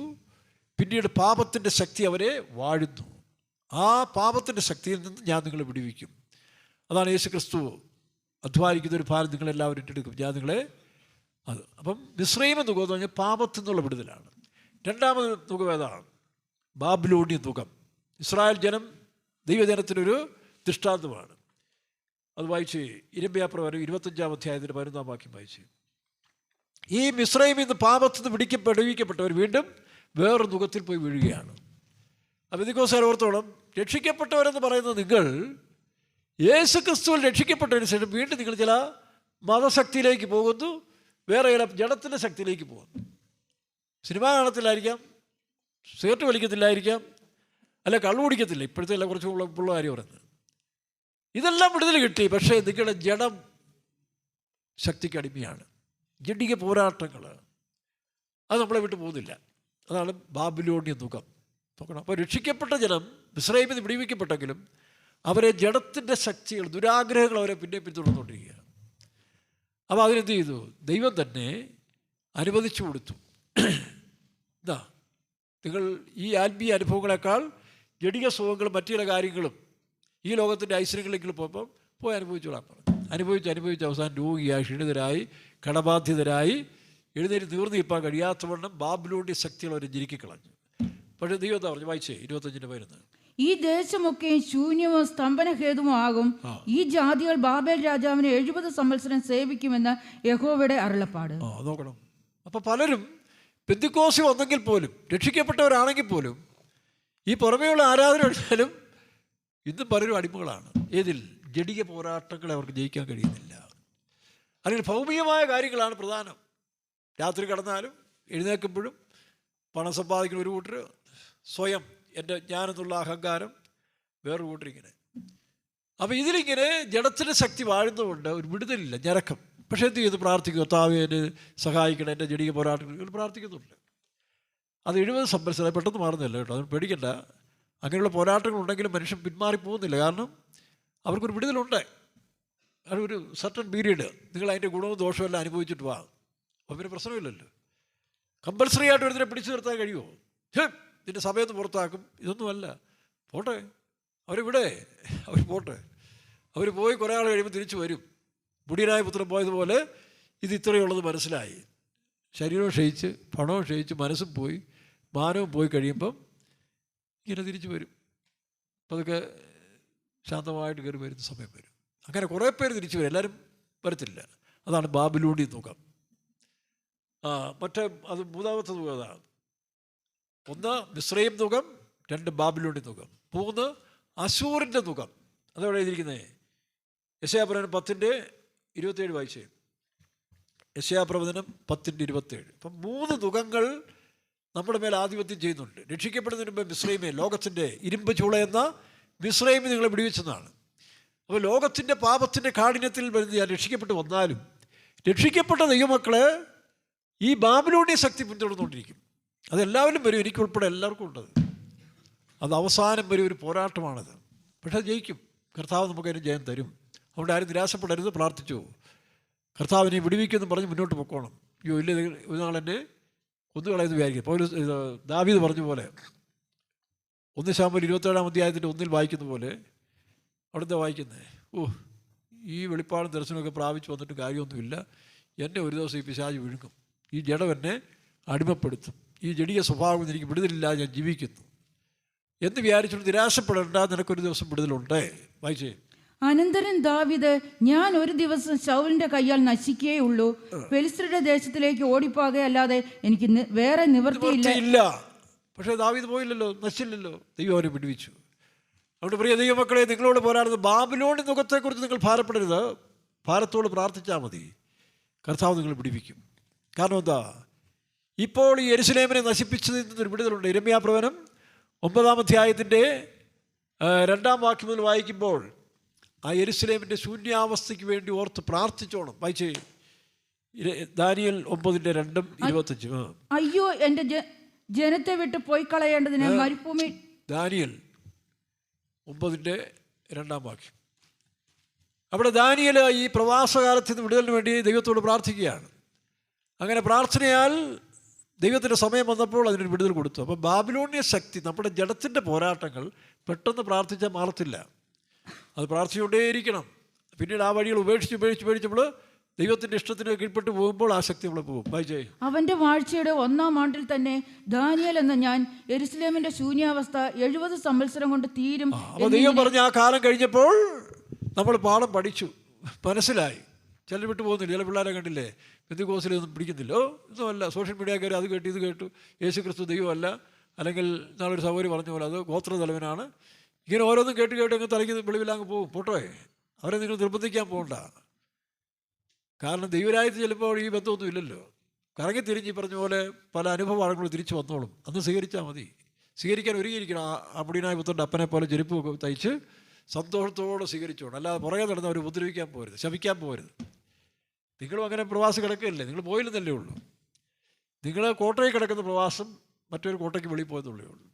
പിന്നീട് പാപത്തിൻ്റെ ശക്തി അവരെ വാഴുന്നു. ആ പാപത്തിൻ്റെ ശക്തിയിൽ നിന്ന് ഞാൻ നിങ്ങളെ വിടുവിക്കും. അതാണ് യേശു ക്രിസ്തു അധ്വാനിക്കുന്ന ഒരു ഭാരം നിങ്ങളെല്ലാവരും ഏറ്റെടുക്കും, ഞാൻ നിങ്ങളെ. അത് അപ്പം മിസ്രൈമ്യ നുകം എന്ന് പറഞ്ഞാൽ പാപത്തിൽ നിന്നുള്ള വിടുതലാണ്. രണ്ടാമത് നുകം ഏതാണ്? ബാബിലോണിയ നുകം. ഇസ്രായേൽ ജനം ദൈവജനത്തിനൊരു ദൃഷ്ടാന്തമാണ്. അത് വായിച്ച് ഇരമ്യാപ്രകാരം 25-ാം അധ്യായത്തിൻ്റെ 11-ാം വാക്യം വായിച്ച്. ഈ മിസ്രൈമിൽ നിന്ന് പാപത്തിൽ നിന്ന് വിടുവിക്കപ്പെട്ടവർ വീണ്ടും വേറൊരു നുഖത്തിൽ പോയി വീഴുകയാണ്. അപ്പോൾ ഇതിക്കോസാർ ഓർത്തോളം, രക്ഷിക്കപ്പെട്ടവരെന്ന് പറയുന്നത് നിങ്ങൾ യേശു ക്രിസ്തുവിൽ രക്ഷിക്കപ്പെട്ടതിന് ശേഷം വീണ്ടും നിങ്ങൾ ചില മതശക്തിയിലേക്ക് പോകുന്നു, വേറെ ചില ജഡത്തിൻ്റെ ശക്തിയിലേക്ക് പോകുന്നു. സിനിമ കാണത്തില്ലായിരിക്കാം, സിഗരറ്റ് വലിക്കത്തില്ലായിരിക്കാം, അല്ല കള്ളു കുടിക്കത്തില്ല, ഇപ്പോഴത്തെ എല്ലാം കുറച്ച് ഉള്ള കാര്യം പറയുന്നത്. ഇതെല്ലാം വിടുതൽ കിട്ടി, പക്ഷേ നിങ്ങളുടെ ജഡം ശക്തിക്ക് അടിമയാണ്. ജഡിക പോരാട്ടങ്ങൾ അത് നമ്മളെ വിട്ടു പോകുന്നില്ല. അതാണ് ബാബിലോണിയ നുകം. നോക്കണം. അപ്പോൾ രക്ഷിക്കപ്പെട്ട ജനം മിസ്രൈമിൽ നിന്ന് വിടുവിക്കപ്പെട്ടെങ്കിലും അവരെ ജഡത്തിൻ്റെ ശക്തികൾ, ദുരാഗ്രഹങ്ങൾ അവരെ പിന്നെ പിന്തുടർന്നുകൊണ്ടിരിക്കുക. അപ്പോൾ അതിനെന്ത് ചെയ്തു? ദൈവം തന്നെ അനുവദിച്ചു കൊടുത്തു. എന്താ, നിങ്ങൾ ഈ ആത്മീയ അനുഭവങ്ങളെക്കാൾ ജഡിക സുഖങ്ങളും മറ്റു ചില കാര്യങ്ങളും ഈ ലോകത്തിൻ്റെ ഐശ്വര്യങ്ങളിലേക്ക് പോകുമ്പം പോയി അനുഭവിച്ചോളാൻ പറഞ്ഞു. അനുഭവിച്ച് അവസാനം രോഗിയായി, ക്ഷീണിതരായി, കടബാധ്യതരായി എഴുന്നേറ്റ് തീർന്നു നിൽപ്പാൻ കഴിയാത്തവണ്ണം ബാബിലോണിയ ശക്തികൾ അവരെ ഞെരുക്കിക്കളഞ്ഞു. പക്ഷേ ദൈവം എന്താ പറഞ്ഞു? വായിച്ചേ 25-ന്റെ ഈ ദേശമൊക്കെ ശൂന്യവും സ്തംഭനഹേതുമോ ആകും. ഈ ജാതികൾ ബാബേൽ രാജാവിനെ 70 സംവത്സരം സേവിക്കുമെന്ന് യഹോവയുടെ അരുളപ്പാട്. നോക്കണം. അപ്പോൾ പലരും പെന്തിക്കോസ് വന്നെങ്കിൽ പോലും, രക്ഷിക്കപ്പെട്ടവരാണെങ്കിൽ പോലും, ഈ പുറമേയുള്ള ആരാധന എടുത്താലും ഇന്നും പലരും അടിമകളാണ്. ഏതിൽ? ജഡിക പോരാട്ടങ്ങളെ അവർക്ക് ജയിക്കാൻ കഴിയുന്നില്ല. അല്ലെങ്കിൽ ഭൗമികമായ കാര്യങ്ങളാണ് പ്രധാനം. രാത്രി കിടന്നാലും എഴുന്നേൽക്കുമ്പോഴും പണം സമ്പാദിക്കുന്ന ഒരു കൂട്ടർ, സ്വയം എൻ്റെ ഞാനെന്നുള്ള അഹങ്കാരം വേറൊരു കൂട്ടരിങ്ങനെ. അപ്പോൾ ഇതിലിങ്ങനെ ജഡത്തിൻ്റെ ശക്തി വാഴുന്നതുകൊണ്ട് ഒരു വിടുതലില്ല, ഞരക്കം. പക്ഷേ എന്ത് ചെയ്ത് പ്രാർത്ഥിക്കുക? കർത്താവേ എന്നെ സഹായിക്കണം, എൻ്റെ ജഡിക പോരാട്ടങ്ങൾ പ്രാർത്ഥിക്കുന്നുണ്ട്. അത് 70 സംവത്സരം പെട്ടെന്ന് മാറുന്നില്ല കേട്ടോ, അത് പേടിക്കണ്ട. അങ്ങനെയുള്ള പോരാട്ടങ്ങൾ ഉണ്ടെങ്കിലും മനുഷ്യൻ പിന്മാറി പോകുന്നില്ല. കാരണം അവർക്കൊരു വിടുതലുണ്ട്. അതൊരു സർട്ടൻ പീരീഡ്. നിങ്ങൾ അതിൻ്റെ ഗുണവും ദോഷവും എല്ലാം അനുഭവിച്ചിട്ട് വാ. അപ്പോൾ പിന്നെ പ്രശ്നമില്ലല്ലോ. കമ്പൽസറി ആയിട്ട് ഒരുത്തിനെ പിടിച്ചു നിർത്താൻ കഴിയുമോ? നിൻ്റെ സമയത്ത് പുറത്താക്കും. ഇതൊന്നുമല്ല. പോട്ടെ, അവർ പോട്ടെ. അവർ പോയി കുറേ ആൾ കഴിയുമ്പോൾ തിരിച്ചു വരും. മുടിയനായ പുത്രൻ പോയതുപോലെ ഇത് ഇത്രയുള്ളത് മനസ്സിലായി. ശരീരവും ക്ഷയിച്ച്, പണവും ക്ഷയിച്ച്, മനസ്സും പോയി, മാനവും പോയി കഴിയുമ്പം ഇങ്ങനെ തിരിച്ചു വരും. അപ്പോൾ അതൊക്കെ ശാന്തമായിട്ട് കയറി വരുന്ന സമയം വരും. അങ്ങനെ കുറേ പേര് തിരിച്ചു വരും, എല്ലാവരും വരത്തില്ല. അതാണ് ബാബിലോണിയ നുകം. മറ്റേ അത് മൂന്നാമത്തെ നുകം അതാണ്. 1 മിസ്രൈം നുകം, 2 ബാബിലോണിയ നുകം, 3 അശൂറിൻ്റെ നുകം. അതവിടെ എഴുതിയിരിക്കുന്നത് യെശയ്യാപ്രവചനം 10:27 വായിച്ചേ. യെശയ്യാപ്രവചനം 10:27. അപ്പം 3 നുകങ്ങൾ നമ്മുടെ മേൽ ആധിപത്യം ചെയ്യുന്നുണ്ട്. രക്ഷിക്കപ്പെടുന്നതിന് മുമ്പ് മിസ്രൈമേ, ലോകത്തിൻ്റെ ഇരുമ്പ് ചൂള എന്ന മിസ്രൈമി നിങ്ങളെ വിടുവിച്ചെന്നാണ്. അപ്പോൾ ലോകത്തിൻ്റെ പാപത്തിൻ്റെ കാഠിന്യത്തിൽ വരുന്ന ഞാൻ രക്ഷിക്കപ്പെട്ട് വന്നാലും രക്ഷിക്കപ്പെട്ട ദൈവമക്കളെ ഈ ബാബിലോണിയ ശക്തി പിന്തുടർന്നുകൊണ്ടിരിക്കും. അതെല്ലാവരും വരും, എനിക്കുൾപ്പെടെ എല്ലാവർക്കും ഉണ്ടത്. അത് അവസാനം വരെ ഒരു പോരാട്ടമാണത്. പക്ഷേ അത് ജയിക്കും. കർത്താവ് നമുക്കതിന് ജയം തരും. അതുകൊണ്ട് ആരും നിരാശപ്പെടരുത്, പ്രാർത്ഥിച്ചു. കർത്താവിനെ വിടുവിക്കുമെന്ന് പറഞ്ഞ് മുന്നോട്ട് പൊക്കോണം. അയ്യോ ഇല്ല, ഒരു നാളെന്നെ കൊന്നുകളയെന്ന് വിചാരിക്കും. പൗലോസ്, ദാവീദ് പറഞ്ഞ പോലെ 1 ശമൂവേൽ 27-ാം അധ്യായത്തിൻ്റെ 1 വായിക്കുന്ന പോലെ അവിടുത്തെ വായിക്കുന്നത്, ഈ വെളിപ്പാടും ദർശനമൊക്കെ പ്രാപിച്ച് വന്നിട്ട് കാര്യമൊന്നുമില്ല. എന്നെ ഒരു ദിവസം ഈ പിശാച് വിഴുങ്ങും, ഈ ജഡം എന്നെ അടിമപ്പെടുത്തും, ഈ ജഡിയ സ്വഭാവം എനിക്ക് വിടുതലില്ലാതെ ഞാൻ ജീവിക്കുന്നു എന്ന് വിചാരിച്ചുകൊണ്ട് നിരാശപ്പെടേണ്ട, നിനക്കൊരു ദിവസം വിടുതലുണ്ട്. വായിച്ചേ. അനന്തരം ദാവീദ്, ഞാൻ ഒരു ദിവസം ശൗലിന്റെ കയ്യാൽ നശിക്കുകയുള്ളൂ, ഫെലിസ്ത്യരുടെ ദേശത്തിലേക്ക് ഓടിപ്പോകയല്ലാതെ എനിക്ക് വേറെ നിവൃത്തിയില്ല. പക്ഷേ ദാവീദ് പോയില്ലല്ലോ, നശിച്ചില്ലല്ലോ. ദൈവം അവരെ വിടുവിച്ചു. അതുകൊണ്ട് പ്രിയ ദൈവമക്കളെ, നിങ്ങളോട് പോരാടുന്നത് ബാബിലോണിയ നുകത്തെക്കുറിച്ച് നിങ്ങൾ ഭാരപ്പെടരുത്. ഭാരത്തോട് പ്രാർത്ഥിച്ചാൽ മതി. കർത്താവ് നിങ്ങൾ വിടുവിക്കും. കാരണം എന്താ? ഇപ്പോൾ ഈ യെരുശലേമിനെ നശിപ്പിച്ചതിൽ നിന്നൊരു വിടുതലുണ്ട്. യിരെമ്യാപ്രവചനം 9-ാം അധ്യായത്തിൻ്റെ 2-ാം വാക്യം മുതൽ വായിക്കുമ്പോൾ ആ യെരുശലേമിൻ്റെ ശൂന്യാവസ്ഥയ്ക്ക് വേണ്ടി ഓർത്ത് പ്രാർത്ഥിച്ചോണം. വായിച്ചേ. ദാനിയേൽ 9:2-25. അയ്യോ, എൻ്റെ ജനത്തെ വിട്ട് പോയി കളയേണ്ടതിന് മരുഭൂമി. ദാനിയേൽ 9:2 വാക്യം. അവിടെ ദാനിയേൽ ഈ പ്രവാസകാലത്ത് നിന്ന് വിടുതലിന് വേണ്ടി ദൈവത്തോട് പ്രാർത്ഥിക്കുകയാണ്. അങ്ങനെ പ്രാർത്ഥനയാൽ ദൈവത്തിൻ്റെ സമയം വന്നപ്പോൾ അതിനൊരു വിടുതൽ കൊടുത്തു. അപ്പം ബാബിലോണിയ ശക്തി, നമ്മുടെ ജഡത്തിൻ്റെ പോരാട്ടങ്ങൾ പെട്ടെന്ന് പ്രാർത്ഥിച്ചാൽ മാറത്തില്ല. അത് പ്രാർത്ഥിച്ചുകൊണ്ടേയിരിക്കണം. പിന്നീട് ആ വഴികൾ ഉപേക്ഷിച്ചപ്പോൾ ദൈവത്തിൻ്റെ ഇഷ്ടത്തിന് കീഴ്പ്പെട്ട് പോകുമ്പോൾ ആ ശക്തി നമ്മളെ പോകും. വായിച്ചേ. അവന്റെ വാഴ്ചയുടെ 1-ാം ആണ്ടിൽ തന്നെ ദാനിയേൽ എന്ന ഞാൻ യെരുശലേമിന്റെ ശൂന്യാവസ്ഥ 70 സംവത്സരം കൊണ്ട് തീരും. അപ്പോൾ ദൈവം പറഞ്ഞ ആ കാലം കഴിഞ്ഞപ്പോൾ നമ്മൾ പാഠം പഠിച്ചു, മനസ്സിലായി. ചിലർ വിട്ടു പോകുന്നില്ല. ചില പിള്ളേരെ കണ്ടില്ലേ, പെന്തിക്കോസിലൊന്നും പിടിക്കുന്നില്ല. ഒന്നുമല്ല, സോഷ്യൽ മീഡിയ കയറി അത് കേട്ടു ഇത് കേട്ടു, യേശു ക്രിസ്തു ദൈവമല്ല, അല്ലെങ്കിൽ നാളൊരു സഹോദരി പറഞ്ഞ പോലെ അത് ഗോത്രതലവനാണ്. ഇങ്ങനെ ഓരോന്നും കേട്ട് കേട്ട് അങ്ങ് തലയ്ക്ക് വെളിവിലങ്ങ് പോകും. പോട്ടോയെ, അവരെ നിങ്ങൾ നിർബന്ധിക്കാൻ പോകണ്ട. കാരണം ദൈവരാജ്യത്ത് ചിലപ്പോൾ ഈ ബന്ധമൊന്നും ഇല്ലല്ലോ. കറങ്ങി തിരിഞ്ഞ് പറഞ്ഞ പോലെ പല അനുഭവങ്ങൾ തിരിച്ചു വന്നോളും. അന്ന് സ്വീകരിച്ചാൽ മതി. സ്വീകരിക്കാൻ ഒരുങ്ങിയിരിക്കണം. ആ മുടിയനായ പുത്രൻ്റെ അപ്പനെ പോലെ ചെരുപ്പൊക്കെ തയ്ച്ച് സന്തോഷത്തോടെ സ്വീകരിച്ചോണം. അല്ലാതെ പുറകെ നടന്ന് അവർ ഉപദ്രവിക്കാൻ പോരുത്, ശപിക്കാൻ പോരുത്. നിങ്ങളും അങ്ങനെ പ്രവാസം കിടക്കുകയല്ലേ, നിങ്ങൾ പോയില്ലെന്നല്ലേ ഉള്ളൂ. നിങ്ങൾ കോട്ടയിൽ കിടക്കുന്ന പ്രവാസം മറ്റൊരു കോട്ടയ്ക്ക് വെളിയിൽ പോയെന്നുള്ളേ ഉള്ളൂ.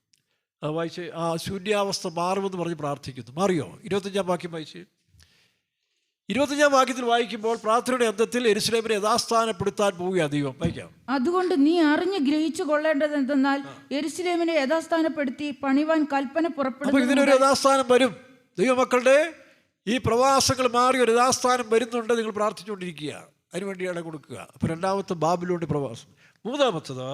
അത് വായിച്ച് ആ ശൂന്യാവസ്ഥ മാറുമെന്ന് പറഞ്ഞ് പ്രാർത്ഥിക്കുന്നു. മാറിയോ? 25-ാം വാക്യം വായിച്ച്. 25-ാം വാക്യത്തിൽ വായിക്കുമ്പോൾ പ്രാർത്ഥനയുടെ അന്തത്തിൽ യെരൂശലേമിനെ യഥാസ്ഥാനപ്പെടുത്താൻ പോവുകയാണ് ദൈവം. വായിക്കാം. അതുകൊണ്ട് നീ അറിഞ്ഞ് ഗ്രഹിച്ചു കൊള്ളേണ്ടത് എന്തെന്നാൽ യെരൂശലേമിനെ യഥാസ്ഥാനപ്പെടുത്തി പണിവാൻ കൽപ്പന പുറപ്പെടും. അപ്പോൾ ഇതിനൊരു യഥാസ്ഥാനം വരും. ദൈവമക്കളുടെ ഈ പ്രവാസങ്ങൾ മാറി ഒരു യഥാസ്ഥാനം വരുന്നുണ്ട്. നിങ്ങൾ പ്രാർത്ഥിച്ചുകൊണ്ടിരിക്കുക, അതിനുവേണ്ടിയാണ് കൊടുക്കുക. അപ്പോൾ രണ്ടാമത്തെ ബാബിലോണിൻ്റെ പ്രവാസം. മൂന്നാമത്തത്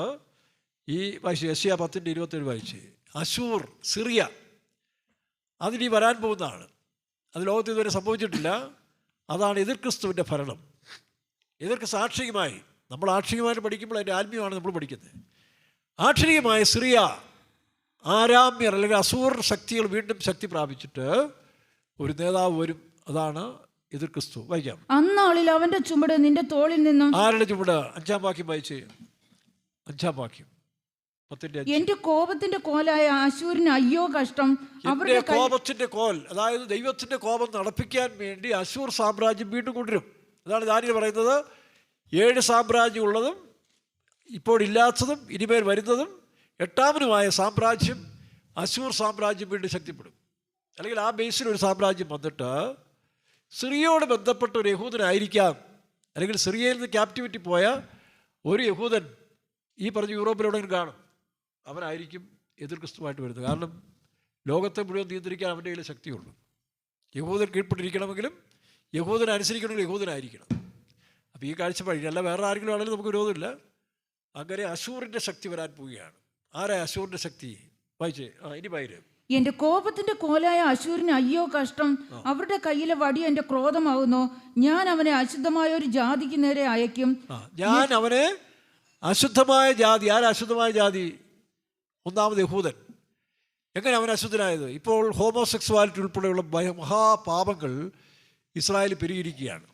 ഈ വായിച്ച് യെശയ്യാ 10:27 വായിച്ച്. അശൂർ, സിറിയ, അതിനി വരാൻ പോകുന്നതാണ്. അത് ലോകത്ത് ഇതുവരെ സംഭവിച്ചിട്ടില്ല. അതാണ് എതിർ ക്രിസ്തുവിൻ്റെ ഭരണം. എതിർക്ക് സാക്ഷികമായി, നമ്മൾ ആക്ഷരികമായിട്ട് പഠിക്കുമ്പോൾ അതിൻ്റെ ആത്മീയമാണ് നമ്മൾ പഠിക്കുന്നത്. ആക്ഷരികമായ സിറിയ, ആരാമ്യർ അല്ലെങ്കിൽ അസൂർ ശക്തികൾ വീണ്ടും ശക്തി പ്രാപിച്ചിട്ട് ഒരു നേതാവ് വരും. അതാണ് എതിർ ക്രിസ്തു. വായിക്കാം. അന്നാളിൽ അവന്റെ ചുമട് നിന്റെ തോളിൽ നിന്നും. ആരുടെ ചുമട്? 5-ാം വാക്യം വായിച്ച്. 5-ാം വാക്യം. എന്റെ കോപത്തിന്റെ കോലായ അശൂരിന് അയ്യോ കഷ്ടം. അവരുടെ കോപത്തിന്റെ കോൽ, അതായത് ദൈവത്തിന്റെ കോപം നടപ്പിക്കാൻ വേണ്ടി അശൂർ സാമ്രാജ്യം വീണ്ടും കൊണ്ടുവരും. അതാണ് ദാനിയേൽ പറയുന്നത്. 7 സാമ്രാജ്യം ഉള്ളതും ഇപ്പോൾ ഇല്ലാത്തതും ഇനിമേൽ വരുന്നതും 8-ാമനുമായ സാമ്രാജ്യം അശൂർ സാമ്രാജ്യം വീണ്ടും ശക്തിപ്പെടും. അല്ലെങ്കിൽ ആ ബേസിൽ ഒരു സാമ്രാജ്യം വന്നിട്ട് സിറിയയോട് ബന്ധപ്പെട്ട ഒരു യഹൂദനായിരിക്കാം, അല്ലെങ്കിൽ സിറിയയിൽ നിന്ന് ക്യാപ്റ്റിവിറ്റി പോയ ഒരു യഹൂദൻ ഈ പറഞ്ഞ യൂറോപ്പിലെവിടെയെങ്കിലും കാണും. അവനായിരിക്കും എതിർ ക്രിസ്തുവായിട്ട് വരുന്നത്. കാരണം ലോകത്തെ മുഴുവൻ നിയന്ത്രിക്കാൻ അവൻ്റെ കയ്യിൽ ശക്തിയുള്ളൂ. യഹൂദൻ കീഴ്പ്പെട്ടിരിക്കണമെങ്കിലും യഹൂദൻ അനുസരിക്കണമെങ്കിൽ യഹൂദനായിരിക്കണം. അപ്പോൾ ഈ കാഴ്ചപ്പാട് അല്ല വേറെ ആരെങ്കിലും ആണെങ്കിലും നമുക്ക് വിരോധമില്ല. അങ്ങനെ അശൂറിൻ്റെ ശക്തി വരാൻ പോവുകയാണ്. ആരാ അശൂറിൻ്റെ ശക്തി? വായിച്ചേ. ഇനി വായിര്. എന്റെ കോപത്തിന്റെ കോലായ അശൂരിന് അയ്യോ കഷ്ടം. അവരുടെ കയ്യിലെ വടി എന്റെ ക്രോധമാകുന്നു. ഞാൻ അവനെ അശുദ്ധമായ ഒരു ജാതിക്ക് നേരെ അയക്കും. ഞാൻ അവനെ അശുദ്ധമായ ജാതി. ആരാ അശുദ്ധമായ ജാതി? ഒന്നാമത് യഹൂദൻ. എങ്ങനെ അവൻ അശുദ്ധനായത്? ഇപ്പോൾ ഹോമോസെക്സ്വാലിറ്റി ഉൾപ്പെടെയുള്ള മഹാപാപങ്ങൾ ഇസ്രായേൽ പെരുകിയിരിക്കുകയാണ്.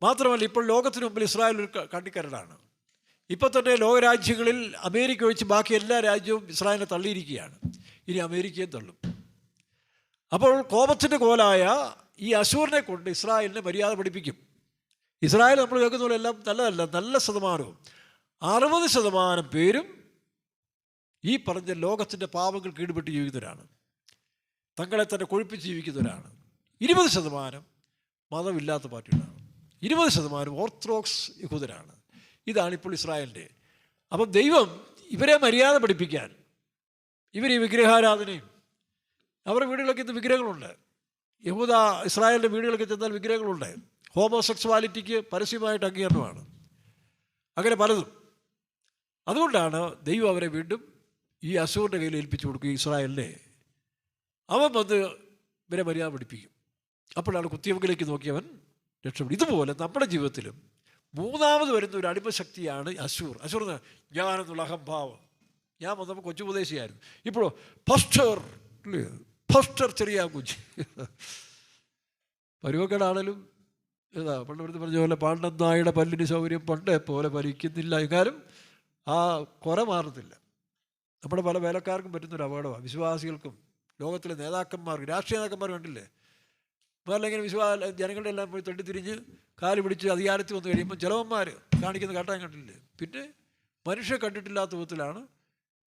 മാത്രമല്ല ഇപ്പോൾ ലോകത്തിന് മുമ്പിൽ ഇസ്രായേൽ ഒരു കണ്ണിക്കരടാണ്. ഇപ്പോൾ തന്നെ ലോകരാജ്യങ്ങളിൽ അമേരിക്ക ഒഴിച്ച് ബാക്കി എല്ലാ രാജ്യവും ഇസ്രായേലിനെ തള്ളിയിരിക്കുകയാണ്. ഇനി അമേരിക്കയും തള്ളും. അപ്പോൾ കോപത്തിൻ്റെ കോലായ ഈ അശൂറിനെ കൊണ്ട് ഇസ്രായേലിനെ മര്യാദ പഠിപ്പിക്കും. ഇസ്രായേൽ നമ്മൾ കേൾക്കുന്ന പോലെ എല്ലാം നല്ലതല്ല. നല്ല ശതമാനവും 60% പേരും ഈ പറഞ്ഞ ലോകത്തിൻ്റെ പാപങ്ങൾ കീഴ്പ്പെട്ട് ജീവിക്കുന്നവരാണ്. തങ്ങളെ തന്നെ കൊഴുപ്പിച്ച് ജീവിക്കുന്നവരാണ്. 20% മതമില്ലാത്ത പാർട്ടികളാണ്. 20% ഓർത്തഡോക്സ് യഹൂദരാണ്. ഇതാണിപ്പോൾ ഇസ്രായേലിൻ്റെ. അപ്പം ദൈവം ഇവരെ മര്യാദ പഠിപ്പിക്കാൻ, ഇവർ ഈ വിഗ്രഹാരാധനയും, അവരുടെ വീടുകളൊക്കെ ഇന്ന് വിഗ്രഹങ്ങളുണ്ട്. ഇസ്രായേലിൻ്റെ വീടുകളൊക്കെ ചെന്നാൽ വിഗ്രഹങ്ങളുണ്ട്. ഹോമോസെക്സ്വാലിറ്റിക്ക് പരസ്യമായിട്ട് അംഗീകരണമാണ്. അങ്ങനെ പലതും. അതുകൊണ്ടാണ് ദൈവം അവരെ വീണ്ടും ഈ അശൂറിൻ്റെ കയ്യിൽ ഏൽപ്പിച്ചു കൊടുക്കുക. ഇസ്രായേലിനെ അവൻ വന്ന് ഇവരെ മര്യാദ പഠിപ്പിക്കും. അപ്പോഴാണ് കുത്തിയവങ്കിലേക്ക് നോക്കിയവൻ രക്ഷപ്പെടും. ഇതുപോലെ നമ്മുടെ ജീവിതത്തിലും മൂന്നാമത് വരുന്ന ഒരു അടിമശക്തിയാണ് അശൂർ. അശൂർ ഞാനെന്നുള്ള അഹംഭാവം. ഞാൻ വന്നപ്പോൾ കൊച്ചുപദേശിയായിരുന്നു. ഇപ്പോഴോ ഫസ്റ്റർ ചെറിയ കുഞ്ചി പരുവക്കേടാണേലും ഏതാ പണ്ട് പറഞ്ഞ പോലെ പാണ്ഡനായുടെ പല്ലിന് സൗകര്യം പണ്ടേ പോലെ ഭരിക്കുന്നില്ല. എങ്കിലും ആ കുര മാറുന്നില്ല. നമ്മുടെ പല വേലക്കാർക്കും പറ്റുന്നൊരു അപകടമാണ്. വിശ്വാസികൾക്കും ലോകത്തിലെ നേതാക്കന്മാർക്ക്, രാഷ്ട്രീയ നേതാക്കന്മാർ കണ്ടില്ലേ, വേറെങ്ങനെ ജനങ്ങളുടെ എല്ലാം പോയി തട്ടിത്തിരിഞ്ഞ് കാല് പിടിച്ച് അധികാരത്തിൽ വന്നു കഴിയുമ്പോൾ ചിലവന്മാർ കാണിക്കുന്ന കാട്ടാൻ കണ്ടില്ലേ. പിന്നെ മനുഷ്യ കണ്ടിട്ടില്ലാത്ത വിധത്തിലാണ്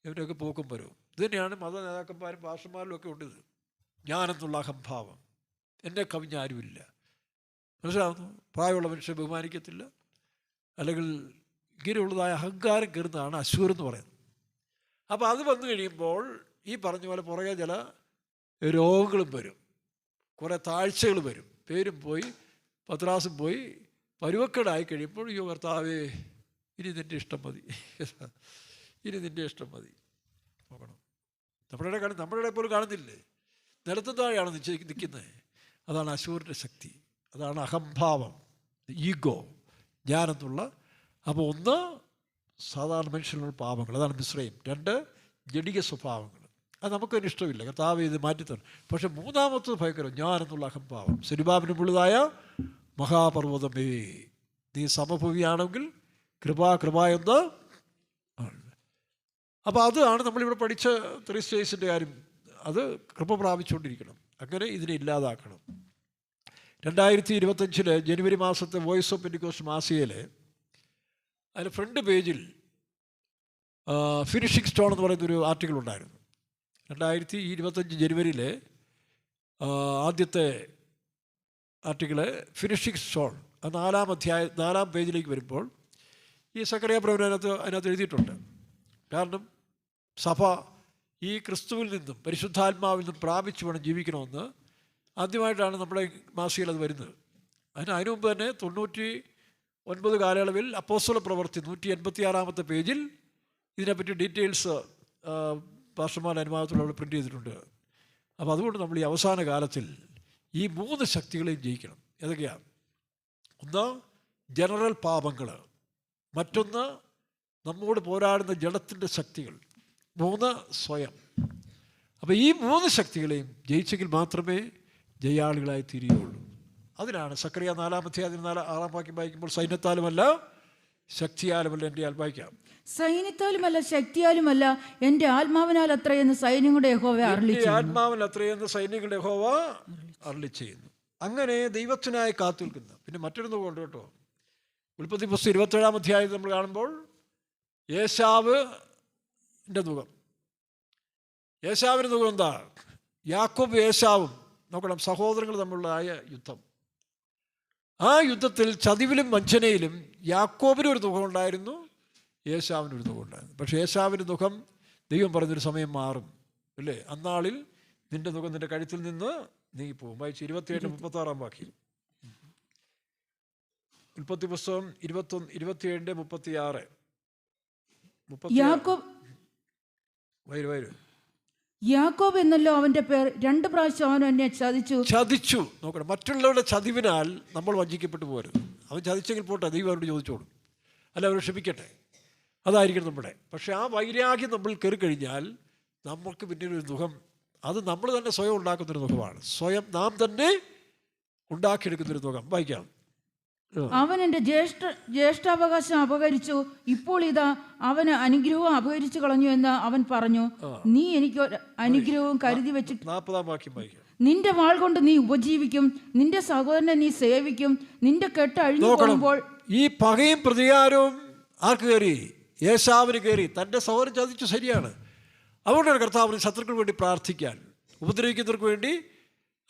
ഇവരൊക്കെ പോക്കും വരും. ഇത് തന്നെയാണ് മത നേതാക്കന്മാരും പാസ്റ്റർമാരിലും ഒക്കെ ഉണ്ടത്. ഞാനെന്നുള്ള അഹംഭാവം, എന്നെ കവിഞ്ഞ ആരുമില്ല. മനസ്സിലാവുന്നു? പ്രായമുള്ള മനുഷ്യരെ ബഹുമാനിക്കത്തില്ല. അല്ലെങ്കിൽ ഇങ്ങനെയുള്ളതായ അഹങ്കാരം കയറുന്നതാണ് അശൂർ എന്ന് പറയുന്നത്. അപ്പോൾ അത് വന്നു കഴിയുമ്പോൾ ഈ പറഞ്ഞ പോലെ പുറകെ ചില രോഗങ്ങളും വരും, കുറേ താഴ്ചകൾ വരും. പേരും പോയി, പത്രാസും പോയി, പരുവക്കേടായി കഴിയുമ്പോൾ അയ്യോ കർത്താവേ, ഇനി നിൻ്റെ ഇഷ്ടം മതി, ഇനി നിൻ്റെ ഇഷ്ടം മതി. നോക്കണം, നമ്മളുടെ പോലും കാണുന്നില്ലേ, നിലത്തും താഴെയാണ് നിൽക്കുന്നത്. അതാണ് അശൂരിൻ്റെ ശക്തി, അതാണ് അഹംഭാവം, ഈഗോ, ഞാനെന്നുള്ള. അപ്പോൾ ഒന്ന് സാധാരണ മനുഷ്യനുള്ള പാപങ്ങൾ, അതാണ് മിശ്രയും. രണ്ട് ജഡിക സ്വഭാവങ്ങൾ, അത് നമുക്കൊരു ഇഷ്ടമില്ല, കർത്താവ് ഇത് മാറ്റിത്തരും. പക്ഷെ മൂന്നാമത്തത് ഭയങ്കര ഞാനെന്നുള്ള അഹംഭാവം. സെരുബാബിനുള്ളതായ മഹാപർവ്വതമേ, നീ സമഭൂമിയാണെങ്കിൽ കൃപ എന്ന് ആണ്. അപ്പോൾ അതാണ് നമ്മളിവിടെ പഠിച്ച 3 സ്റ്റേജിൻ്റെ കാര്യം. അത് കൃപ പ്രാപിച്ചുകൊണ്ടിരിക്കണം. അങ്ങനെ ഇതിനെ ഇല്ലാതാക്കണം. 2025 ജനുവരി മാസത്തെ വോയിസ് ഓഫ് പെന്റിക്കോസ്റ്റ് മാസികയിൽ അതിന് ഫ്രണ്ട് പേജിൽ ഫിനിഷിംഗ് സ്റ്റോൺ എന്ന് പറയുന്നൊരു ആർട്ടിക്കിൾ ഉണ്ടായിരുന്നു. 2025 ജനുവരിയിലെ ആദ്യത്തെ ആർട്ടിക്കിള് ഫിനിഷിംഗ് സ്റ്റോൺ. അത് 4 പേജിലേക്ക് വരുമ്പോൾ ഈ സക്കറിയ പ്രവചനം അതിനകത്ത് എഴുതിയിട്ടുണ്ട്. കാരണം സഭ ഈ ക്രിസ്തുവിൽ നിന്നും പരിശുദ്ധാത്മാവിൽ നിന്നും പ്രാപിച്ചു വേണം ജീവിക്കണമെന്ന് ആദ്യമായിട്ടാണ് നമ്മുടെ മാസികയിൽ അത് വരുന്നത്. അതിനു മുമ്പ് തന്നെ 99 കാലയളവിൽ അപ്പോസ്തല പ്രവൃത്തി 186 പേജിൽ ഇതിനെപ്പറ്റി ഡീറ്റെയിൽസ് പാസ്റ്റർമാരുടെ അനുവാദത്തോടെ പ്രിൻ്റ് ചെയ്തിട്ടുണ്ട്. അപ്പോൾ അതുകൊണ്ട് നമ്മൾ ഈ അവസാന കാലത്തിൽ ഈ 3 ശക്തികളെയും ജയിക്കണം. ഏതൊക്കെയാണ്? ഒന്ന് ജനറൽ പാപങ്ങൾ, മറ്റൊന്ന് നമ്മോട് പോരാടുന്ന ജഡത്തിൻ്റെ ശക്തികൾ, 3 സ്വയം. അപ്പോൾ ഈ 3 ശക്തികളെയും ജയിച്ചെങ്കിൽ മാത്രമേ ജയാളികളായി തീരുകയുള്ളൂ. അതിനാണ് സക്കറിയ 4-6 വാക്യം വായിക്കുമ്പോൾ സൈന്യത്താലുമല്ല ശക്തിയാലുമല്ല എൻ്റെ വായിക്കാം. സൈന്യത്താലുമല്ല ശക്തിയാലുമല്ല എൻ്റെ ആത്മാവിനാൽ അത്രയെന്ന് സൈന്യങ്ങളുടെ യഹോവ അരുളിച്ചെയ്യുന്നു. ആത്മാവിൽ അത്രയെന്ന് സൈന്യങ്ങളുടെ യഹോവ അരുളിച്ചെയ്യുന്നു. അങ്ങനെ ദൈവത്തിനായി കാത്തു നിൽക്കുന്ന. പിന്നെ മറ്റൊരു കൊണ്ട് കേട്ടോ, ഉൽപ്പത്തി പുസ്തകം 27 അധ്യായത്തിൽ നമ്മൾ കാണുമ്പോൾ ഏശാവിൻ്റെ മുഖം. ഏശാവിൻ്റെ മുഖം എന്താ? യാക്കോബ് ഏശാവും നോക്കണം, സഹോദരങ്ങൾ തമ്മിലുള്ളതായ യുദ്ധം. ആ യുദ്ധത്തിൽ ചതിവിലും വഞ്ചനയിലും യാക്കോബിനൊരു മുഖം ഉണ്ടായിരുന്നു, ഏശാവിനൊരു മുഖം ഉണ്ടായിരുന്നു. പക്ഷേ ഏശാവിൻ്റെ മുഖം ദൈവം പറഞ്ഞൊരു സമയം മാറും, അല്ലേ? അന്നാളിൽ നിൻ്റെ മുഖം നിൻ്റെ കഴുത്തിൽ നിന്ന് നീങ്ങിപ്പോകും. വായിച്ച് 27-36 വാക്യം. ഉൽപ്പത്തി പുസ്തകം 27-36. യാക്കോബ് എന്നല്ലോ അവന്റെ പേർ. 2 പ്രാവശ്യം അവൻ എന്നെ ചതിച്ചു. നോക്കണം, മറ്റുള്ളവരുടെ ചതിവിനാൽ നമ്മൾ വഞ്ചിക്കപ്പെട്ടു പോരുത്. അവൻ ചതിച്ചെങ്കിൽ പോട്ടെ, ദൈവം അവരോട് ചോദിച്ചോളും, അല്ല അവർ ക്ഷമിക്കട്ടെ, അതായിരിക്കണം നമ്മുടെ. പക്ഷെ ആ വൈരാഗ്യം നമ്മൾ കയറി കഴിഞ്ഞാൽ നമുക്ക് പിന്നീട് ഒരു മുഖം, അത് നമ്മൾ തന്നെ സ്വയം ഉണ്ടാക്കുന്നൊരു മുഖമാണ്. സ്വയം നാം തന്നെ ഉണ്ടാക്കിയെടുക്കുന്നൊരു മുഖം. വായിക്കാം. അവൻ എൻ്റെ ജ്യേഷ്ഠാവകാശം അപഹരിച്ചു, ഇപ്പോൾ ഇതാ അവന് അനുഗ്രഹവും അപഹരിച്ചു കളഞ്ഞു എന്ന് അവൻ പറഞ്ഞു. നീ എനിക്ക് അനുഗ്രഹവും കരുതി വെച്ചിട്ട് 40 വാക്യം വായിക്കാം. നിന്റെ വാൾ കൊണ്ട് നീ ഉപജീവിക്കും, നിന്റെ സഹോദരനെ നീ സേവിക്കും, നിന്റെ കെട്ട് അഴിഞ്ഞു പോകുമ്പോൾ. ഈ പകയും പ്രതികാരവും ആർക്ക് കയറി? ഏശാവിന് കയറി. തൻ്റെ സഹോദരൻ ചതിച്ചു, ശരിയാണ്. അതുകൊണ്ടാണ് കർത്താവിന് ശത്രുക്കൾക്ക് വേണ്ടി പ്രാർത്ഥിക്കാൻ, ഉപദ്രവിക്കുന്നവർക്ക് വേണ്ടി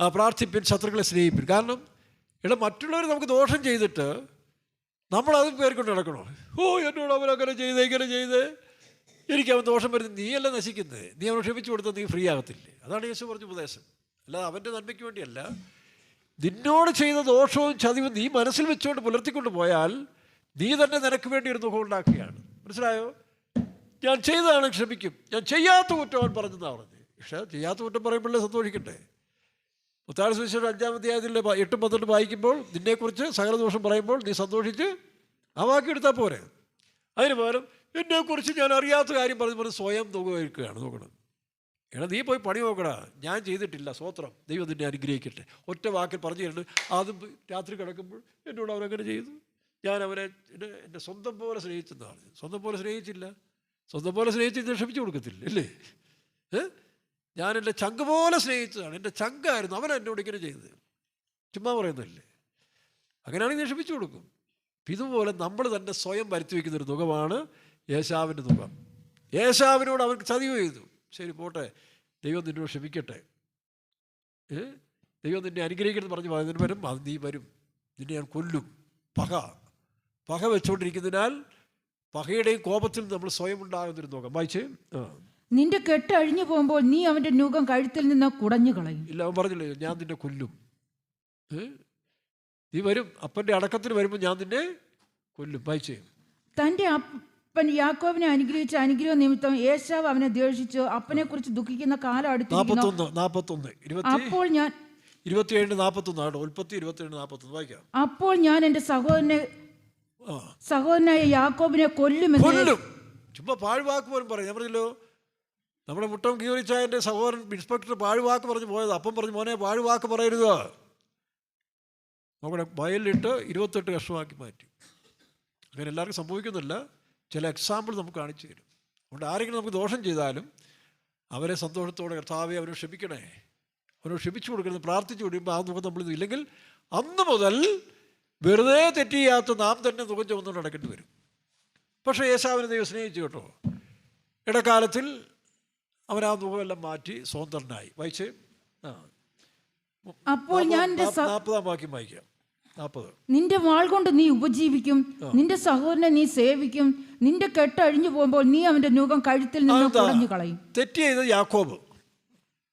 പ്രാർത്ഥിപ്പിൻ, ശത്രുക്കളെ സ്നേഹിപ്പിൻ. കാരണം മറ്റുള്ളവർ നമുക്ക് ദോഷം ചെയ്തിട്ട് നമ്മളത് പേർക്കൊണ്ട് നടക്കണോ? എന്നോട് അവരങ്ങനെ ചെയ്ത് ഇങ്ങനെ ചെയ്ത് എനിക്ക് അവൻ ദോഷം വരുന്നത്. നീയല്ല നശിക്കുന്നത്, നീ അവനെ ക്ഷമിച്ചു കൊടുത്താൽ നീ ഫ്രീ ആകത്തില്ലേ? അതാണ് യേശു പറഞ്ഞ ഉപദേശം. അല്ലാതെ അവൻ്റെ നന്മയ്ക്ക് വേണ്ടിയല്ല. നിന്നോട് ചെയ്ത ദോഷവും ചതിവും നീ മനസ്സിൽ വെച്ചുകൊണ്ട് പുലർത്തിക്കൊണ്ട് പോയാൽ നീ തന്നെ നിനക്ക് വേണ്ടി ഒരു മുഖം ഉണ്ടാക്കുകയാണ്. മനസ്സിലായോ? ഞാൻ ചെയ്തതാണ് ക്ഷമിക്കും, ഞാൻ ചെയ്യാത്ത കുറ്റം അവൻ പറഞ്ഞതാണ് പറഞ്ഞത്. പക്ഷേ ചെയ്യാത്ത കുറ്റം പറയുമ്പോഴേ സന്തോഷിക്കട്ടെ. മത്തായി സുവിശേഷം 5-ാം അധ്യായത്തിൽ 8-12 വായിക്കുമ്പോൾ നിന്നെക്കുറിച്ച് സകല ദോഷം പറയുമ്പോൾ നീ സന്തോഷിച്ച് ആ വാക്യം എടുത്താൽ പോരെ. അതിന് പകരം എന്നെക്കുറിച്ച് ഞാൻ അറിയാത്ത കാര്യം പറഞ്ഞ് സ്വയം നോക്കുകയാണ്. നോക്കണം, നീ പോയി പണി നോക്കടാ, ഞാൻ ചെയ്തിട്ടില്ല, സ്വോത്രം, ദൈവം നിന്നെ അനുഗ്രഹിക്കട്ടെ. ഒറ്റ വാക്കിൽ പറഞ്ഞു തരുന്നുണ്ട്. അതും രാത്രി കിടക്കുമ്പോൾ എന്നോട് അവരങ്ങനെ ചെയ്തു, ഞാൻ അവരെ എൻ്റെ സ്വന്തം പോലെ സ്നേഹിച്ചെന്നാണ്. സ്വന്തം പോലെ സ്നേഹിച്ചില്ല, സ്വന്തം പോലെ സ്നേഹിച്ച് ക്ഷമിച്ചു കൊടുക്കത്തില്ല, അല്ലേ? ഞാൻ എൻ്റെ ചങ്ക് പോലെ സ്നേഹിച്ചതാണ്, എൻ്റെ ചങ്കായിരുന്നു, അവൻ എന്നോട് ഇങ്ങനെ ചെയ്തത്. ചുമ്മാ പറയുന്നതല്ലേ? അങ്ങനെയാണെങ്കിൽ ഞാൻ ക്ഷമിച്ചു കൊടുക്കും. ഇതുപോലെ നമ്മൾ തന്നെ സ്വയം വരുത്തി വയ്ക്കുന്നൊരു മുഖമാണ് ഏശാവിൻ്റെ മുഖം. ഏശാവിനോട് അവർക്ക് ചതിവ് ചെയ്തു, ശരി പോട്ടെ, ദൈവം നിന്നോട് ക്ഷമിക്കട്ടെ, ദൈവം നിന്നെ അനുഗ്രഹിക്കണമെന്ന് പറഞ്ഞ് അതിന് വരും, അത് നീ വരും, നിന്നെ ഞാൻ കൊല്ലും. പക വെച്ചുകൊണ്ടിരിക്കുന്നതിനാൽ പകയുടെയും കോപത്തിൽ നമ്മൾ സ്വയം ഉണ്ടാകുന്നൊരു മുഖം. വായിച്ചേ. നിന്റെ കെട്ട് അഴിഞ്ഞു പോകുമ്പോൾ നീ അവൻ്റെ നുകം കഴുത്തിൽ നിന്ന് കുടഞ്ഞു കളയും. ഇല്ല, അവൻ പറഞ്ഞില്ലേ, ഞാൻ നിന്നെ കൊല്ലും. നീ വരും, അപ്പൻ്റെ അടക്കത്തിന് വരുമ്പോൾ ഞാൻ നിന്നെ കൊല്ലും. വായിച്ചേ. തന്റെ അപ്പൻ യാക്കോബിനെ അനുഗ്രഹിച്ച അനുഗ്രഹം നിമിത്തം ഏശാവ് അവനെ ദ്വേഷിച്ചു. അപ്പനെ കുറിച്ച് ദുഃഖിക്കുന്ന കാലം അടുത്തിരിക്കുന്നു. 41 അപ്പോൾ ഞാൻ 27-41 ഉൽപ്പത്തി 27-41 വായിക്കാം. അപ്പോൾ ഞാൻ എൻ്റെ സഹോദരനായ യാക്കോബിനെ കൊല്ലും. ചുമ്മാ പാഴ്വാക്ക് പോലും പറയും. ഞാൻ പറഞ്ഞല്ലോ, നമ്മുടെ മുട്ടം കീറിച്ചായൻ്റെ സഹോദരൻ ഇൻസ്പെക്ടർ പാഴ്വാക്ക് പറഞ്ഞു പോയത്. അപ്പം പറഞ്ഞു, മോനെ പാഴ്വാക്ക് പറയരുത്. നമ്മുടെ വയലിലിട്ട് 28 കഷ്ണമാക്കി മാറ്റി. അങ്ങനെ എല്ലാവർക്കും സംഭവിക്കുന്നില്ല. ചില എക്സാമ്പിൾ നമുക്ക് കാണിച്ചു തരും. അതുകൊണ്ട് ആരെങ്കിലും നമുക്ക് ദോഷം ചെയ്താലും അവരെ സന്തോഷത്തോടെ കർത്താവെ അവരെ ക്ഷമിക്കണേ, അവരോട് ക്ഷമിച്ചു കൊടുക്കരുത്, പ്രാർത്ഥിച്ചു കൊടുക്കുമ്പോൾ ആ മുഖം നമ്മൾ ഇല്ലെങ്കിൽ അന്ന് മുതൽ വെറുതെ തെറ്റ് ചെയ്യാത്ത നാം തന്നെ മുഖം ചുമന്നുകൊണ്ട് നടക്കേണ്ടി വരും. പക്ഷേ ഏശാവിനെ ദൈവം സ്നേഹിച്ചു കേട്ടോ. ഇടക്കാലത്തിൽ അവൻ ആ മുഖമെല്ലാം മാറ്റി സ്വതന്ത്രനായി. വായിച്ചേ. അപ്പോൾ ഞാൻ 40 വാക്യം വായിക്കാം. 40. നിന്റെ വാൾ കൊണ്ട് നീ ഉപജീവിക്കും, നിന്റെ സഹോദരനെ നീ സേവിക്കും. നിന്റെ കെട്ട് അഴിഞ്ഞു പോകുമ്പോൾ നീ അവന്റെ നുകം കഴുത്തിൽ നിന്ന് കുടഞ്ഞു കളയും. തെറ്റ് ചെയ്ത് യാക്കോബ്,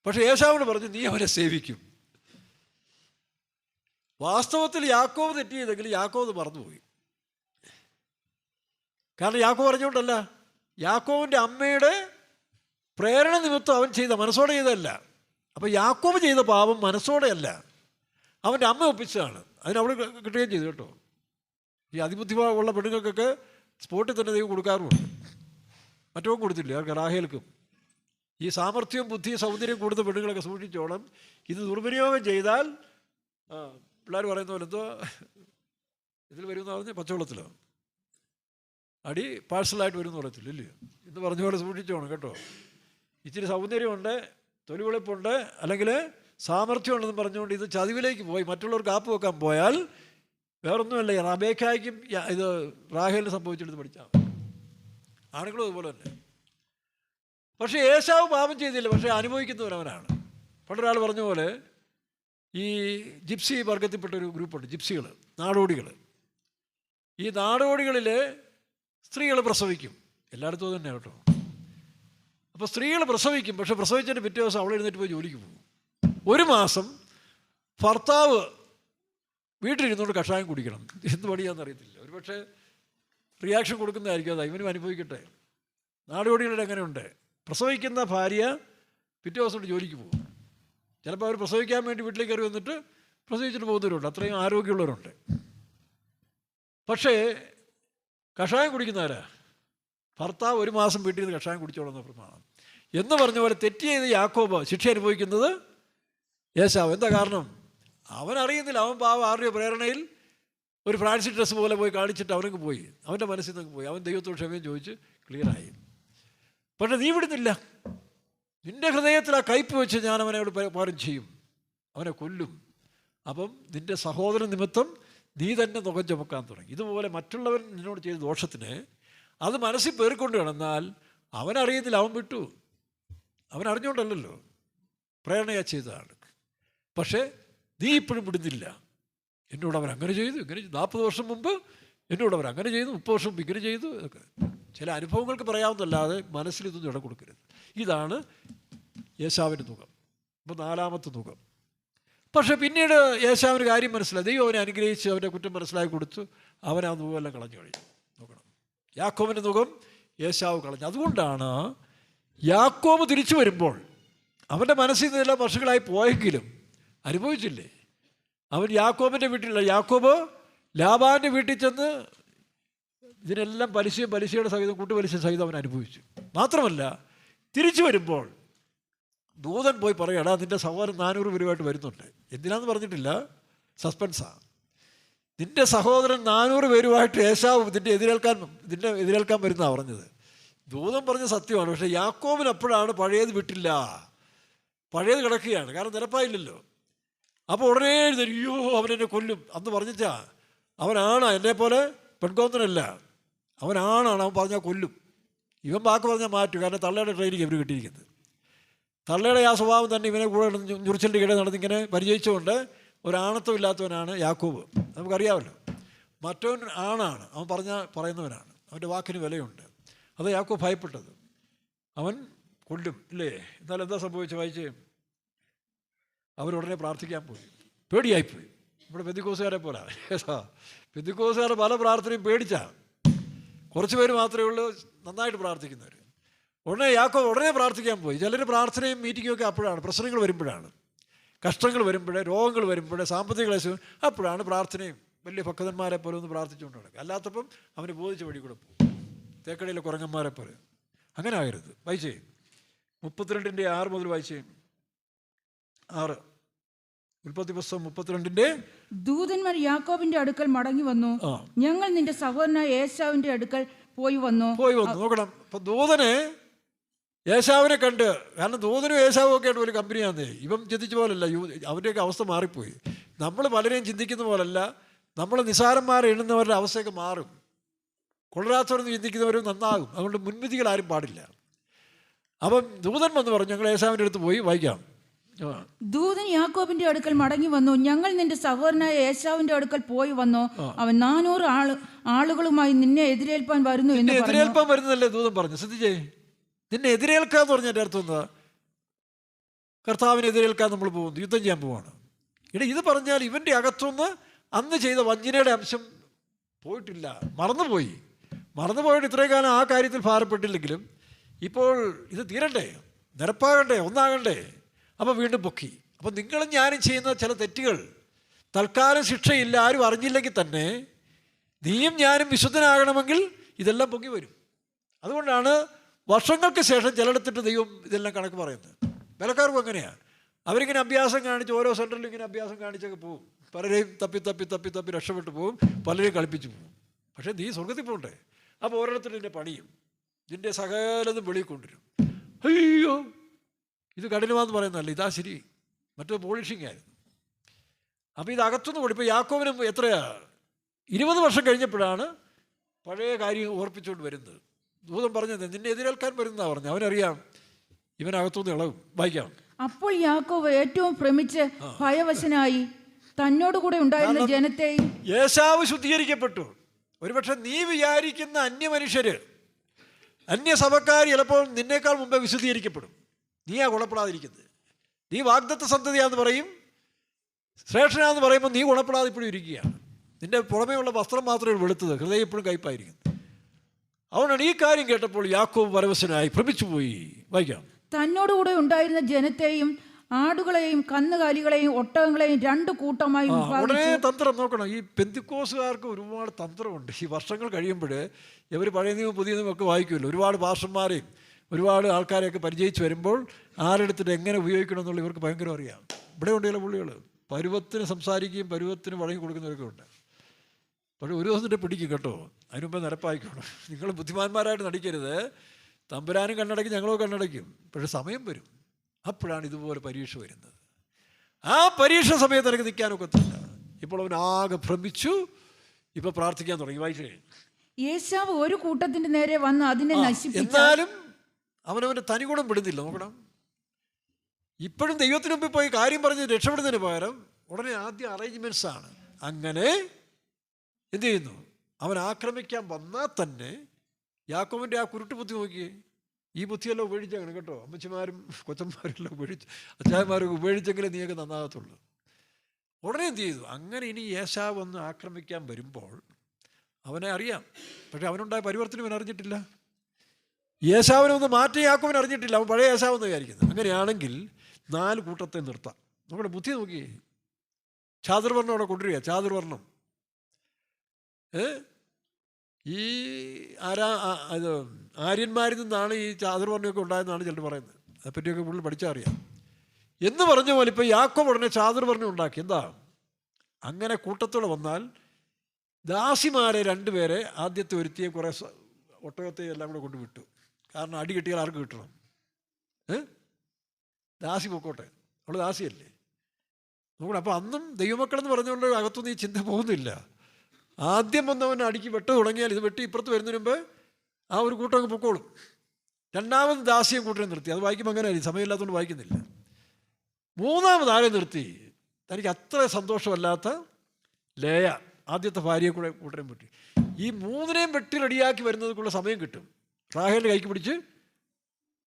പക്ഷെ ഏശാവിന് പറഞ്ഞു നീ അവനെ സേവിക്കും. വാസ്തവത്തിൽ യാക്കോബ് തെറ്റ് ചെയ്തെങ്കിൽ യാക്കോബ് മറന്നുപോയി. കാരണം യാക്കോബ് പറഞ്ഞുകൊണ്ടല്ല, യാക്കോബിൻ്റെ അമ്മയുടെ പ്രേരണ നിമിത്തം അവൻ ചെയ്ത, മനസ്സോടെ ചെയ്തതല്ല. അപ്പോൾ യാക്കോബ് ചെയ്ത പാപം മനസ്സോടെയല്ല, അവൻ്റെ അമ്മ ഒപ്പിച്ചതാണ്. അതിനവിടെ കിട്ടുകയും ചെയ്തു കേട്ടോ. ഈ അതിബുദ്ധിമുള്ള പെണ്ണുങ്ങൾക്കൊക്കെ സ്പോട്ടിൽ തന്നെ ദൈവം കൊടുക്കാറുമുണ്ട്. മറ്റവും കൊടുത്തില്ല അവർക്ക്, റാഹേൽക്കും. ഈ സാമർഥ്യവും ബുദ്ധിയും സൗന്ദര്യം കൂടുതൽ പെണ്ണുങ്ങളൊക്കെ സൂക്ഷിച്ചോണം. ഇത് ദുർവിനിയോഗം ചെയ്താൽ പിള്ളേർ പറയുന്ന പോലെ എന്തോ ഇതിൽ വരുമെന്ന് പറഞ്ഞ് പച്ചവെള്ളത്തിലോ അടി പാഴ്സലായിട്ട് വരുമെന്ന് പറയത്തില്ല, ഇല്ലേ? എന്ന് പറഞ്ഞ പോലെ സൂക്ഷിച്ചോണം കേട്ടോ. ഇച്ചിരി സൗന്ദര്യമുണ്ട്, തൊലിവെളുപ്പുണ്ട്, അല്ലെങ്കിൽ സാമർഥ്യമുണ്ടെന്ന് പറഞ്ഞുകൊണ്ട് ഇത് ചതിവിലേക്ക് പോയി മറ്റുള്ളവർക്ക് കാപ്പ് വെക്കാൻ പോയാൽ വേറൊന്നുമല്ല, റബേക്കായ്ക്കും ഇത് റാഹേലിന് സംഭവിച്ചെടുത്ത് പഠിച്ചാൽ ആണുങ്ങളും അതുപോലെ തന്നെ. പക്ഷേ ഏശാവ് പാപം ചെയ്തില്ല, പക്ഷേ അനുഭവിക്കുന്നവരവനാണ്. പണ്ടൊരാൾ പറഞ്ഞ പോലെ ഈ ജിപ്സി വർഗത്തിൽപ്പെട്ടൊരു ഗ്രൂപ്പുണ്ട്, ജിപ്സികൾ, നാടോടികൾ. ഈ നാടോടികളിൽ സ്ത്രീകൾ പ്രസവിക്കും, എല്ലായിടത്തും തന്നെ കേട്ടോ. അപ്പോൾ സ്ത്രീകൾ പ്രസവിക്കും, പക്ഷെ പ്രസവിച്ചതിൻ്റെ പിറ്റേ ദിവസം അവൾ എഴുന്നേറ്റ് പോയി ജോലിക്ക് പോകും. 1 മാസം ഭർത്താവ് വീട്ടിലിരുന്നുകൊണ്ട് കഷായം കുടിക്കണം. എന്ത് പണിയാണെന്ന് അറിയത്തില്ല. ഒരു പക്ഷേ റിയാക്ഷൻ കൊടുക്കുന്നതായിരിക്കും, അതാ ഇവനും അനുഭവിക്കട്ടെ. നാടോടികളുടെ അങ്ങനെയുണ്ട്. പ്രസവിക്കുന്ന ഭാര്യ പിറ്റേ ദിവസം കൊണ്ട് ജോലിക്ക് പോകും. ചിലപ്പോൾ അവർ പ്രസവിക്കാൻ വേണ്ടി വീട്ടിലേക്ക് കയറി വന്നിട്ട് പ്രസവിച്ചിട്ട് പോകുന്നവരുണ്ട്, അത്രയും ആരോഗ്യമുള്ളവരുണ്ട്. പക്ഷേ കഷായം കുടിക്കുന്നവരാ ഭർത്താവ് 1 മാസം വീട്ടിൽ നിന്ന് കഷായം കുടിച്ചോളുന്ന പ്രമാണം എന്ന് പറഞ്ഞ പോലെ തെറ്റ് ചെയ്ത് യാക്കോബ് ശിക്ഷ അനുഭവിക്കുന്നത് ഏശാവ്. എന്താ കാരണം? അവൻ അറിയുന്നില്ല. അവൻ പാവം ആരുടെയോ പ്രേരണയിൽ ഒരു ഫാൻസി ഡ്രസ്സ് പോലെ പോയി കാണിച്ചിട്ട് അവനക്ക് പോയി, അവൻ്റെ മനസ്സിൽ നിന്നൊക്കെ പോയി. അവൻ ദൈവത്തോട് ക്ഷമയും ചോദിച്ച് ക്ലിയറായി. പക്ഷെ നീ വിടുന്നില്ല. നിൻ്റെ ഹൃദയത്തിൽ ആ കയ്പ് വെച്ച് ഞാൻ അവനോട് പാരം ചെയ്യും, അവനെ കൊല്ലും. അപ്പം നിൻ്റെ സഹോദരൻ നിമിത്തം നീ തന്നെ നുകം ചുമക്കാൻ തുടങ്ങി. ഇതുപോലെ മറ്റുള്ളവൻ നിന്നോട് ചെയ്ത ദോഷത്തിന് അത് മനസ്സിൽ പേറിക്കൊണ്ട് കിടന്നാൽ അവനറിയത്തില്ല, അവൻ വിട്ടു. അവൻ അറിഞ്ഞുകൊണ്ടല്ലോ, പ്രേരണയാ ചെയ്തതാണ്. പക്ഷേ നീ ഇപ്പോഴും വിടുന്നില്ല. എന്നോട് അവൻ അങ്ങനെ ചെയ്തു, ഇങ്ങനെ 40 വർഷം മുമ്പ് എന്നോട് അവർ അങ്ങനെ ചെയ്തു, 30 വർഷം മുമ്പ് ഇങ്ങനെ ചെയ്തു. ഇതൊക്കെ ചില അനുഭവങ്ങൾക്ക് പറയാവുന്നതല്ലാതെ മനസ്സിൽ ഇതൊന്നും ഇട കൊടുക്കരുത്. ഇതാണ് ഏശാവിൻ്റെ നുകം. അപ്പോൾ 4ാമത്തെ നുകം. പക്ഷേ പിന്നീട് ഏശാവിന് കാര്യം മനസ്സിലായി. ദൈവം അവനെ അനുഗ്രഹിച്ച് അവൻ്റെ കുറ്റം മനസ്സിലാക്കി കൊടുത്തു. അവൻ ആ നുകമെല്ലാം കളഞ്ഞു കഴിഞ്ഞു. നോക്കണം, യാക്കോബിൻ്റെ നുകം ഏശാവ് കളഞ്ഞു. അതുകൊണ്ടാണ് യാക്കോബ് തിരിച്ചു വരുമ്പോൾ അവൻ്റെ മനസ്സിൽ നിന്നെല്ലാം വർഷങ്ങളായി പോയെങ്കിലും അനുഭവിച്ചില്ലേ. അവൻ യാക്കോബിൻ്റെ വീട്ടിലല്ല, യാക്കോബ് ലാബാൻ്റെ വീട്ടിൽ ചെന്ന് ഇതിനെല്ലാം പലിശയുടെ സഹിതം കൂട്ടുപലിശ സഹിതം അവൻ അനുഭവിച്ചു. മാത്രമല്ല തിരിച്ചു വരുമ്പോൾ ദൂതൻ പോയി പറയടാ, നിൻ്റെ സഹോദരൻ 400 പേരുമായിട്ട് വരുന്നുണ്ട്. എന്തിനാന്ന് പറഞ്ഞിട്ടില്ല, സസ്പെൻസാണ്. നിൻ്റെ സഹോദരൻ 400 പേരുമായിട്ട് ഏശാവ് ഇതിൻ്റെ എതിരേൽക്കാൻ വരുന്നതാണ് പറഞ്ഞത്. ദൂതൻ പറഞ്ഞ സത്യമാണ്. പക്ഷേ യാക്കോബിന് അപ്പോഴാണ് പഴയത് വിട്ടില്ല, പഴയത് കിടക്കുകയാണ്. കാരണം നിരപ്പായില്ലല്ലോ. അപ്പോൾ ഉടനെ അയ്യോ അവനെന്നെ കൊല്ലും അന്ന് പറഞ്ഞാ. അവനാണ് എന്നെപ്പോലെ പെൺകോന്തനല്ല, അവനാണ്. അവൻ പറഞ്ഞാൽ കൊല്ലും. ഇവൻ വാക്ക് പറഞ്ഞാൽ മാറ്റും. കാരണം തള്ളയുടെ ട്രെയിനിങ് ഇവർ കിട്ടിയിരിക്കുന്നത്. തള്ളയുടെ ആ സ്വഭാവം തന്നെ ഇവനെ കൂടെ ഞുറിച്ചലിൻ്റെ കിട നടന്നിങ്ങനെ പരിചയിച്ചുകൊണ്ട് ഒരാണത്വം ഇല്ലാത്തവനാണ് യാക്കോബ്, നമുക്കറിയാമല്ലോ. മറ്റവൻ ആണാണ്, അവൻ പറയുന്നവനാണ്, അവൻ്റെ വാക്കിന് വിലയുണ്ട്. അത് യാക്കോബ് ഭയപ്പെട്ടത്. അവൻ കൊല്ലും ഇല്ലേ. എന്നാൽ എന്താ സംഭവിച്ചു വായിച്ചേ? അവരുടനെ പ്രാർത്ഥിക്കാൻ പോയി, പേടിയായിപ്പോയി. നമ്മുടെ പെന്തിക്കോസുകാരെ പോലെ. പെന്തിക്കോസുകാർ പല പ്രാർത്ഥനയും പേടിച്ചാ, കുറച്ച് പേര് മാത്രമേ ഉള്ളൂ നന്നായിട്ട് പ്രാർത്ഥിക്കുന്നവർ. ഉടനെ യാക്കോബ് ഉടനെ പ്രാർത്ഥിക്കാൻ പോയി. ചിലർ പ്രാർത്ഥനയും മീറ്റിങ്ങും ഒക്കെ അപ്പോഴാണ്, പ്രശ്നങ്ങൾ വരുമ്പോഴാണ്, കഷ്ടങ്ങൾ വരുമ്പോഴേ, രോഗങ്ങൾ വരുമ്പോഴേ, സാമ്പത്തിക ക്ലേശം, അപ്പോഴാണ് പ്രാർത്ഥനയും വലിയ ഭക്തന്മാരെ പോലെ ഒന്ന് പ്രാർത്ഥിച്ചുകൊണ്ട് നടക്കുക. അല്ലാത്തപ്പം അവന് ബോധിച്ച വഴി കൂടെ പോകും, തേക്കടിയിലെ കുരങ്ങന്മാരെ പോലെ. അങ്ങനെ ആകരുത്. വായിച്ചേ 32:6 മുതൽ വായിച്ചേ. 6 ഉൽപ്പത്തി പുസ്തകം 32. ദൂതന്മാർ യാക്കോബിന്റെ അടുക്കൽ മടങ്ങി വന്നു, ഞങ്ങൾ നിന്റെ സഹോദരനായ ഏശാവിന്റെ അടുക്കൽ പോയി വന്നു. നോക്കണം. അപ്പൊ ദൂതനെ ഏശാവിനെ കണ്ട്, കാരണം ദൂതനും ഏശാവും ഒക്കെ ആയിട്ട് ഒരു കമ്പനിയാന്നേ. ഇവൻ ചിന്തിച്ച പോലല്ല, അവൻ്റെയൊക്കെ അവസ്ഥ മാറിപ്പോയി. നമ്മൾ പലരെയും ചിന്തിക്കുന്ന പോലല്ല, നമ്മൾ നിസാരന്മാരെ എണ്ണുന്നവരുടെ അവസ്ഥയൊക്കെ മാറും. കൊള്ളരാത്തവരെന്ന് ചിന്തിക്കുന്നവരും നന്നാകും. അതുകൊണ്ട് മുൻവിധികൾ ആരും പാടില്ല. അപ്പം ദൂതൻ വന്ന് പറഞ്ഞു, ഞങ്ങൾ ഏശാവിൻ്റെ അടുത്ത് പോയി. വായിക്കാം. ദൂതൻ യാക്കോബിന്റെ അടുക്കൽ മടങ്ങി വന്നു, ഞങ്ങൾ നിന്റെ സഹോദരനായ ഏശാവിന്റെ അടുക്കൽ പോയി വന്നു. അവൻ 400 ആളുകളുമായി നിന്നെ എതിരേൽപ്പാൻ വരുന്നു എന്ന് എതിരേൽപ്പാൻ വരുന്നതല്ലേ ദൂതൻ പറഞ്ഞു. ശ്രദ്ധിച്ചേ, നിന്നെ എതിരേൽക്കാന്ന് പറഞ്ഞതിൻ്റെ അർത്ഥം എന്താ? കർത്താവിനെ എതിരേൽക്കാൻ നമ്മൾ പോകുന്നു, യുദ്ധം ചെയ്യാൻ പോവാണ്. ഇത് പറഞ്ഞാൽ ഇവൻ്റെ അകത്തുനിന്ന് അന്ന് ചെയ്ത വഞ്ചനയുടെ അംശം പോയിട്ടില്ല, മറന്നുപോയിട്ട് ഇത്രയും കാലം ആ കാര്യത്തിൽ ഭാരപ്പെട്ടില്ലെങ്കിലും ഇപ്പോൾ ഇത് തീരണ്ടേ, നിരപ്പാകണ്ടേ, ഒന്നാകണ്ടേ. അപ്പോൾ വീണ്ടും പൊക്കി. അപ്പോൾ നിങ്ങളും ഞാനും ചെയ്യുന്ന ചില തെറ്റുകൾ തൽക്കാലം ശിക്ഷയില്ല, ആരും അറിഞ്ഞില്ലെങ്കിൽ തന്നെ നീയും ഞാനും വിശുദ്ധനാകണമെങ്കിൽ ഇതെല്ലാം പൊങ്ങി വരും. അതുകൊണ്ടാണ് വർഷങ്ങൾക്ക് ശേഷം ചിലയിടത്തിട്ട് ദൈവം ഇതെല്ലാം കണക്ക് പറയുന്നത്. വിലക്കാർക്കും അങ്ങനെയാണ്. അവരിങ്ങനെ അഭ്യാസം കാണിച്ച് ഓരോ സെൻറ്ററിലും ഇങ്ങനെ അഭ്യാസം കാണിച്ചൊക്കെ പോകും. പലരെയും തപ്പി രക്ഷപ്പെട്ടു പോകും, പലരെയും കളിപ്പിച്ച് പോകും. പക്ഷേ നീ സ്വർഗത്തിൽ പോകണ്ടേ. അപ്പോൾ ഓരോരുത്തരും നിൻ്റെ പണിയും നിൻ്റെ സകലതും വെളിയിൽ കൊണ്ടുവരും. അയ്യോ, ഇത് കഠിനമാണെന്ന് പറയുന്നതല്ല, ഇതാ ശരി, മറ്റേ പോളിഷിങ് ആയിരുന്നു. അപ്പോൾ ഇത് അകത്തുനിന്ന് കൂടി. ഇപ്പോൾ യാക്കോബിനും എത്രയാ 20 വർഷം കഴിഞ്ഞപ്പോഴാണ് പഴയ കാര്യം ഓർപ്പിച്ചുകൊണ്ട് വരുന്നത്. ദൂതൻ പറഞ്ഞത് നിന്നെ എതിരേൽക്കാൻ വരുന്നതാണ് പറഞ്ഞു. അവനറിയാം ഇവനകത്തുനിന്ന് ഇളവും. വായിക്കാം. അപ്പോൾ യാക്കോബ് ഏറ്റവും ഭ്രമിച്ച് ഭയവശനായി തന്നോടുകൂടെ ഉണ്ടായിരുന്ന ജനത്തെയും. ഏശാവ് ശുദ്ധീകരിക്കപ്പെട്ടു. ഒരുപക്ഷെ നീ വിചാരിക്കുന്ന അന്യമനുഷ്യര്, അന്യസഭക്കാർ ചിലപ്പോൾ നിന്നേക്കാൾ മുമ്പേ വിശുദ്ധീകരിക്കപ്പെടും. നീയാ ഗുണപ്പെടാതിരിക്കുന്നത്. നീ വാഗ്ദത്ത സന്തതിയാന്ന് പറയും, ശ്രേഷ്ഠനാന്ന് പറയുമ്പോൾ നീ ഗുണപ്പെടാതെ ഇപ്പോഴും ഇരിക്കുകയാണ്. നിന്റെ പുറമേയുള്ള വസ്ത്രം മാത്രമേ വെളുത്തത്, ഹൃദയം ഇപ്പോഴും കയ്പായിരിക്കുന്നു. അതുകൊണ്ടാണ് ഈ കാര്യം കേട്ടപ്പോൾ യാക്കോബ് പരവശനായി ഭ്രമിച്ചുപോയി. വായിക്കാം. തന്നോടുകൂടെ ഉണ്ടായിരുന്ന ജനത്തെയും ആടുകളെയും കന്നുകാലികളെയും ഒട്ടകങ്ങളെയും 2 കൂട്ടമായി ഉടനെ തന്ത്രം നോക്കണം. ഈ പെന്തിക്കോസുകാർക്ക് ഒരുപാട് തന്ത്രമുണ്ട്. ഈ വർഷങ്ങൾ കഴിയുമ്പോൾ ഇവർ പഴയ നിയമം പുതിയ നിയമം ഒക്കെ വായിക്കുമല്ലോ. ഒരുപാട് പാസ്റ്റർമാരെയും ഒരുപാട് ആൾക്കാരെയൊക്കെ പരിചയിച്ച് വരുമ്പോൾ ആരെടുത്തിട്ട് എങ്ങനെ ഉപയോഗിക്കണം എന്നുള്ള ഇവർക്ക് ഭയങ്കര അറിയാം. ഇവിടെ ഉണ്ട് ചില പുള്ളികൾ പരുവത്തിന് സംസാരിക്കുകയും പരുവത്തിന് വഴങ്ങി കൊടുക്കുന്നവരൊക്കെ ഉണ്ട്. പക്ഷേ ഒരു ദിവസത്തിൻ്റെ പിടിക്കും കേട്ടോ. അതിന് മുമ്പേ നിരപ്പായിക്കണം. നിങ്ങൾ ബുദ്ധിമാന്മാരായിട്ട് നടിക്കരുത്. തമ്പുരാനും കണ്ണടയ്ക്കും, ഞങ്ങളോ കണ്ണടയ്ക്കും. പക്ഷേ സമയം വരും, അപ്പോഴാണ് ഇതുപോലെ പരീക്ഷ വരുന്നത്. ആ പരീക്ഷ സമയത്ത് എനിക്ക് നിൽക്കാനൊക്കത്തില്ല. ഇപ്പോൾ അവൻ ആകെ ഭ്രമിച്ചു. ഇപ്പോൾ പ്രാർത്ഥിക്കാൻ തുടങ്ങി. വായിച്ചേ. യേശാവ് ഒരു കൂട്ടത്തിന്റെ നേരെ വന്ന് അതിനെ നശിപ്പിച്ചു. എന്നാലും അവനവൻ്റെ തനിഗുണം വിടുന്നില്ല. നോക്കണം, ഇപ്പോഴും ദൈവത്തിന് മുമ്പിൽ പോയി കാര്യം പറഞ്ഞ് രക്ഷപ്പെടുന്നതിന് പകരം ഉടനെ ആദ്യം അറേഞ്ച്മെൻറ്റ്സ് ആണ്. അങ്ങനെ എന്ത് ചെയ്യുന്നു? അവൻ ആക്രമിക്കാൻ വന്നാൽ തന്നെ യാക്കോബിൻ്റെ ആ കുരുട്ട് ബുദ്ധി നോക്കിയേ. ഈ ബുദ്ധിയെല്ലാം ഉപേക്ഷിച്ചാണ് കേട്ടോ. അമ്മച്ചിമാരും കൊച്ചന്മാരെല്ലാം ഉപേക്ഷിച്ച്, അച്ചായന്മാരൊക്കെ ഉപേക്ഷിച്ചെങ്കിലേ നീയൊക്കെ നന്നാകത്തുള്ളൂ. ഉടനെ എന്ത് ചെയ്തു? അങ്ങനെ ഇനി ഏശാവ് ഒന്ന് ആക്രമിക്കാൻ വരുമ്പോൾ അവനെ അറിയാം, പക്ഷെ അവനുണ്ടായ പരിവർത്തനം അവൻ അറിഞ്ഞിട്ടില്ല. ഏശാവിനെ ഒന്ന് മാറ്റി യാക്കോബിനെ അറിഞ്ഞിട്ടില്ല. അവൻ പഴയ ഏശാവെന്ന് വിചാരിക്കുന്നത്. അങ്ങനെയാണെങ്കിൽ 4 കൂട്ടത്തെ നിർത്താം. നമ്മുടെ ബുദ്ധി നോക്കിയേ. ചാതുർവർണ്ണം അവിടെ കൊണ്ടുവരിക. ചാതുർവർണ്ണം ഈ ഇത് ആര്യന്മാരിൽ നിന്നാണ് ഈ ചാതുർവർണ്ണയൊക്കെ ഉണ്ടായെന്നാണ് ചിലർ പറയുന്നത്. അതേപ്പറ്റിയൊക്കെ പുള്ളി പഠിച്ചാൽ അറിയാം. എന്ന് പറഞ്ഞ പോലെ ഇപ്പോൾ യാക്കോബ് ഉടനെ ചാതുർവർണ്ണം ഉണ്ടാക്കി. എന്താ? അങ്ങനെ കൂട്ടത്തോടെ വന്നാൽ ദാസിമാരെ 2 പേരെ ആദ്യത്തെ ഒരുത്തിയെ കുറേ ഒട്ടകത്തെ എല്ലാം കൂടെ കൊണ്ട് വിട്ടു. കാരണം അടി കിട്ടിയാൽ ആർക്ക് കിട്ടണം? ദാസി പൊക്കോട്ടെ, അവൾ ദാസിയല്ലേ. നോക്കണം. അപ്പോൾ അന്നും ദൈവമക്കളെന്ന് പറഞ്ഞുകൊണ്ട് അകത്തൊന്നും ഈ ചിന്ത പോകുന്നില്ല. ആദ്യം വന്നവൻ അടിക്ക് വെട്ട് തുടങ്ങിയാൽ ഇത് വെട്ടി ഇപ്പുറത്ത് വരുന്നതിന് മുമ്പ് ആ ഒരു കൂട്ടം അങ്ങ് പൊക്കോളും. രണ്ടാമത് ദാസിയും കൂട്ടരെ നിർത്തി. അത് വായിക്കുമ്പോൾ അങ്ങനെ ആയിരിക്കും, സമയമില്ലാത്തതുകൊണ്ട് വായിക്കുന്നില്ല. മൂന്നാമത് ആരെ നിർത്തി? തനിക്ക് അത്ര സന്തോഷമല്ലാത്ത ലേയ, ആദ്യത്തെ ഭാര്യയെ കൂടെ കൂട്ടരെയും വെട്ടി. ഈ 3നെയും വെട്ടി റെഡിയാക്കി വരുന്നതിനുള്ള സമയം കിട്ടും. റാഹേലിൻ്റെ കൈക്ക് പിടിച്ച്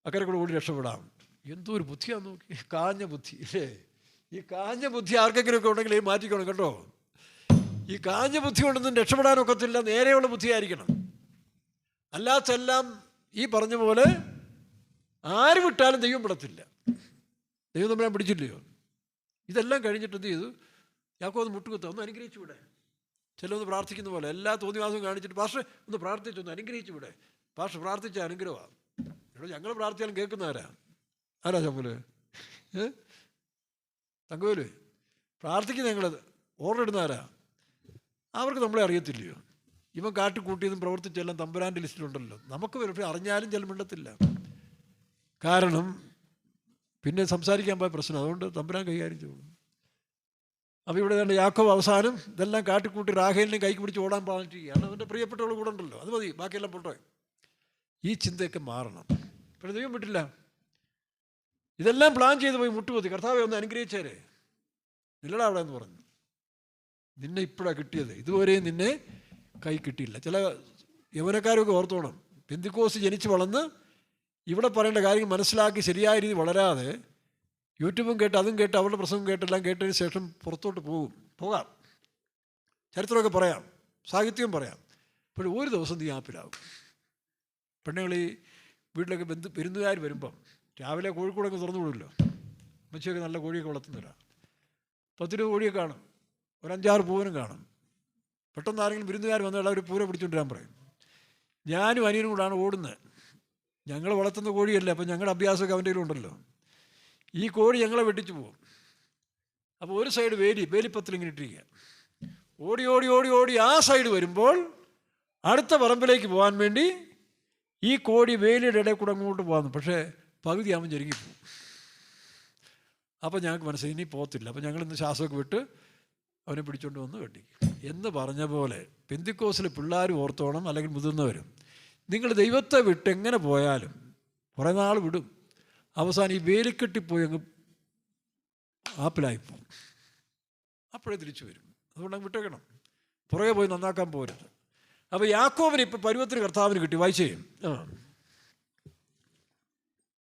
അക്കരെ കൂടെ ഓടി രക്ഷപ്പെടാം. എന്തോ ഒരു ബുദ്ധിയാന്ന് നോക്കി, കാഞ്ഞ ബുദ്ധി അല്ലേ. ഈ കാഞ്ഞ ബുദ്ധി ആർക്കെങ്കിലുമൊക്കെ ഉണ്ടെങ്കിൽ ഈ മാറ്റിക്കണം കേട്ടോ. ഈ കാഞ്ഞ ബുദ്ധി കൊണ്ടൊന്നും രക്ഷപ്പെടാനൊക്കത്തില്ല. നേരെയുള്ള ബുദ്ധിയായിരിക്കണം. അല്ലാത്തെല്ലാം ഈ പറഞ്ഞ പോലെ ആര് വിട്ടാലും ദൈവം വിടത്തില്ല. ദൈവം നമ്മളെ പിടിച്ചില്ലയോ? ഇതെല്ലാം കഴിഞ്ഞിട്ട് എന്ത് ചെയ്തു? യാക്കോബ് മുട്ടുകുത്ത ഒന്ന് അനുഗ്രഹിച്ചു വിടെ. ചിലൊന്ന് പ്രാർത്ഥിക്കുന്ന പോലെ എല്ലാ തോന്നിവാസവും കാണിച്ചിട്ട് പാസ്റ്റർ ഒന്ന് പ്രാർത്ഥിച്ചൊന്ന് അനുഗ്രഹിച്ചു വിടെ. പാസ്റ്റർ പ്രാർത്ഥിച്ച അനുഗ്രഹമാണ്. എടോ ഞങ്ങൾ പ്രാർത്ഥിച്ചാലും കേൾക്കുന്നവരാ. ആരാ ചമ്മല്? തങ്കോല് പ്രാർത്ഥിക്കുന്ന ഞങ്ങൾ ഓർഡർ ഇടുന്നവരാ. അവർക്ക് നമ്മളെ അറിയത്തില്ലയോ? ഇവൻ കാട്ടിക്കൂട്ടിയതും പ്രവർത്തിച്ചെല്ലാം തമ്പുരാൻ്റെ ലിസ്റ്റിലുണ്ടല്ലോ. നമുക്ക് പക്ഷേ അറിഞ്ഞാലും ചില മിണ്ടത്തില്ല. കാരണം പിന്നെ സംസാരിക്കാൻ പോയ പ്രശ്നം. അതുകൊണ്ട് തമ്പുരാൻ കൈകാര്യം ചെയ്തു. അപ്പോൾ ഇവിടെ തന്നെ യാക്കോബ് അവസാനം ഇതെല്ലാം കാട്ടിക്കൂട്ടി റാഹേലിനെ കൈക്ക് പിടിച്ച് ഓടാൻ പാടിക്കുകയാണ്. അവൻ്റെ പ്രിയപ്പെട്ടവൾ കൂടെ ഉണ്ടല്ലോ, അത് മതി, ബാക്കിയെല്ലാം പോട്ടെ. ഈ ചിന്തയൊക്കെ മാറണം. പക്ഷേ ദൈവം വിട്ടില്ല. ഇതെല്ലാം പ്ലാൻ ചെയ്ത് പോയി മുട്ടുകുത്തി, കർത്താവെ ഒന്ന് അനുഗ്രഹിച്ചേരെ, നില്ലടാ അവിടെ എന്ന് പറഞ്ഞു. നിന്നെ ഇപ്പോഴാണ് കിട്ടിയത്, ഇതുവരെയും നിന്നെ കൈ കിട്ടിയില്ല. ചില യൗവനക്കാരൊക്കെ ഓർത്തോണം, പെന്തിക്കോസ് ജനിച്ച് വളർന്ന് ഇവിടെ പറയേണ്ട കാര്യങ്ങൾ മനസ്സിലാക്കി ശരിയായ രീതി വളരാതെ യൂട്യൂബും കേട്ട് അതും കേട്ട് അവരുടെ പ്രസംഗം കേട്ടെല്ലാം കേട്ടതിന് ശേഷം പുറത്തോട്ട് പോകാം. ചരിത്രമൊക്കെ പറയാം, സാഹിത്യം പറയാം. പക്ഷേ ഒരു ദിവസം നീ ആപ്പിലാവും. പെണ്ണുങ്ങൾ ഈ വീട്ടിലൊക്കെ വിരുന്നുകാർ വരുമ്പം രാവിലെ കോഴിക്കോടൊക്കെ തുറന്നു വിടുമല്ലോ. അമ്മച്ചിയൊക്കെ നല്ല കോഴിയൊക്കെ വളർത്തുന്നവരാണ്. 10 കോഴിയൊക്കെ കാണും, ഒരു 5-6 പൂവനും കാണും. പെട്ടെന്ന് ആരെങ്കിലും വിരുന്നുകാർ വന്നാൽ അവർ പൂര പിടിച്ചുകൊണ്ടിരാൻ പറയും. ഞാനും അനിയനും കൂടാണ് ഓടുന്നത്. ഞങ്ങൾ വളർത്തുന്ന കോഴിയല്ലേ, അപ്പം ഞങ്ങളുടെ അഭ്യാസമൊക്കെ അവൻ്റെ കയ്യിലുണ്ടല്ലോ. ഈ കോഴി ഞങ്ങളെ വെട്ടിച്ചു പോകും. അപ്പോൾ ഒരു സൈഡ് വേലിപ്പത്തിൽ ഇങ്ങനെ ഇട്ടിരിക്കുക. ഓടി ഓടി ഓടി ഓടി ആ സൈഡ് വരുമ്പോൾ അടുത്ത പറമ്പിലേക്ക് പോകാൻ വേണ്ടി ഈ കോഴി വേലിയുടെ ഇടയിൽ കൂടെ അങ്ങോട്ട് പോകുന്നു. പക്ഷേ പകുതി ആകുമ്പോൾ ഞെരുങ്ങിപ്പോവും. അപ്പോൾ ഞങ്ങൾക്ക് മനസ്സിലായി ഇനി പോകത്തില്ല. അപ്പോൾ ഞങ്ങളിന്ന് ശ്വാസമൊക്കെ വിട്ട് അവനെ പിടിച്ചുകൊണ്ട് വന്ന് വെട്ടിക്കും എന്ന് പറഞ്ഞ പോലെ പെന്തിക്കോസിലെ പിള്ളേരും ഓർത്തോണം, അല്ലെങ്കിൽ മുതിർന്നവരും. നിങ്ങൾ ദൈവത്തെ വിട്ട് എങ്ങനെ പോയാലും കുറേ നാൾ വിടും. അവസാനം ഈ വേലിക്കെട്ടിപ്പോയി അങ്ങ് ആപ്പിലായിപ്പോവും. അപ്പോഴേ തിരിച്ചു വരും. അതുകൊണ്ട് അങ്ങ് വിട്ടേക്കണം, പുറകെ പോയി നന്നാക്കാൻ പോരുത്. അപ്പോൾ യാക്കോബിന് ഇപ്പം പരുവത്തിന് കർത്താവിന് കിട്ടി. വായിച്ചേ.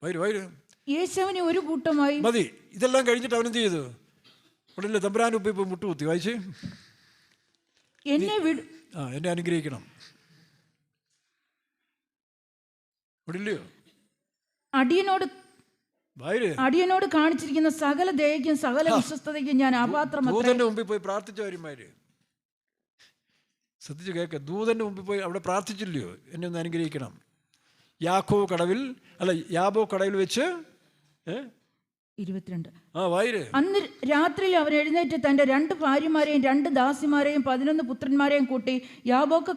വരും യേശുവിനെ ഒരു കൂട്ടമായി മതി. ഇതെല്ലാം കഴിഞ്ഞിട്ട് അവനെന്ത് ചെയ്തു? ഉടനെ തമ്പുരാൻ ഉപ്പ ഇപ്പോൾ മുട്ടുകുത്തി. വായിച്ചേ. എന്നെ അനുഗ്രഹിക്കണം. ഇവിടില്ലയോ? അടിയനോട് കാണിച്ചിരിക്കുന്ന സകല ദയയ്ക്കും സകല വിശ്വസ്തതയ്ക്കും ഞാൻ അപാത്രം. ദൂതന്റെ മുമ്പിൽ പോയി പ്രാർത്ഥിച്ചവരുമാര് ശ്രദ്ധിച്ച് കേൾക്കുക. ദൂതന്റെ മുമ്പിൽ പോയി അവിടെ പ്രാർത്ഥിച്ചില്ലയോ, എന്നെ ഒന്ന് അനുഗ്രഹിക്കണം. യാബോ കടവിൽ വെച്ച് 22. വായിര്. അന്ന് രാത്രിയിൽ അവൻ എഴുന്നേറ്റ് തന്റെ 2 ഭാര്യമാരെയും 2 ദാസിമാരെയും 11 പുത്രന്മാരെയും കൂട്ടി യാബോക്ക്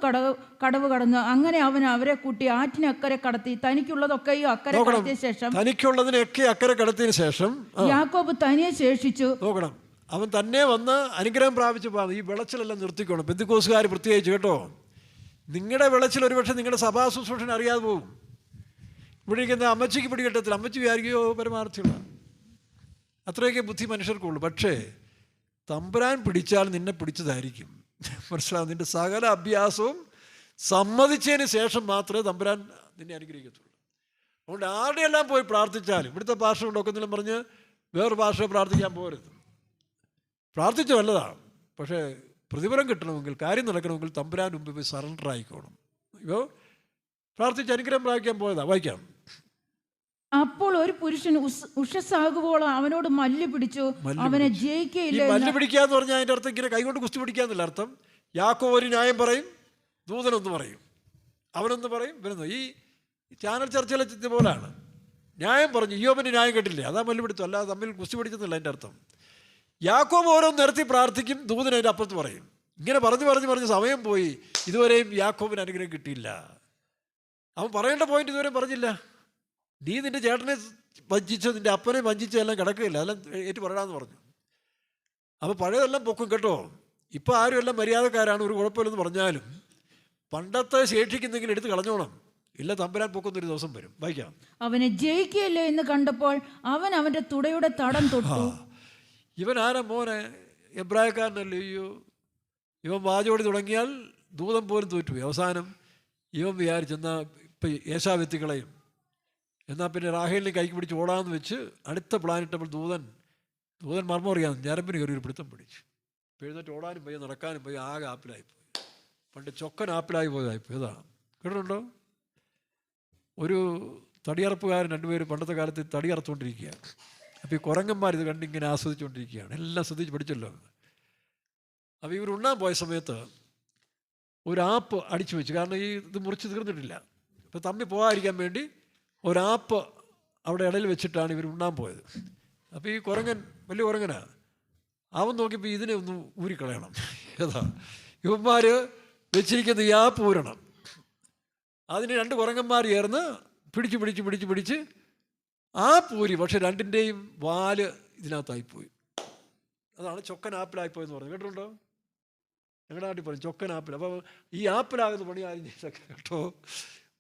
കടവ് കടന്നു. അങ്ങനെ അവൻ അവരെ കൂട്ടി ആറ്റിനെ അക്കരെ കടത്തി തനിക്കുള്ളതൊക്കെയും അക്കരെ കടത്തിയ ശേഷം തനിക്കുള്ളതിനൊക്കെ അക്കരെ കടത്തിയതിനു ശേഷം യാക്കോബ് തനിയെ ശേഷിച്ചു. നോക്കണം, അവൻ തന്നെ വന്ന് അനുഗ്രഹം പ്രാപിച്ചു പോകും. ഈ വിളച്ചിലെല്ലാം നിർത്തിക്കണം. പെന്തിക്കോസുകാർ പ്രത്യേകിച്ച് കേട്ടോ. നിങ്ങളുടെ വിളച്ചിൽ ഒരുപക്ഷെ നിങ്ങളുടെ സഭാ ശുശ്രൂഷന് അറിയാതെ പോകും. ഇവിടെ ഇരിക്കുന്ന അമ്മച്ചിക്ക് പിടികിട്ടത്തില്ല. അമ്മച്ചി വിചാരിക്കുകയോ പരമാർത്ഥിയുള്ള അത്രയൊക്കെ ബുദ്ധി മനുഷ്യർക്കുള്ളൂ. പക്ഷേ തമ്പുരാൻ പിടിച്ചാൽ നിന്നെ പിടിച്ചതായിരിക്കും. മനസ്സിലാവും? നിൻ്റെ സകല അഭ്യാസവും സമ്മതിച്ചതിന് ശേഷം മാത്രമേ തമ്പുരാൻ നിന്നെ അനുഗ്രഹിക്കത്തുള്ളൂ. അതുകൊണ്ട് ആരുടെയെല്ലാം പോയി പ്രാർത്ഥിച്ചാലും ഇവിടുത്തെ ഭാഷ കൊണ്ടൊക്കെന്തെങ്കിലും പറഞ്ഞ് വേറൊരു ഭാഷ പ്രാർത്ഥിക്കാൻ പോരുത്. പ്രാർത്ഥിച്ച നല്ലതാണ്, പക്ഷേ പ്രതിഫലം കിട്ടണമെങ്കിൽ, കാര്യം നടക്കണമെങ്കിൽ തമ്പുരാൻ മുമ്പ് പോയി സറണ്ടർ ആയിക്കോണം. ഇപ്പോൾ പ്രാർത്ഥിച്ച് അനുഗ്രഹം പ്രാപിക്കാൻ പോയതാ. വായിക്കാം. അപ്പോൾ ഒരു പുരുഷൻ ഉഷസ്സാകുവോളം അവനോട് മല്ല് പിടിച്ചു, അവനെ ജയിക്കയില്ല. മല്ല് പിടിക്കാന്ന് പറഞ്ഞാൽ അതിൻ്റെ അർത്ഥം ഇങ്ങനെ കൈകൊണ്ട് കുസ്തി പിടിക്കാന്നല്ല അർത്ഥം. യാക്കോബ് ഒരു ന്യായം പറയും, ദൂതനൊന്ന് പറയും, അവനൊന്ന് പറയും, വരുന്നു. ഈ ചാനൽ ചർച്ചയിലെ പോലാണ്. ന്യായം പറഞ്ഞു, ഇയ്യോബിൻ്റെ ന്യായം കേട്ടില്ലേ, അതാ മല്ല് പിടിച്ചു. അല്ലാതെ തമ്മിൽ കുസ്തി പിടിക്കുന്നില്ല അതിൻ്റെ അർത്ഥം. യാക്കോബ് ഓരോന്ന് നിരത്തി പ്രാർത്ഥിക്കും, ദൂതൻ അതിൻ്റെ അപ്പുറത്ത് പറയും. ഇങ്ങനെ പറഞ്ഞ് സമയം പോയി. ഇതുവരെയും യാക്കോബിന് അനുഗ്രഹം കിട്ടിയില്ല. അവൻ പറയേണ്ട പോയിന്റ് ഇതുവരെ പറഞ്ഞില്ല. നീ നിൻ്റെ ചേട്ടനെ വഞ്ചിച്ചോ, നിൻ്റെ അപ്പനെ വഞ്ചിച്ചോ എല്ലാം കിടക്കുകയില്ല, അതെല്ലാം ഏറ്റു പറയണമെന്ന് പറഞ്ഞു. അപ്പോൾ പഴയതെല്ലാം പൊക്കും കേട്ടോ. ഇപ്പോൾ ആരും എല്ലാം മര്യാദക്കാരാണ്, ഒരു കുഴപ്പമില്ലെന്ന് പറഞ്ഞാലും പണ്ടത്തെ ശേഷിക്കുന്നെങ്കിലും എടുത്ത് കളഞ്ഞോണം. ഇല്ല, തമ്പുരാൻ പൊക്കുന്നൊരു ദിവസം വരും. വായിക്കാം. അവനെ ജയിക്കുകയില്ല എന്ന് കണ്ടപ്പോൾ അവൻ അവൻ്റെ തുടയുടെ തടം തൊട്ടു. ഇവൻ ആരാ മോനെ? എബ്രായക്കാരനല്ലേ? അയ്യോ, ഇവൻ വാചോടി തുടങ്ങിയാൽ ദൂതം പോലും തോറ്റുപോയി. അവസാനം ഇവൻ വിചാരിച്ചെന്നാൽ ഇപ്പം ഏശാവെത്തിക്കളയും, എന്നാൽ പിന്നെ റാഹേലിനെ കൈക്ക് പിടിച്ച് ഓടാമെന്ന് വെച്ച് അടുത്ത പ്ലാനിട്ടപ്പോൾ ദൂതൻ ദൂതൻ മർമ്മം അറിയാം, ഞരമ്പിന് കയറി ഒരു പിടുത്തം പിടിച്ചു. എഴുന്നേറ്റ് ഓടാനും പോയി നടക്കാനും പോയി ആകെ ആപ്പിലായിപ്പോയി. പണ്ട് ചൊക്കൻ ആപ്പിലായി പോയതായിപ്പോയി. ഇതാ കേട്ടിട്ടുണ്ടോ? ഒരു തടിയറപ്പുകാരൻ രണ്ടുപേരും പണ്ടത്തെ കാലത്ത് തടിയറച്ചുകൊണ്ടിരിക്കുകയാണ്. അപ്പോൾ ഈ കുരങ്ങന്മാർ ഇത് കണ്ടിങ്ങനെ ആസ്വദിച്ചുകൊണ്ടിരിക്കുകയാണ്. എല്ലാം ശ്രദ്ധിച്ച് പഠിച്ചല്ലോ. അപ്പോൾ ഇവർ ഉണ്ണാൻ പോയ സമയത്ത് ഒരു ആപ്പ് അടിച്ചു വെച്ചു. കാരണം ഈ ഇത് മുറിച്ച് തീർന്നിട്ടില്ല. അപ്പോൾ തമ്മി പോകാതിരിക്കാൻ വേണ്ടി ഒരാപ്പ് അവിടെ ഇടയിൽ വെച്ചിട്ടാണ് ഇവർ ഉണ്ണാൻ പോയത്. അപ്പോൾ ഈ കുരങ്ങൻ വലിയ കുരങ്ങനാണ്. അവൻ നോക്കിയപ്പോൾ ഇതിനെ ഒന്ന് ഊരിക്കളയണം. ഏതാ ഇവന്മാർ വെച്ചിരിക്കുന്ന ഈ ആപ്പ് ഊരണം. അതിന് രണ്ട് കുരങ്ങന്മാർ ചേർന്ന് പിടിച്ച് ആ പൂരി. പക്ഷെ രണ്ടിൻ്റെയും വാല് ഇതിനകത്തായിപ്പോയി. അതാണ് ചൊക്കൻ ആപ്പിലായിപ്പോയെന്ന് പറഞ്ഞു. കേട്ടിട്ടുണ്ടോ? ഞങ്ങളുടെ നാട്ടിൽ പറയും ചൊക്കൻ ആപ്പിൽ. അപ്പോൾ ഈ ആപ്പിലാകുന്ന പണി ആരും ചെയ്തൊക്കെ കേട്ടോ.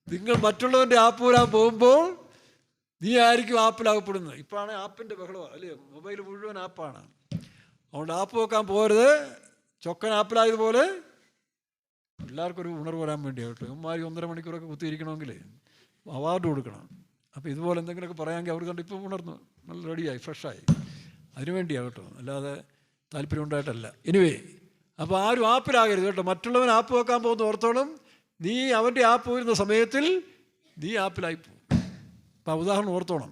നിങ്ങൾ മറ്റുള്ളവൻ്റെ ആപ്പ് ഊരാൻ പോകുമ്പോൾ നീ ആയിരിക്കും ആപ്പിലാകപ്പെടുന്നത്. ഇപ്പോഴാണ് ആപ്പിൻ്റെ ബഹളമാണ് അല്ലേ? മൊബൈൽ മുഴുവൻ ആപ്പാണ്. അതുകൊണ്ട് ആപ്പ് വെക്കാൻ പോകരുത്. ചൊക്കൻ ആപ്പിലായതുപോലെ എല്ലാവർക്കൊരു ഉണർവ് വരാൻ വേണ്ടിയാണ് കേട്ടോ. ഇവന്മാർ 1.5 മണിക്കൂറൊക്കെ കുത്തിയിരിക്കണമെങ്കിൽ അവാർഡ് കൊടുക്കണം. അപ്പോൾ ഇതുപോലെ എന്തെങ്കിലുമൊക്കെ പറയാമെങ്കിൽ അവർ കണ്ട് ഇപ്പം ഉണർന്നു നല്ല റെഡിയായി ഫ്രഷായി. അതിനുവേണ്ടിയാണ് കേട്ടോ, അല്ലാതെ താല്പര്യം ഉണ്ടായിട്ടല്ല. എനിവേ, അപ്പോൾ ആരും ആപ്പിലാകരുത് കേട്ടോ. മറ്റുള്ളവൻ ആപ്പ് വെക്കാൻ പോകുന്ന ഓർത്തോളം നീ അവൻ്റെ ആപ്പ് വരുന്ന സമയത്തിൽ നീ ആപ്പിലായിപ്പോവും. അപ്പോൾ ഉദാഹരണം ഓർത്തോണം.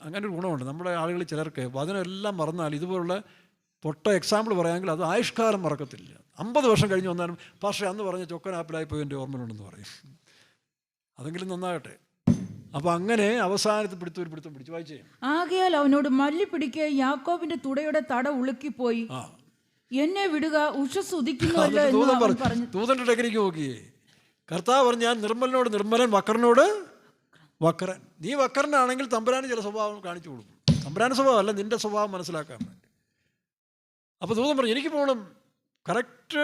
അങ്ങനെ ഒരു ഗുണമുണ്ട് നമ്മുടെ ആളുകൾ ചിലർക്ക്. അതിനെല്ലാം മറന്നാൽ ഇതുപോലുള്ള പൊട്ട എക്സാമ്പിൾ പറയാമെങ്കിൽ അത് ആയുഷ്കാലം മറക്കത്തില്ല. 50 വർഷം കഴിഞ്ഞ് വന്നാലും പക്ഷേ അന്ന് പറഞ്ഞ ചൊക്കൻ ആപ്പിലായിപ്പോയി എൻ്റെ ഓർമ്മയുണ്ടെന്ന് പറയും. അതെങ്കിലും നന്നാകട്ടെ. അപ്പോൾ അങ്ങനെ അവസാനത്തിൽ പിടുത്തം പിടിച്ചു. വായിച്ചേ. ആകയാൽ അവനോട് മല്ലി പിടിക്കുക യാക്കോബിന്റെ തുടയുടെ തട ഉളുക്കിപ്പോയി. എന്നെ വിടുക, ഉഷസ് ഉദിക്കുന്നുവല്ലോ എന്ന് അവൻ പറഞ്ഞു. ദൂതന്റെ ടെക്നിക്ക് നോക്കിയേ. കർത്താവ് പറഞ്ഞു, ഞാൻ നിർമ്മലനോട് നിർമ്മലൻ, വക്രനോട് വക്രൻ. നീ വക്രനാണെങ്കിൽ തമ്പുരാന് ചില സ്വഭാവം കാണിച്ചു കൊടുക്കും. തമ്പുരാൻ്റെ സ്വഭാവം അല്ല, നിന്റെ സ്വഭാവം മനസ്സിലാക്കാൻ വേണ്ടി. അപ്പോൾ ദൂതൻ പറഞ്ഞു, എനിക്ക് പോകണം. കറക്റ്റ്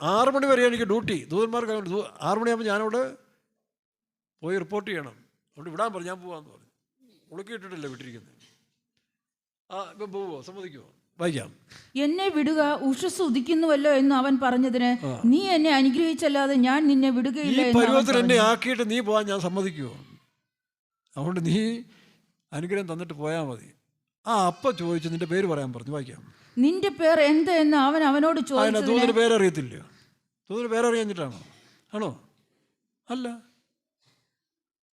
6 മണി വരെ എനിക്ക് ഡ്യൂട്ടി. ദൂതന്മാർക്ക് 6 മണിയാകുമ്പോൾ ഞാനവിടെ പോയി റിപ്പോർട്ട് ചെയ്യണം. അതുകൊണ്ട് വിടാൻ പറഞ്ഞു. ഞാൻ പോവാന്ന് പറഞ്ഞു. ഉളുക്കിയിട്ടിട്ടല്ലേ വിട്ടിരിക്കുന്നത്. ഇപ്പം പോവോ? സമ്മതിക്കുമോ? വായിക്കാം. എന്നെ വിടുക, ഉഷസ് ഉദിക്കുന്നുവല്ലോ എന്ന് അവൻ പറഞ്ഞതിന് നീ എന്നെ അനുഗ്രഹിച്ചല്ലാതെ ഞാൻ നിന്നെ വിടുകയില്ല. ഈ പരുവത്തിൽ എന്നെ ആക്കിയിട്ട് നീ പോകാൻ ഞാൻ സമ്മതിക്കുമോ? അതുകൊണ്ട് നീ അനുഗ്രഹം തന്നിട്ട് പോയാൽ മതി. അപ്പം ചോദിച്ചു, നിന്റെ പേര് പറയാൻ പറഞ്ഞു. വായിക്കാം. നിന്റെ പേർ എന്ത് എന്ന് അവൻ അവനോട് ചോദിച്ചു. ദൂതന് പേരറിയത്തില്ല. ദൂതന് പേരറിയാഞ്ഞിട്ടാണോ? ആണോ? അല്ല.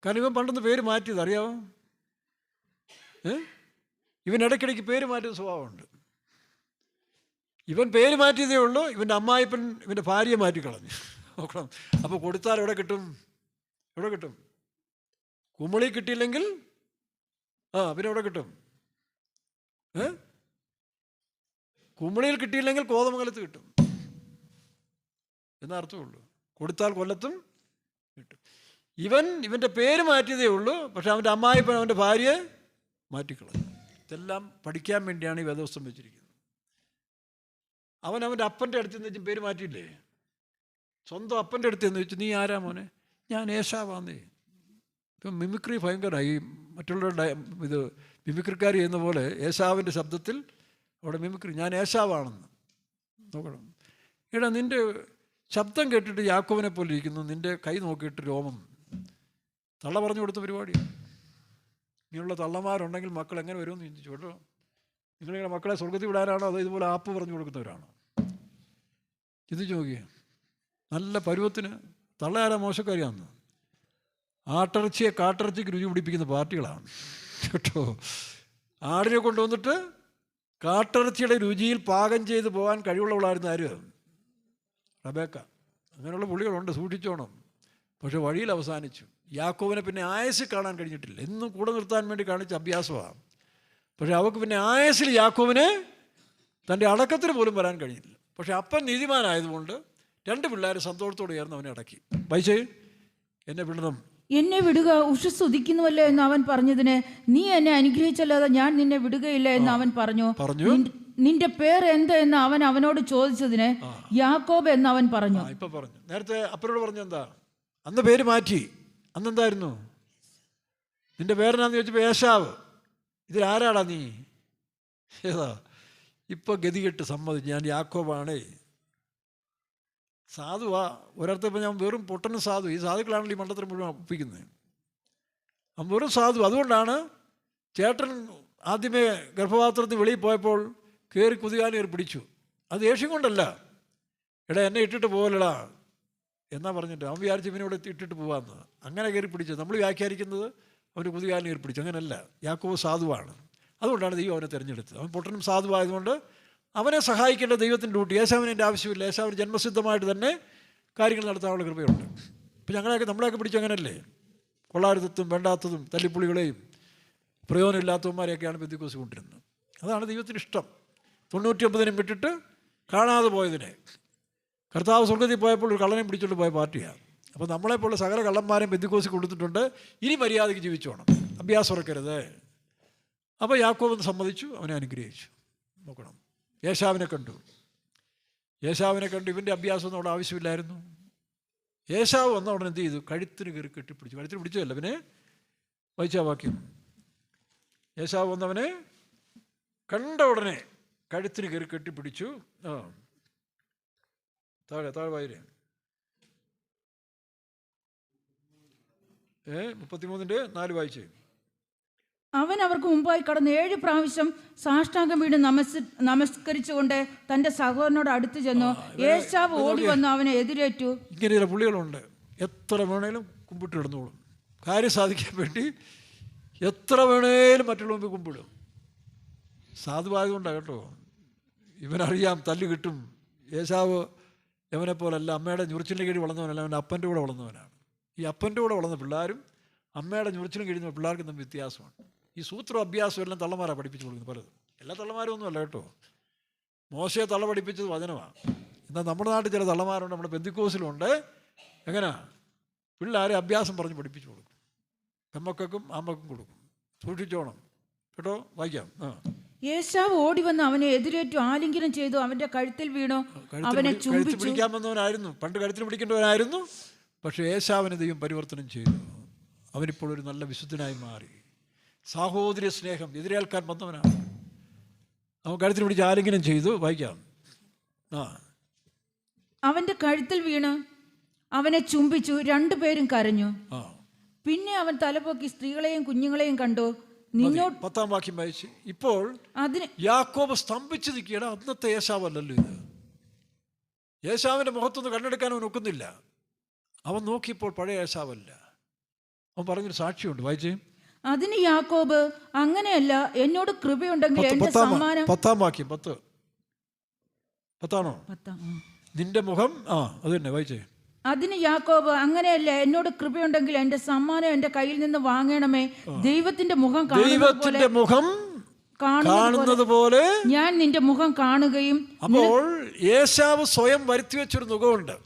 കാരണം ഇവൻ പണ്ടൊന്ന് പേര് മാറ്റിയത് അറിയാമോ? ഇവൻ ഇടയ്ക്കിടയ്ക്ക് പേര് മാറ്റിയ സ്വഭാവമുണ്ട്. ഇവൻ പേര് മാറ്റിയതേ ഉള്ളൂ. ഇവൻ്റെ അമ്മായിപ്പൻ ഇവൻ്റെ ഭാര്യയെ മാറ്റിക്കളഞ്ഞു. നോക്കണം. അപ്പോൾ കൊടുത്താൽ എവിടെ കിട്ടും? എവിടെ കിട്ടും? കുമളി കിട്ടിയില്ലെങ്കിൽ പിന്നെ എവിടെ കിട്ടും? കുമളിയിൽ കിട്ടിയില്ലെങ്കിൽ കോതമംഗലത്ത് കിട്ടും എന്നർത്ഥമുള്ളൂ. കൊടുത്താൽ കൊല്ലത്തും കിട്ടും. ഇവൻ്റെ പേര് മാറ്റിയതേ ഉള്ളൂ. പക്ഷെ അവൻ്റെ അമ്മായിപ്പൻ അവൻ്റെ ഭാര്യയെ മാറ്റിക്കളഞ്ഞു. ഇതെല്ലാം പഠിക്കാൻ വേണ്ടിയാണ് ഈ വേദപുസ്തകം വെച്ചിരിക്കുന്നത്. അവൻ്റെ അപ്പൻ്റെ അടുത്ത് നിന്ന് പേര് മാറ്റിയില്ലേ? സ്വന്തം അപ്പൻ്റെ അടുത്ത് എന്ന് വെച്ച്, നീ ആരാ മോനെ? ഞാൻ ഏശാവാന്നേ. ഇപ്പം മിമിക്രി ഭയങ്കരമായി. മറ്റുള്ളവരുടെ ഇത് മിമിക്രിക്കാർ ചെയ്യുന്ന പോലെ ഏശാവിൻ്റെ ശബ്ദത്തിൽ അവിടെ മിമിക്രി, ഞാൻ ഏശാവാണെന്ന്. നോക്കണം. എടാ, നിൻ്റെ ശബ്ദം കേട്ടിട്ട് യാക്കോബിനെ പോലെ ഇരിക്കുന്നു, നിൻ്റെ കൈ നോക്കിയിട്ട് രോമം. തള്ള പറഞ്ഞു കൊടുത്ത പരിപാടിയാണ്. ഇങ്ങനെയുള്ള തള്ളമാരുണ്ടെങ്കിൽ മക്കൾ എങ്ങനെ വരുമെന്ന് ചിന്തിച്ചു കേട്ടോ. നിങ്ങളിങ്ങനെ മക്കളെ സ്വർഗത്തിൽ വിടാനാണോ അതോ ഇതുപോലെ ആപ്പ് പറഞ്ഞു കൊടുക്കുന്നവരാണോ? ചിന്തിച്ചു നോക്കിയേ. നല്ല പരുവത്തിന് തള്ളയാരാ മോശക്കാരിയാണെന്ന്. ആട്ടിറച്ചിയെ കാട്ടിറച്ചിക്ക് രുചി പിടിപ്പിക്കുന്ന പാർട്ടികളാണ് കേട്ടോ. ആടിനെ കൊണ്ടുവന്നിട്ട് കാട്ടിറച്ചിയുടെ രുചിയിൽ പാകം ചെയ്ത് പോകാൻ കഴിവുള്ളവളായിരുന്നു ആര്? റബേക്ക. അങ്ങനെയുള്ള പുള്ളികളുണ്ട്, സൂക്ഷിച്ചോണം. പക്ഷെ വഴിയിൽ അവസാനിച്ചു. യാക്കോബിനെ പിന്നെ ആയസ് കാണാൻ കഴിഞ്ഞിട്ടില്ല. എന്നും കൂടെ നിർത്താൻ വേണ്ടി കാണിച്ച അഭ്യാസമാണ്. പക്ഷെ അവൾക്ക് പിന്നെ ആയസിൽ യാക്കോബിനെ തൻ്റെ അടക്കത്തിന് പോലും വരാൻ കഴിഞ്ഞില്ല. പക്ഷെ അപ്പൻ നീതിമാനായതുകൊണ്ട് 2 പിള്ളേർ സന്തോഷത്തോടെ ചേർന്ന് അവനെ അടക്കി. വൈശേ, എന്നെ വിടണം. എന്നെ വിടുക, ഉഷസ് ഉദിക്കുന്നുവല്ലോ എന്ന് അവൻ പറഞ്ഞതിന് നീ എന്നെ അനുഗ്രഹിച്ചല്ലാതെ ഞാൻ നിന്നെ വിടുകയില്ല എന്ന് അവൻ പറഞ്ഞു. നിന്റെ പേര് എന്ത് എന്ന് അവൻ അവനോട് ചോദിച്ചതിന് യാക്കോബ് എന്ന് അവൻ പറഞ്ഞു. ഇപ്പൊ പറഞ്ഞു. നേരത്തെ അപ്പനോട് പറഞ്ഞു എന്താ? അന്ന് പേര് മാറ്റി. അന്നെന്തായിരുന്നു? നിന്റെ പേരെന്നാന്ന് ചോദിച്ചപ്പോൾ ഏശാവ്. ഇതിലാരാടാ നീ? ഏതാ? ഇപ്പൊ ഗതികെട്ട് സമ്മതിച്ചു, ഞാൻ യാക്കോബാണേ. സാധുവാ. ഒരിടത്ത് ഇപ്പം ഞാൻ വെറും പൊട്ടനും സാധു. ഈ സാധുക്കളാണല്ലോ ഈ മണ്ഡലത്തിൽ മുഴുവൻ ഒപ്പിക്കുന്നത്. അവൻ വെറും സാധു. അതുകൊണ്ടാണ് ചേട്ടൻ ആദ്യമേ ഗർഭപാത്രത്തിൽ വെളിയിൽ പോയപ്പോൾ കയറി കുതികാനേറി പിടിച്ചു. അത് ദേഷ്യം കൊണ്ടല്ല, എടാ എന്നെ ഇട്ടിട്ട് പോകലടാ എന്നാ പറഞ്ഞിട്ട് അവൻ വിചാരിച്ച് ഇവനെ ഇവിടെ ഇട്ടിട്ട് പോകാമെന്ന്. അങ്ങനെ കയറി പിടിച്ചത്. നമ്മൾ വ്യാഖ്യാനിക്കുന്നത് അവന് കുതികാനേറി പിടിച്ചു. അങ്ങനെയല്ല, യാക്കോബ് സാധുവാണ്. അതുകൊണ്ടാണ് ദൈവം അവനെ തിരഞ്ഞെടുത്തത്. അവൻ പൊട്ടനും സാധുവായതുകൊണ്ട് അവനെ സഹായിക്കേണ്ട ദൈവത്തിൻ്റെ ഡ്യൂട്ടി. ഏശാവിന് എൻ്റെ ആവശ്യമില്ല. ഏശാവിന് ജന്മസിദ്ധമായിട്ട് തന്നെ കാര്യങ്ങൾ നടത്താനുള്ള കൃപയുണ്ട്. ഇപ്പം നമ്മളെയൊക്കെ പിടിച്ചു അങ്ങനെയല്ലേ, കൊള്ളാരുത്തതും വേണ്ടാത്തതും തല്ലിപ്പുളികളെയും പ്രയോജനമില്ലാത്തവന്മാരെയൊക്കെയാണ് പെന്തിക്കോസ് കൊണ്ടിരുന്നത്. അതാണ് ദൈവത്തിന് ഇഷ്ടം. 99 വിട്ടിട്ട് കാണാതെ പോയതിനെ. കർത്താവ് സ്വർഗത്തിൽ പോയപ്പോൾ ഒരു കള്ളനെ പിടിച്ചുകൊണ്ട് പോയ പാർട്ടിയാണ്. അപ്പോൾ നമ്മളെപ്പോലുള്ള സകല കള്ളന്മാരെയും പെന്തിക്കോസിൽ കൊടുത്തിട്ടുണ്ട്. ഇനി മര്യാദയ്ക്ക് ജീവിച്ചോണം, അഭ്യാസം ഉറക്കരുത്. അപ്പോൾ യാക്കോബ് സമ്മതിച്ചു, അവനെ അനുഗ്രഹിച്ചു. നോക്കണം, ഏശാവിനെ കണ്ടു. ഇവൻ്റെ അഭ്യാസമൊന്നും അവിടെ ആവശ്യമില്ലായിരുന്നു. ഏശാവ് വന്ന ഉടനെ എന്ത് ചെയ്തു? കഴുത്തിന് കയറി കെട്ടിപ്പിടിച്ചു. കഴുത്തിന് പിടിച്ചതല്ല, പിന്നെ വായിച്ചാ വാക്യം. ഏശാവ് വന്നവനെ കണ്ട ഉടനെ കഴുത്തിന് കയറി കെട്ടിപ്പിടിച്ചു. താഴെ വായിരേ 33:4 വായിച്ചേ. അവൻ അവർക്ക് മുമ്പായി കടന്ന് 7 പ്രാവശ്യം സാഷ്ടാംഗം വീണ് നമസ്കരിച്ചുകൊണ്ട് തൻ്റെ സഹോദരനോട് അടുത്ത് ചെന്നു. ഏശാവ് ഓടി വന്ന് അവനെ എതിരേറ്റു. ഇങ്ങനെ ചില പുള്ളികളുണ്ട്, എത്ര വേണേലും കുമ്പിട്ട് ഇടുന്നോളും. കാര്യം സാധിക്കാൻ വേണ്ടി എത്ര വേണേലും മറ്റുള്ള മുമ്പിൽ കുമ്പിടും. സാധുവായതുകൊണ്ടാണ് കേട്ടോ. ഇവനറിയാം തല്ല് കിട്ടും. ഏശാവ് യവനെ പോലല്ല, അമ്മയുടെ ഞുറിച്ചിൻ്റെ കീഴിൽ വളർന്നവനല്ല, അവൻ്റെ അപ്പൻ്റെ കൂടെ വളർന്നവനാണ്. ഈ അപ്പൻ്റെ കൂടെ വളർന്ന പിള്ളേരും അമ്മയുടെ ഞുറിച്ചിലും കഴിയുന്ന പിള്ളേർക്ക് തമ്മിൽ വ്യത്യാസമാണ്. ഈ സൂത്രം അഭ്യാസം എല്ലാം തള്ളമാരാണ് പഠിപ്പിച്ചു കൊടുക്കുന്നത് പലതും. എല്ലാ തള്ളമാരും ഒന്നുമല്ല കേട്ടോ. മോശയെ തള്ള പഠിപ്പിച്ചത് വചനമാണ്. എന്നാൽ നമ്മുടെ നാട്ടിൽ ചില തള്ളമാരുണ്ട്, നമ്മുടെ പെന്തിക്കോസിലുണ്ട്. എങ്ങനെയാ? പിള്ളേരെ അഭ്യാസം പറഞ്ഞ് പഠിപ്പിച്ചു കൊടുക്കും. പെമ്മക്കും ആമ്മക്കും കൊടുക്കും. സൂക്ഷിച്ചോണം കേട്ടോ. വായിക്കാം. ഏശാവ് ഓടി വന്ന് അവനെ എതിരേറ്റു, ആലിംഗനം ചെയ്തു, അവന്റെ കഴുത്തിൽ വീണു, അവനെ ചുംബിച്ചു. പിടിക്കാൻ വന്നവനായിരുന്നു, പണ്ട് കഴുത്തിൽ പിടിക്കേണ്ടവനായിരുന്നു. പക്ഷേ ഏശാവിനെ ദൈവം പരിവർത്തനം ചെയ്തു. അവനിപ്പോൾ ഒരു നല്ല വിശുദ്ധനായി മാറി. സാഹോദര്യ സ്നേഹം എതിരേൽക്കാൻ വന്നവനാണ്. അവൻ കഴുത്തിൽ പിടിച്ച് ആലിംഗനം ചെയ്തു. വായിക്കാം. അവന്റെ കഴുത്തിൽ വീണ് അവനെ ചുംബിച്ചു. 2 പേരും കരഞ്ഞു. പിന്നെ അവൻ തലപൊക്കി സ്ത്രീകളെയും കുഞ്ഞുങ്ങളെയും കണ്ടു. 10-ാം വാക്യം വായിച്ച്. ഇപ്പോൾ അതിന് യാക്കോബ് സ്തംഭിച്ച് നിൽക്കുകയാണ്. അന്നത്തെ ഏശാവല്ലല്ലോ ഇത്. ഏശാവിൻ്റെ മുഖത്തൊന്ന് കണ്ണെടുക്കാൻ അവൻ ഒക്കുന്നില്ല. അവൻ നോക്കിയപ്പോൾ പഴയ ഏശാവല്ല. അവൻ പറഞ്ഞൊരു സാക്ഷിയുണ്ട്, വായിച്ചേ. അതിന് യാക്കോബ്, അങ്ങനെയല്ല, എന്നോട് കൃപയുണ്ടെങ്കിൽ എന്റെ സമ്മാനം. 10-ാം വാക്യം. 10 നിന്റെ മുഖം. അത് തന്നെ വായിച്ചേ. അതിന് യാക്കോബ്, അങ്ങനെയല്ല, എന്നോട് കൃപയുണ്ടെങ്കിൽ എന്റെ സമ്മാനം എന്റെ കയ്യിൽ നിന്ന് വാങ്ങണമേ. ദൈവത്തിന്റെ മുഖം കാണുന്നത് പോലെ ഞാൻ നിന്റെ മുഖം കാണുകയും. അപ്പോൾ ഏശാവ് സ്വയം വരുത്തി വെച്ചൊരു മുഖമുണ്ട്.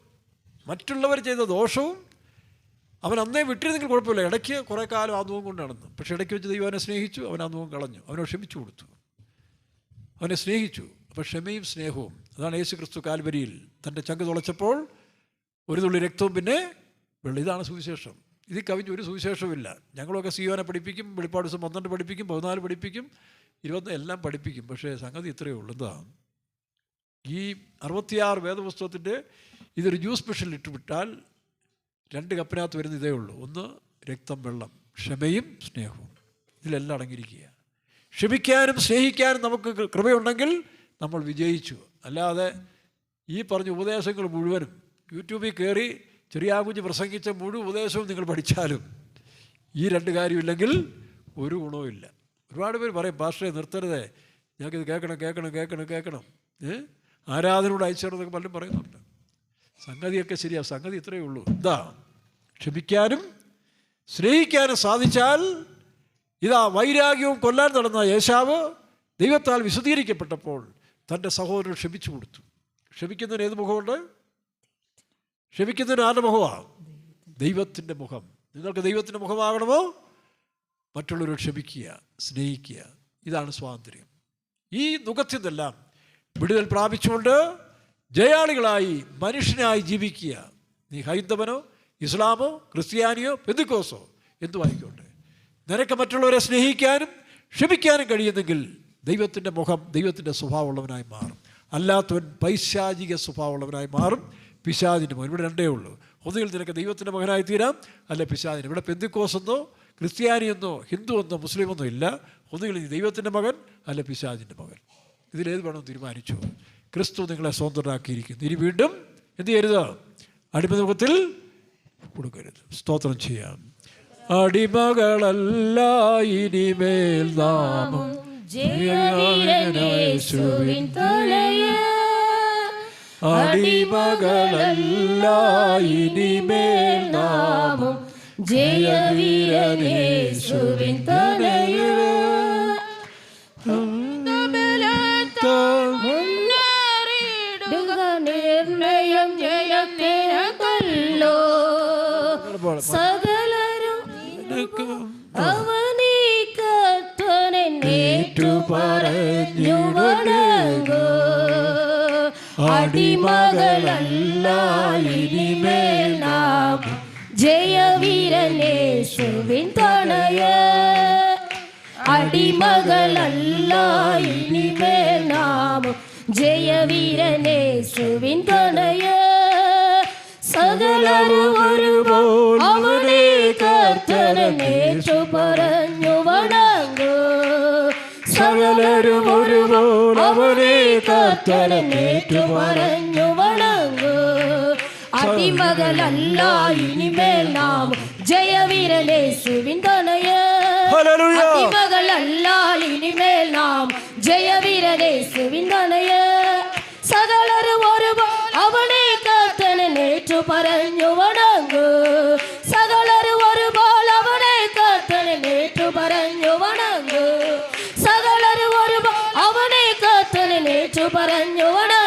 മറ്റുള്ളവർ ചെയ്ത ദോഷവും അവൻ അന്നേ വിട്ടിരുന്നെങ്കിൽ കുഴപ്പമില്ല. ഇടയ്ക്ക് കുറേ കാലം ആ മുഖം കൊണ്ട് നടന്നു. പക്ഷെ ഇടയ്ക്ക് വെച്ച് ദൈവം അവനെ സ്നേഹിച്ചു. അവൻ ആ മുഖം കളഞ്ഞു. അവനെ ക്ഷമിച്ചു കൊടുത്തു. അവനെ സ്നേഹിച്ചു. അപ്പോൾ ക്ഷമയും സ്നേഹവും അതാണ് യേശു ക്രിസ്തു കാൽവരിയിൽ തൻ്റെ ചങ്ക് തുളച്ചപ്പോൾ ഒരു തുള്ളി രക്തവും പിന്നെ വെള്ളം. ഇതാണ് സുവിശേഷം. ഇതിൽ കവിഞ്ഞ് ഒരു സുവിശേഷവുമില്ല. ഞങ്ങളൊക്കെ സിയോനെ പഠിപ്പിക്കും, വെളിപ്പാട് ദിവസം 12 പഠിപ്പിക്കും, 14 പഠിപ്പിക്കും, 20 എല്ലാം പഠിപ്പിക്കും. പക്ഷേ സംഗതി ഇത്രയേ ഉള്ളൂ. എന്താ ഈ 66 വേദപുസ്തകത്തിൻ്റെ ഇതൊരു ജ്യൂസ് സ്പെഷ്യൽ ഇട്ടുവിട്ടാൽ 2 കപ്പിനകത്ത് വരുന്ന ഇതേ ഉള്ളൂ. ഒന്ന് രക്തം, വെള്ളം, ക്ഷമയും സ്നേഹവും. ഇതിലെല്ലാം അടങ്ങിയിരിക്കുക. ക്ഷമിക്കാനും സ്നേഹിക്കാനും നമുക്ക് കൃപയുണ്ടെങ്കിൽ നമ്മൾ വിജയിച്ചു. അല്ലാതെ ഈ പറഞ്ഞ ഉപദേശങ്ങൾ മുഴുവനും യൂട്യൂബിൽ കയറി ചെറിയാകുഞ്ഞ് പ്രസംഗിച്ച മുഴുവൻ ഉപദേശവും നിങ്ങൾ പഠിച്ചാലും ഈ 2 കാര്യമില്ലെങ്കിൽ ഒരു ഗുണവുമില്ല. ഒരുപാട് പേര് പറയും, പാസ്റ്ററെ നിർത്തരുതേ, ഞങ്ങൾക്കിത് കേൾക്കണം. ആരാധനയോട് അയച്ചേർന്നൊക്കെ പലരും പറയുന്നുണ്ട്. സംഗതിയൊക്കെ ശരിയാ. സംഗതി ഇത്രയേ ഉള്ളൂ. എന്താ? ക്ഷമിക്കാനും സ്നേഹിക്കാനും സാധിച്ചാൽ ഇതാ വൈരാഗ്യവും കൊല്ലാൻ നടന്ന ഏശാവ് ദൈവത്താൽ വിശദീകരിക്കപ്പെട്ടപ്പോൾ തൻ്റെ സഹോദരൻ ക്ഷമിച്ചു കൊടുത്തു. ക്ഷമിക്കുന്നതിന് ഏത് മുഖമുണ്ട്? ക്ഷമിക്കുന്നതിന് ആരുടെ മുഖമാണ്? ദൈവത്തിൻ്റെ മുഖം. നിങ്ങൾക്ക് ദൈവത്തിൻ്റെ മുഖമാകണമോ? മറ്റുള്ളവരെ ക്ഷമിക്കുക, സ്നേഹിക്കുക. ഇതാണ് സ്വാതന്ത്ര്യം. ഈ മുഖത്തിൽ നിന്നെല്ലാം വിടുതൽ പ്രാപിച്ചുകൊണ്ട് ജയാളികളായി മനുഷ്യനായി ജീവിക്കുക. നീ ഹൈന്ദവനോ ഇസ്ലാമോ ക്രിസ്ത്യാനിയോ പെന്തക്കോസ്തോ എന്തുമായിക്കോട്ടെ, നിനക്ക് മറ്റുള്ളവരെ സ്നേഹിക്കാനും ക്ഷമിക്കാനും കഴിയുന്നെങ്കിൽ ദൈവത്തിൻ്റെ മുഖം, ദൈവത്തിൻ്റെ സ്വഭാവമുള്ളവനായി മാറും. അല്ലാത്തവൻ പൈശാചിക സ്വഭാവമുള്ളവനായി മാറും. പിശാചിൻ്റെ മുഖം. ഇവിടെ 2 ഉള്ളൂ. ഒന്നുകിൽ നിനക്ക് ദൈവത്തിൻ്റെ മകനായി തീരാം, അല്ല പിശാചിന്. ഇവിടെ പെന്തക്കോസ്തെന്നോ ക്രിസ്ത്യാനിയെന്നോ ഹിന്ദു എന്നോ മുസ്ലിമെന്നോ ഇല്ല. ഒന്നുകിൽ നീ ദൈവത്തിൻ്റെ മകൻ അല്ല പിശാചിൻ്റെ മകൻ. ഇതിലേത് വേണം തീരുമാനിച്ചു. ക്രിസ്തു നിങ്ങളെ സ്വതന്ത്രരാക്കിയിരിക്കുന്നു. ഇനി വീണ്ടും എന്ത് ചെയ്യരുത്? അടിമമുഖത്തിൽ കൊടുക്കരുത്. സ്തോത്രം ചെയ്യാം. അടിമകളല്ല ഇനിമേൽ നാമം യേശുവിൻ തലയിൽ. അടിമകളല്ല ഇനിമേൽ നാമം ജയവീരനേശുവിൻ തലയിൽ. നിർണയം ജയത്തിനല്ലോ സകലരും അവനീ കർത്തനേറ്റു പറഞ്ഞു വണങ്ങൂ. അടിമകളല്ല ഇനിമേൽ നാമം ജയവീരനേശുവിൻ തണയ. അടിമകളല്ല ഇനിമേൽ നാമം ജയവീരനേശുവിൻ തണയ. സകലരും ഒരുപോൽ അവനെ കർത്തനേറ്റു പറഞ്ഞു വണങ്ങൂ. സകലരും ഒരുപോൽ അവനെ കർത്തനേറ്റു പറഞ്ഞു വണങ്ങൂ. അടിമകളല്ല ഇനിമേൽ നാമം ജയവീരനേശുവിൻ തണയ. അടിമകളല്ല ഇനിമേൽ നാമം ജയവീരനേശുവിൻ തണയ. സകലരും ഒരുപോൽ അവനെ കർത്തനേറ്റു പറഞ്ഞു വണങ്ങൂ. സകലരും ഒരുപോൽ അവനെ കർത്തനേറ്റു പറഞ്ഞു വണങ്ങൂ. സകലരും ഒരുപോൽ അവനെ കർത്തനേറ്റു പറഞ്ഞു വണങ്ങൂ.